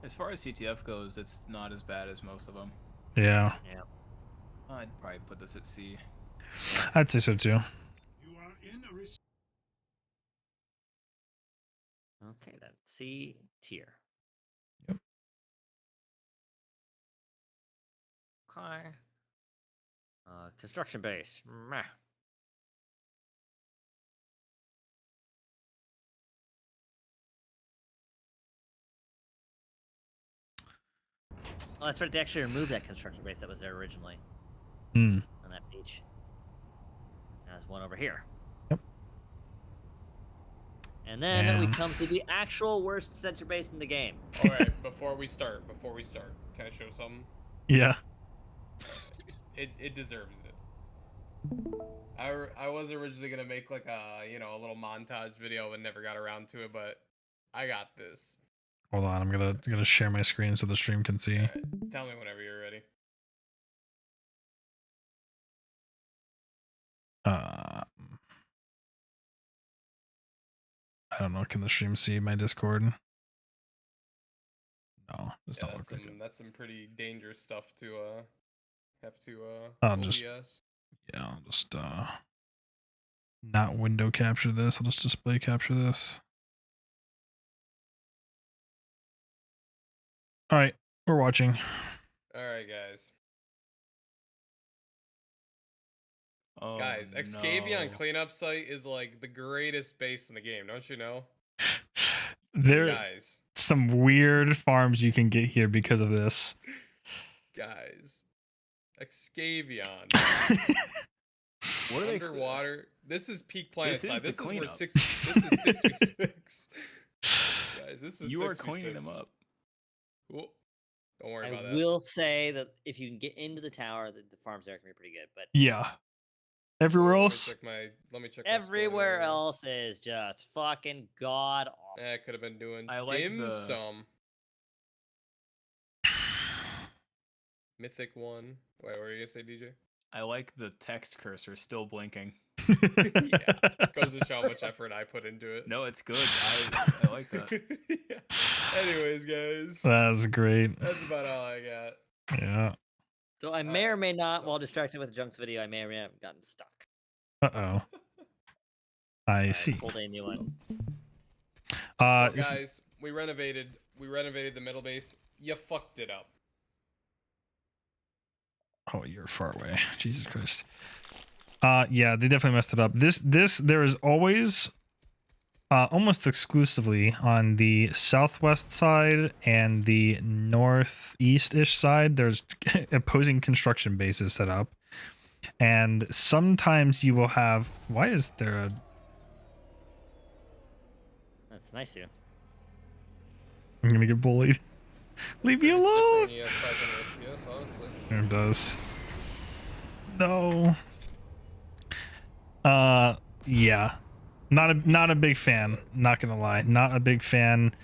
As far as CTF goes, it's not as bad as most of them. Yeah. Yeah. I'd probably put this at C. I'd say so too. Okay, then C tier. Yep. Okay. Construction base. Meh. Oh, that's right. They actually removed that construction base that was there originally Hmm. on that beach. There's one over here. Yep. And then we And- come to the actual worst center base in the game. Alright, before we start, can I show something? Yeah. It deserves it. I was originally gonna make like a a little montage video and never got around to it, but I got this. Hold on, I'm gonna share my screen so the stream can see. Alright, tell me whenever you're ready. I don't know. Can the stream see my Discord? No, does Yeah, not look like it. that's some pretty dangerous stuff to have to I'll OBS. just- Yeah, I'll just not window capture this. I'll just display capture this. All right, we're watching. Alright, guys. Oh, Guys, Excavion no. cleanup site is like the greatest base in the game, don't you know? There Guys, some weird farms you can get here because of this. guys. Excavion. What are they? Underwater. This is peak This is Planetside. the This is where cleanup. this is 6v6. Guys, this is You are 6v6. cleaning them up. Cool. Don't worry I about that. will say that if you can get into the tower, the farms there can be pretty good. But Yeah. Everywhere Let me else, check let me check my everywhere score. else is just fucking god awful. I could have been doing I like dim the- sum. Mythic 1. Wait, what were you gonna say, DJ? I like the text cursor still blinking. Yeah. Goes to show how much effort I put into it. No, it's good. I like that. Yeah. Anyways, guys. that's great. That's about all I got. Yeah. So I may or may not, so- while distracted with Junk's video, I may or may not have gotten stuck. Uh-oh. I Alright, see. Pulled a new one. So Is- guys, we renovated the middle base. You fucked it up. Oh, you're far away. Jesus Christ. Yeah, they definitely messed it up. There is always Almost exclusively on the southwest side and the northeast-ish side, there's opposing construction bases set up. And sometimes you will have... Why is there a... That's nice of you. I'm gonna get bullied. Leave me It's different alone! when you have 500 FPS, honestly. It does. No. Yeah. Not a big fan, not gonna lie. Not a big fan.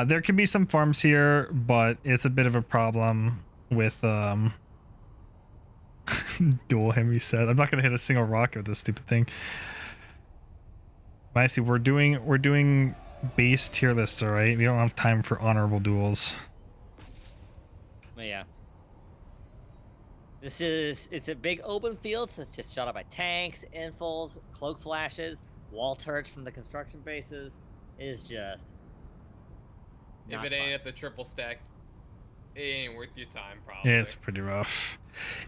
There can be some farms here, but it's a bit of a problem with dual hemi set. I'm not gonna hit a single rocket with this stupid thing. I see we're doing base tier lists, alright? We don't have time for honorable duels. But yeah. It's a big open field, so it's just shot up by tanks, infils, cloak flashes, wall turrets from the construction bases. It is just If not it ain't fun. at the triple stack, it ain't worth your time, probably. It's pretty rough.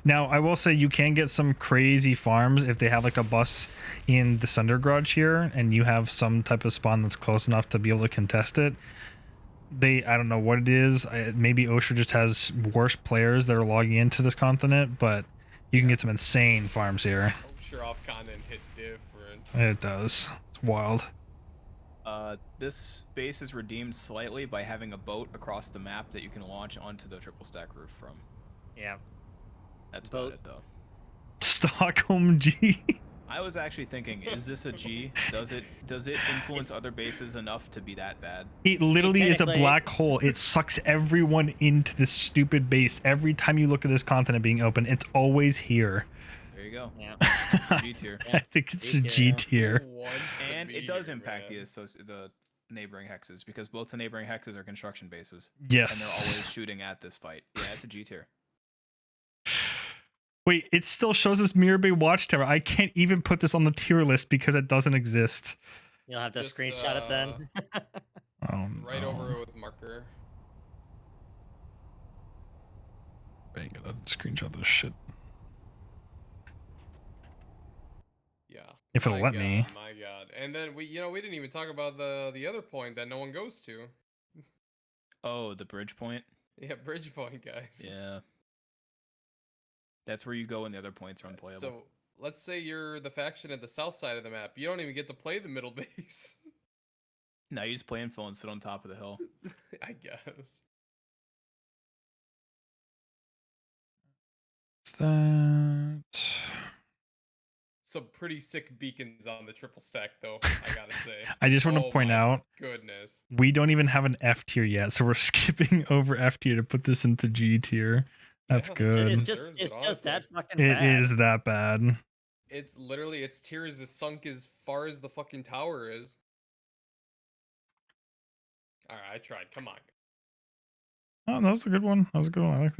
Now, I will say you can get some crazy farms if they have like a bus in the Sunder Garage here and you have some type of spawn that's close enough to be able to contest it. I don't know what it is. Maybe Oshur just has worse players that are logging into this continent, but you can get some insane farms here. Oshur off continent hit different. It does. It's wild. This base is redeemed slightly by having a boat across the map that you can launch onto the triple stack roof from. Yeah. That's Boat. about it, though. Stockholm G. I was actually thinking, is this a G? Does it influence other bases enough to be that bad? It literally is a Technically- black hole. It sucks everyone into this stupid base. Every time you look at this continent being open, it's always here. There you go. Yeah. G tier. I think it's a G G tier. tier. Who wants to And be it does here, impact man? the neighboring hexes, because both the neighboring hexes are construction bases. And they're Yes. always shooting at this fight. Yeah, it's a G tier. Wait, it still shows us Mirror Bay Watchtower. I can't even put this on the tier list because it doesn't exist. You'll have to Just, screenshot it then. Oh, Right no. over it with marker. I ain't gonna screenshot this shit. Yeah. If it'll My let God, me. My God. And then we didn't even talk about the other point that no one goes to. Oh, the bridge point? Yeah, bridge point, guys. Yeah. That's where you go when the other points are unplayable. So let's say you're the faction at the south side of the map. You don't even get to play the middle base. Now you just play info and sit on top of the hill. I guess. What's that? Some pretty sick beacons on the triple stack, though. I gotta say. I just want to Oh point my out Goodness. we don't even have an F tier yet, so we're skipping over F tier to put this into G tier. That's Yeah, good. It's deserves just it, it's that honestly. fucking It bad. is that bad. It's literally its tier is as sunk as far as the fucking tower is. Alright, I tried. Come on. Oh, that was a good one. That was a good one. I like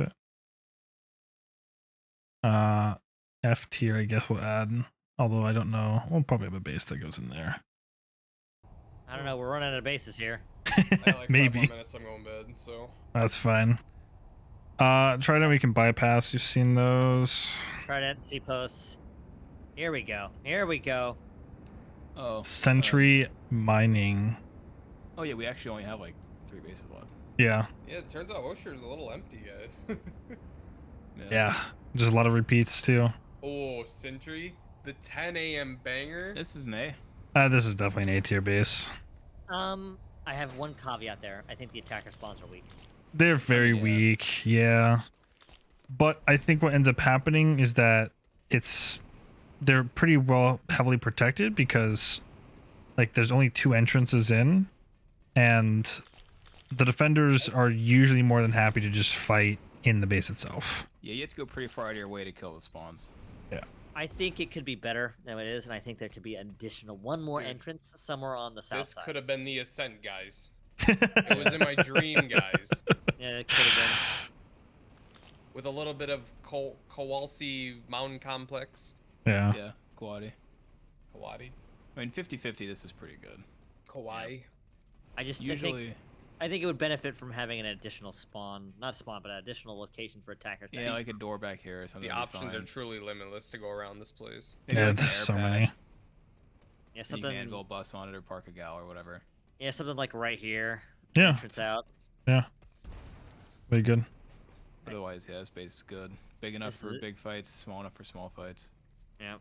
that. F tier, I guess we'll add. Although I don't know. We'll probably have a base that goes in there. I don't know. We're running out of bases here. I got like 5 Maybe. more minutes, I'm going to bed, so. That's fine. Trident we can bypass. You've seen those. Trident, C posts. Here we go. Here we go. Oh. Sentry mining. Oh yeah, we actually only have like 3 bases left. Yeah. Yeah, it turns out Oshur is a little empty, guys. Yeah. Just a lot of repeats too. Oh, Sentry. The 10 a.m. banger. This is an A. This is definitely an A tier base. I have one caveat there. I think the attacker spawns are weak. They're very Yeah. weak, yeah. But I think what ends up happening is that they're pretty well heavily protected because like there's only 2 entrances in, and the defenders are usually more than happy to just fight in the base itself. Yeah, you have to go pretty far out of your way to kill the spawns. I think it could be better than it is, and I think there could be additional one more Dude, entrance somewhere on the south This side. could have been the ascent, guys. It was in my dream, guys. Yeah, it could have With a little bit of Kowalski mountain complex. Yeah. Yeah, Quadi. Kawadi. I mean, 50-50, this is pretty good. Kauai. been. I Usually, think it would benefit from having an additional spawn, not spawn, but an additional location for attackers. to yeah, enter. like a door back here or something. The would be options are fine. truly limitless to go around this place. Maybe Yeah, like an there's air so pad. many. Yeah, And you something. can anvil bus on it or park a gal or whatever. Yeah, something like right here. Yeah. Entrance out. Yeah. Very good. But otherwise, yeah, this base is good. Big enough This is for it. big fights, small enough for small fights. Yeah.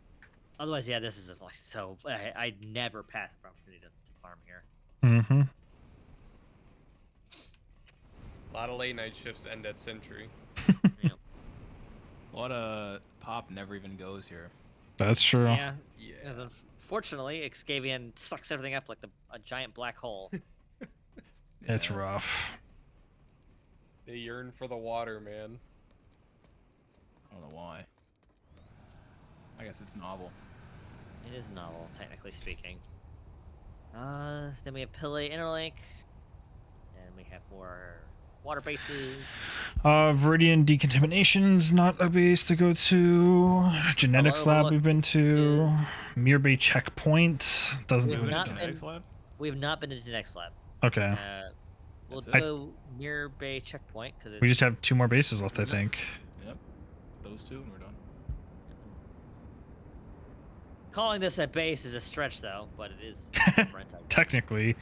Otherwise, yeah, this is just like so. I'd never pass up opportunity to farm here. Mm-hmm. A lot of late night shifts end at Sentry. Yeah. A lot of pop never even goes here. That's true. Yeah. Yeah. Because unfortunately, Excavian sucks everything up like a giant black hole. It's Yeah. rough. They yearn for the water, man. I don't know why. I guess it's novel. It is novel, technically speaking. Then we have Pillay Interlink. And we have more water bases. Viridian Decontamination's not a base to go to. Genetics lab Overlook we've been to. Mir Bay checkpoint doesn't We do have it. not Genetics been- lab? We have not been to the next lab. Okay. We'll That's it. go Mirror Bay checkpoint because We just have 2 more bases left, I think. Yep. Those two, and we're done. calling this a base is a stretch though, but it is different. I guess. Technically.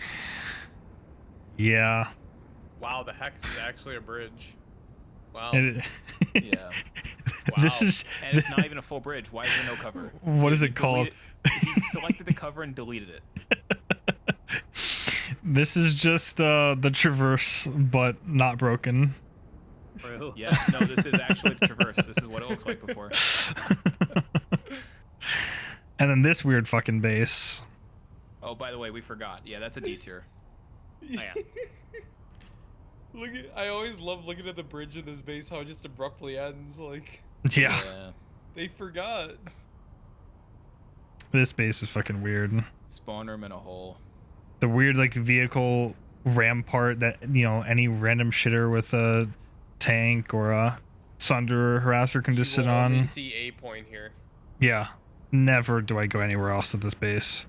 Yeah. Wow, the hex is actually a bridge. Wow. It, Yeah. This Wow. is And it's not even a full bridge. Why is there no cover? what is He it called? He selected the cover and deleted it. This is just the traverse, but not broken. True. Yeah, no, this is actually the traverse. This is what it looked like before. And then this weird fucking base. Oh, by the way, we forgot. Yeah, that's a D tier. Oh, yeah. Look at, I always love looking at the bridge of this base, how it just abruptly ends. Like, Yeah. they forgot. This base is fucking weird. Spawn room in a hole. The weird like vehicle rampart that, you know, any random shitter with a tank or a Sunder harasser can just You sit will only on. see a point here. Yeah. Never do I go anywhere else at this base.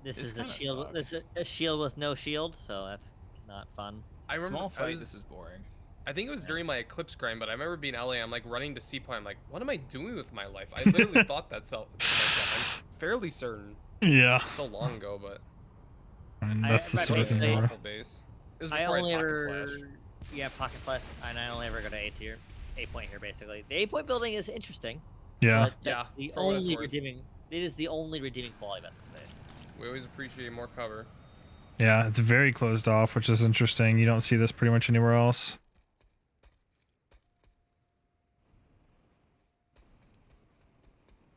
This This is a kinda shield. This is sucks. a shield with no shield, so that's not fun. I remember Small fight, I was, this is boring. I think it was during my Eclipse grind, but I remember being LA. I'm like running to C point. I'm like, what am I doing with my life? I literally thought that to myself. I'm fairly certain. Yeah. So long ago, but I mean, I- that's the but sort of thing. basically- where- awful base. It was I before I, only had Pocket ever, Flash. yeah, pocket flash, and I only ever go to A tier, A point here basically. The A point building is interesting. Yeah. But Yeah, that's the for what it's only worth. redeeming. It is the only redeeming quality about this base. We always appreciate more cover. Yeah, it's very closed off, which is interesting. You don't see this pretty much anywhere else.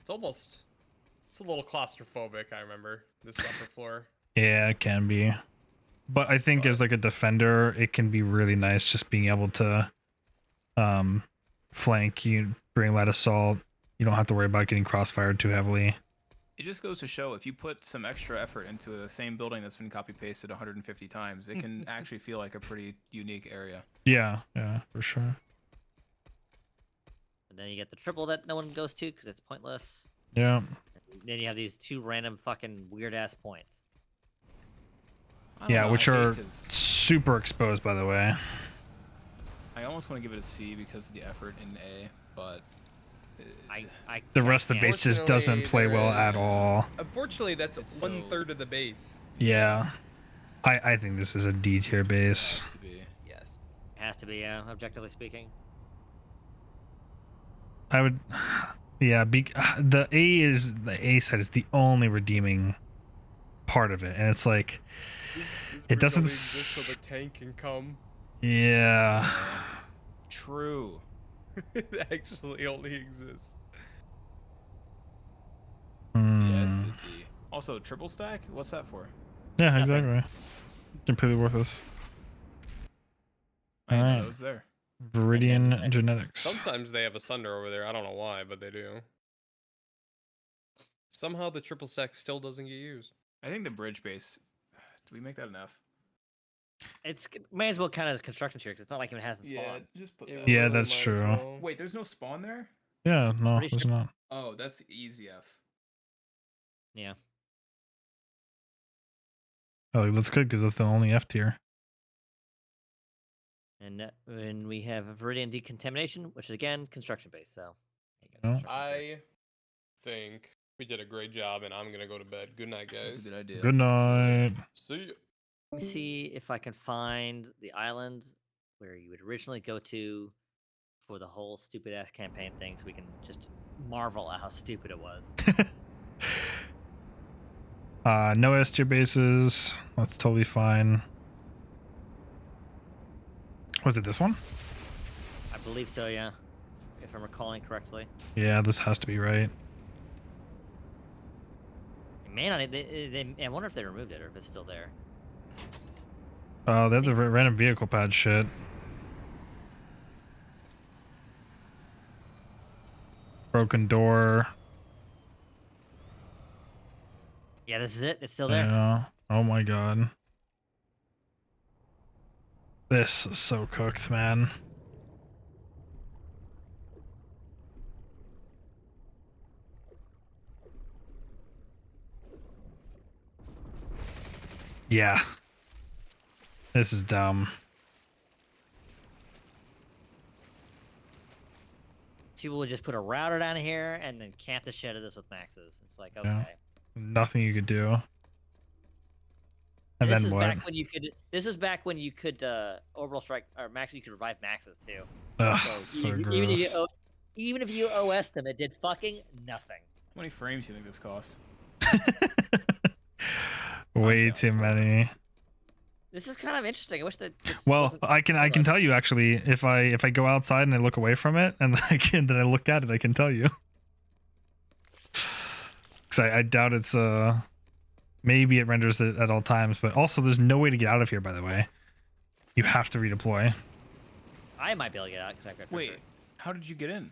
It's almost, it's a little claustrophobic. I remember this upper floor. Yeah, it can be. But I think as like a defender, it can be really nice just being able to flank you, bring light assault. You don't have to worry about getting crossfired too heavily. It just goes to show if you put some extra effort into the same building that's been copy pasted 150 times, it can actually feel like a pretty unique area. Yeah, yeah, for sure. And then you get the triple that no one goes to because it's pointless. Yeah. And then you have these two random fucking weird ass points. I don't Yeah, know, which I hate are 'cause super exposed, by the way. I almost want to give it a C because of the effort in A, but I The can't- rest of the can't. base just doesn't Unfortunately, play well there at is- all. Unfortunately, that's It's 1/3 of the base. Yeah. I think this is a D tier it base. has to be. Yes. It has to be, yeah, objectively speaking. I would, yeah. The A side is the only redeeming part of it, and it's like, This It bridge doesn't only exists so the tank can come. yeah, True. It actually only exists. Yes, Hmm. a D. Also, triple stack? What's that for? Yeah, Nothing. exactly. Completely worthless. I didn't know Alright. it was there. Viridian And- genetics. Sometimes they have a Sunder over there. I don't know why, but they do. Somehow the triple stack still doesn't get used. I think the bridge base. Do we make that enough? It's may as well count as construction tier because it's not like it hasn't spawned. just put It Yeah, really that's might as true. well. Wait, there's no spawn there? Yeah, no, Pretty there's sure- not. Oh, that's easy F. Yeah. Oh, that's good because that's the only F tier. And we have Viridian Decontamination, which is again construction based, so No. I think we did a great job, and I'm gonna go to bed. Good night, That's guys. a good idea. Good night. See ya. Let me see if I can find the island where you would originally go to for the whole stupid ass campaign thing, so we can just marvel at how stupid it was. No S tier bases. That's totally fine. Was it this one? I believe so, yeah. If I'm recalling correctly. Yeah, this has to be right. Man, I wonder if they removed it or if it's still there. They have the random vehicle pad shit. Broken door. Yeah, this is it. It's still there. Yeah. Oh my god. This is so cooked, man. Yeah. This is dumb. People would just put a router down here and then camp the shit out of this with maxes. It's like, okay. Yeah. Nothing you could do. And this then is what? back when you could. This is back when you could orbital strike or max. You could revive maxes too. Ugh, So so even, gross. even if you OS them, it did fucking nothing. How many frames do you think this costs? Way I'm too sorry. many. This is kind of interesting. I wish that. This Well, wasn't I can realized. tell you actually if I go outside and I look away from it and then I look at it, I can tell you. Cuz I doubt it's maybe it renders it at all times, but also there's no way to get out of here, by the way. You have to redeploy. I might be able to get out because I got. Wait, how did you get in?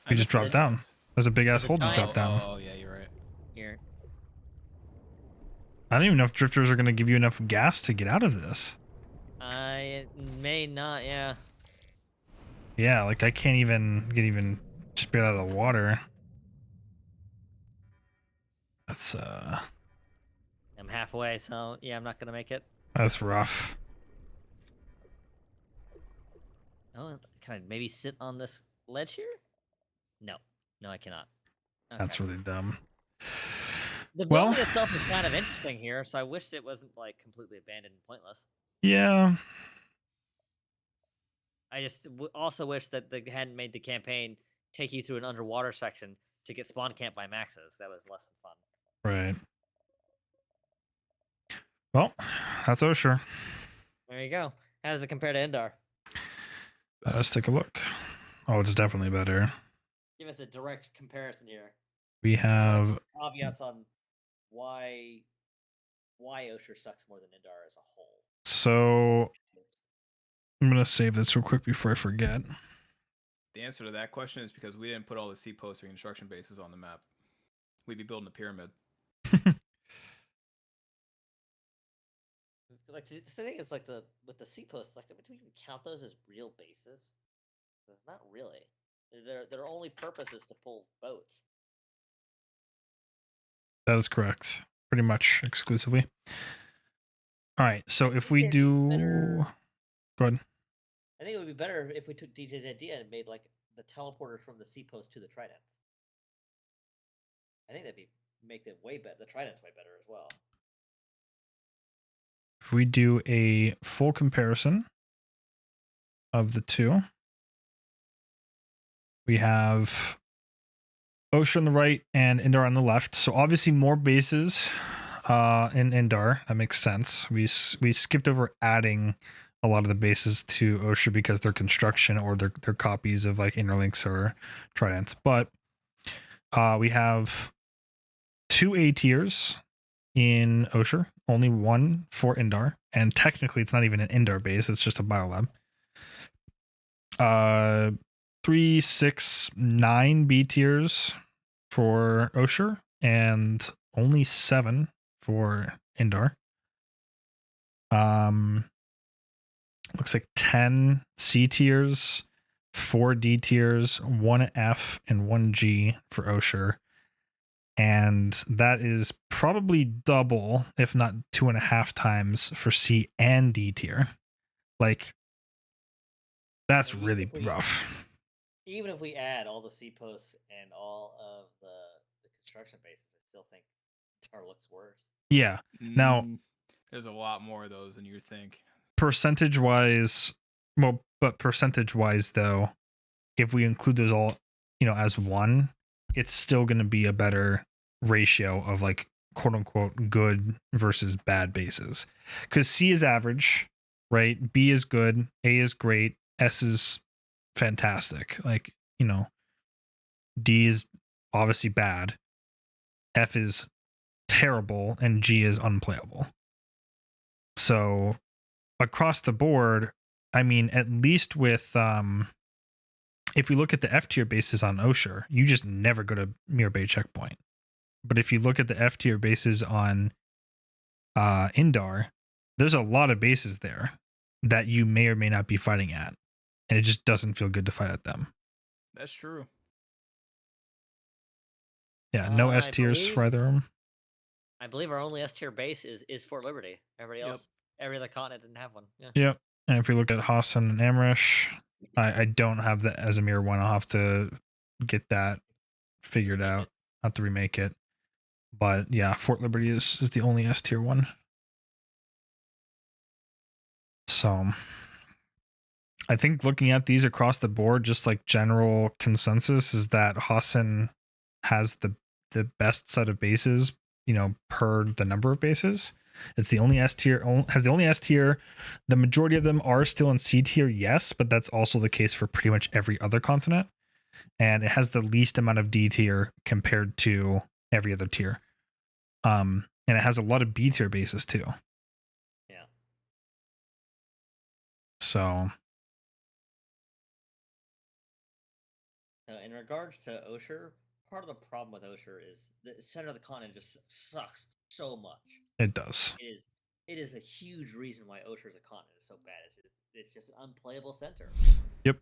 You just dropped down. There's a big ass There's a hole to giant- drop down. Oh yeah, you're right. Here. I don't even know if drifters are going to give you enough gas to get out of this. I may not. Yeah. Yeah, like I can't even just get out of the water. That's I'm halfway, so yeah, I'm not gonna make it. that's rough. Oh, can I maybe sit on this ledge here? No, no, I cannot. That's Okay. really dumb. The well- building itself is kind of interesting here, so I wish it wasn't like completely abandoned and pointless. Yeah. I just also wish that they hadn't made the campaign take you through an underwater section to get spawn camp by maxes. That was less than fun. Right. Well, that's Oshur. There you go. How does it compare to Endar? Let's take a look. Oh, it's definitely better. Give us a direct comparison here. We have Caveats on why Oshur sucks more than Endar as a whole. so I'm gonna save this real quick before I forget. The answer to that question is because we didn't put all the sea posts or construction bases on the map. We'd be building a pyramid. Like the thing is, like with the sea posts, like do we even count those as real bases? It's not really. Their only purpose is to pull boats. That is correct. Pretty much exclusively. All right. So if we It'd be do, better- go ahead. I think it would be better if we took DJ's idea and made like the teleporters from the sea post to the tridents. I think that'd make them way better. The tridents way better as well. If we do a full comparison of the two, we have Oshur on the right and Endar on the left. So obviously more bases in Endar. That makes sense. We skipped over adding a lot of the bases to Oshur because they're construction or they're copies of like interlinks or tridents. But we have 2 A tiers in Oshur, only 1 for Endar, and technically it's not even an Endar base, it's just a biolab. 3, 6, 9 B tiers for Oshur, and only 7 for Endar. Looks like 10 C tiers, 4 D tiers, 1 F, and 1 G for Oshur. And that is probably double, if not 2.5 times for C and D tier. Like, that's Maybe really if we- rough. Even if we add all the C posts and all of the construction bases, I still think Tar looks worse. Yeah. Now, There's a lot more of those than you think. percentage wise, but percentage wise though, if we include those all, as one, it's still going to be a better ratio of like quote unquote good versus bad bases. Because C is average, right? B is good, A is great, S is fantastic. Like, D is obviously bad, F is terrible, and G is unplayable. So across the board, I mean, at least with if we look at the F tier bases on Oshur, you just never go to Mirror Bay checkpoint. But if you look at the F tier bases on Indar, there's a lot of bases there that you may or may not be fighting at, and it just doesn't feel good to fight at them. That's true. Yeah, no I S tiers believe- for either of them. I believe our only S tier base is Fort Liberty. Everybody Yep. else, every other continent didn't have one. Yeah. Yep. And if we look at Hassan and Amrish, I don't have that as a mirror one. I'll have to get that figured out. I'll have to remake it. But yeah, Fort Liberty is the only S tier one. So I think looking at these across the board, just like general consensus is that Hassan has the best set of bases, per the number of bases. It's the only S tier, has the only S tier. The majority of them are still in C tier, yes, but that's also the case for pretty much every other continent. And it has the least amount of D tier compared to every other tier. And it has a lot of B tier bases too. Yeah. So In regards to Oshur, part of the problem with Oshur is the center of the continent just sucks so much. it does. It is a huge reason why Oshur as a continent is so bad. It's just an unplayable center. Yep.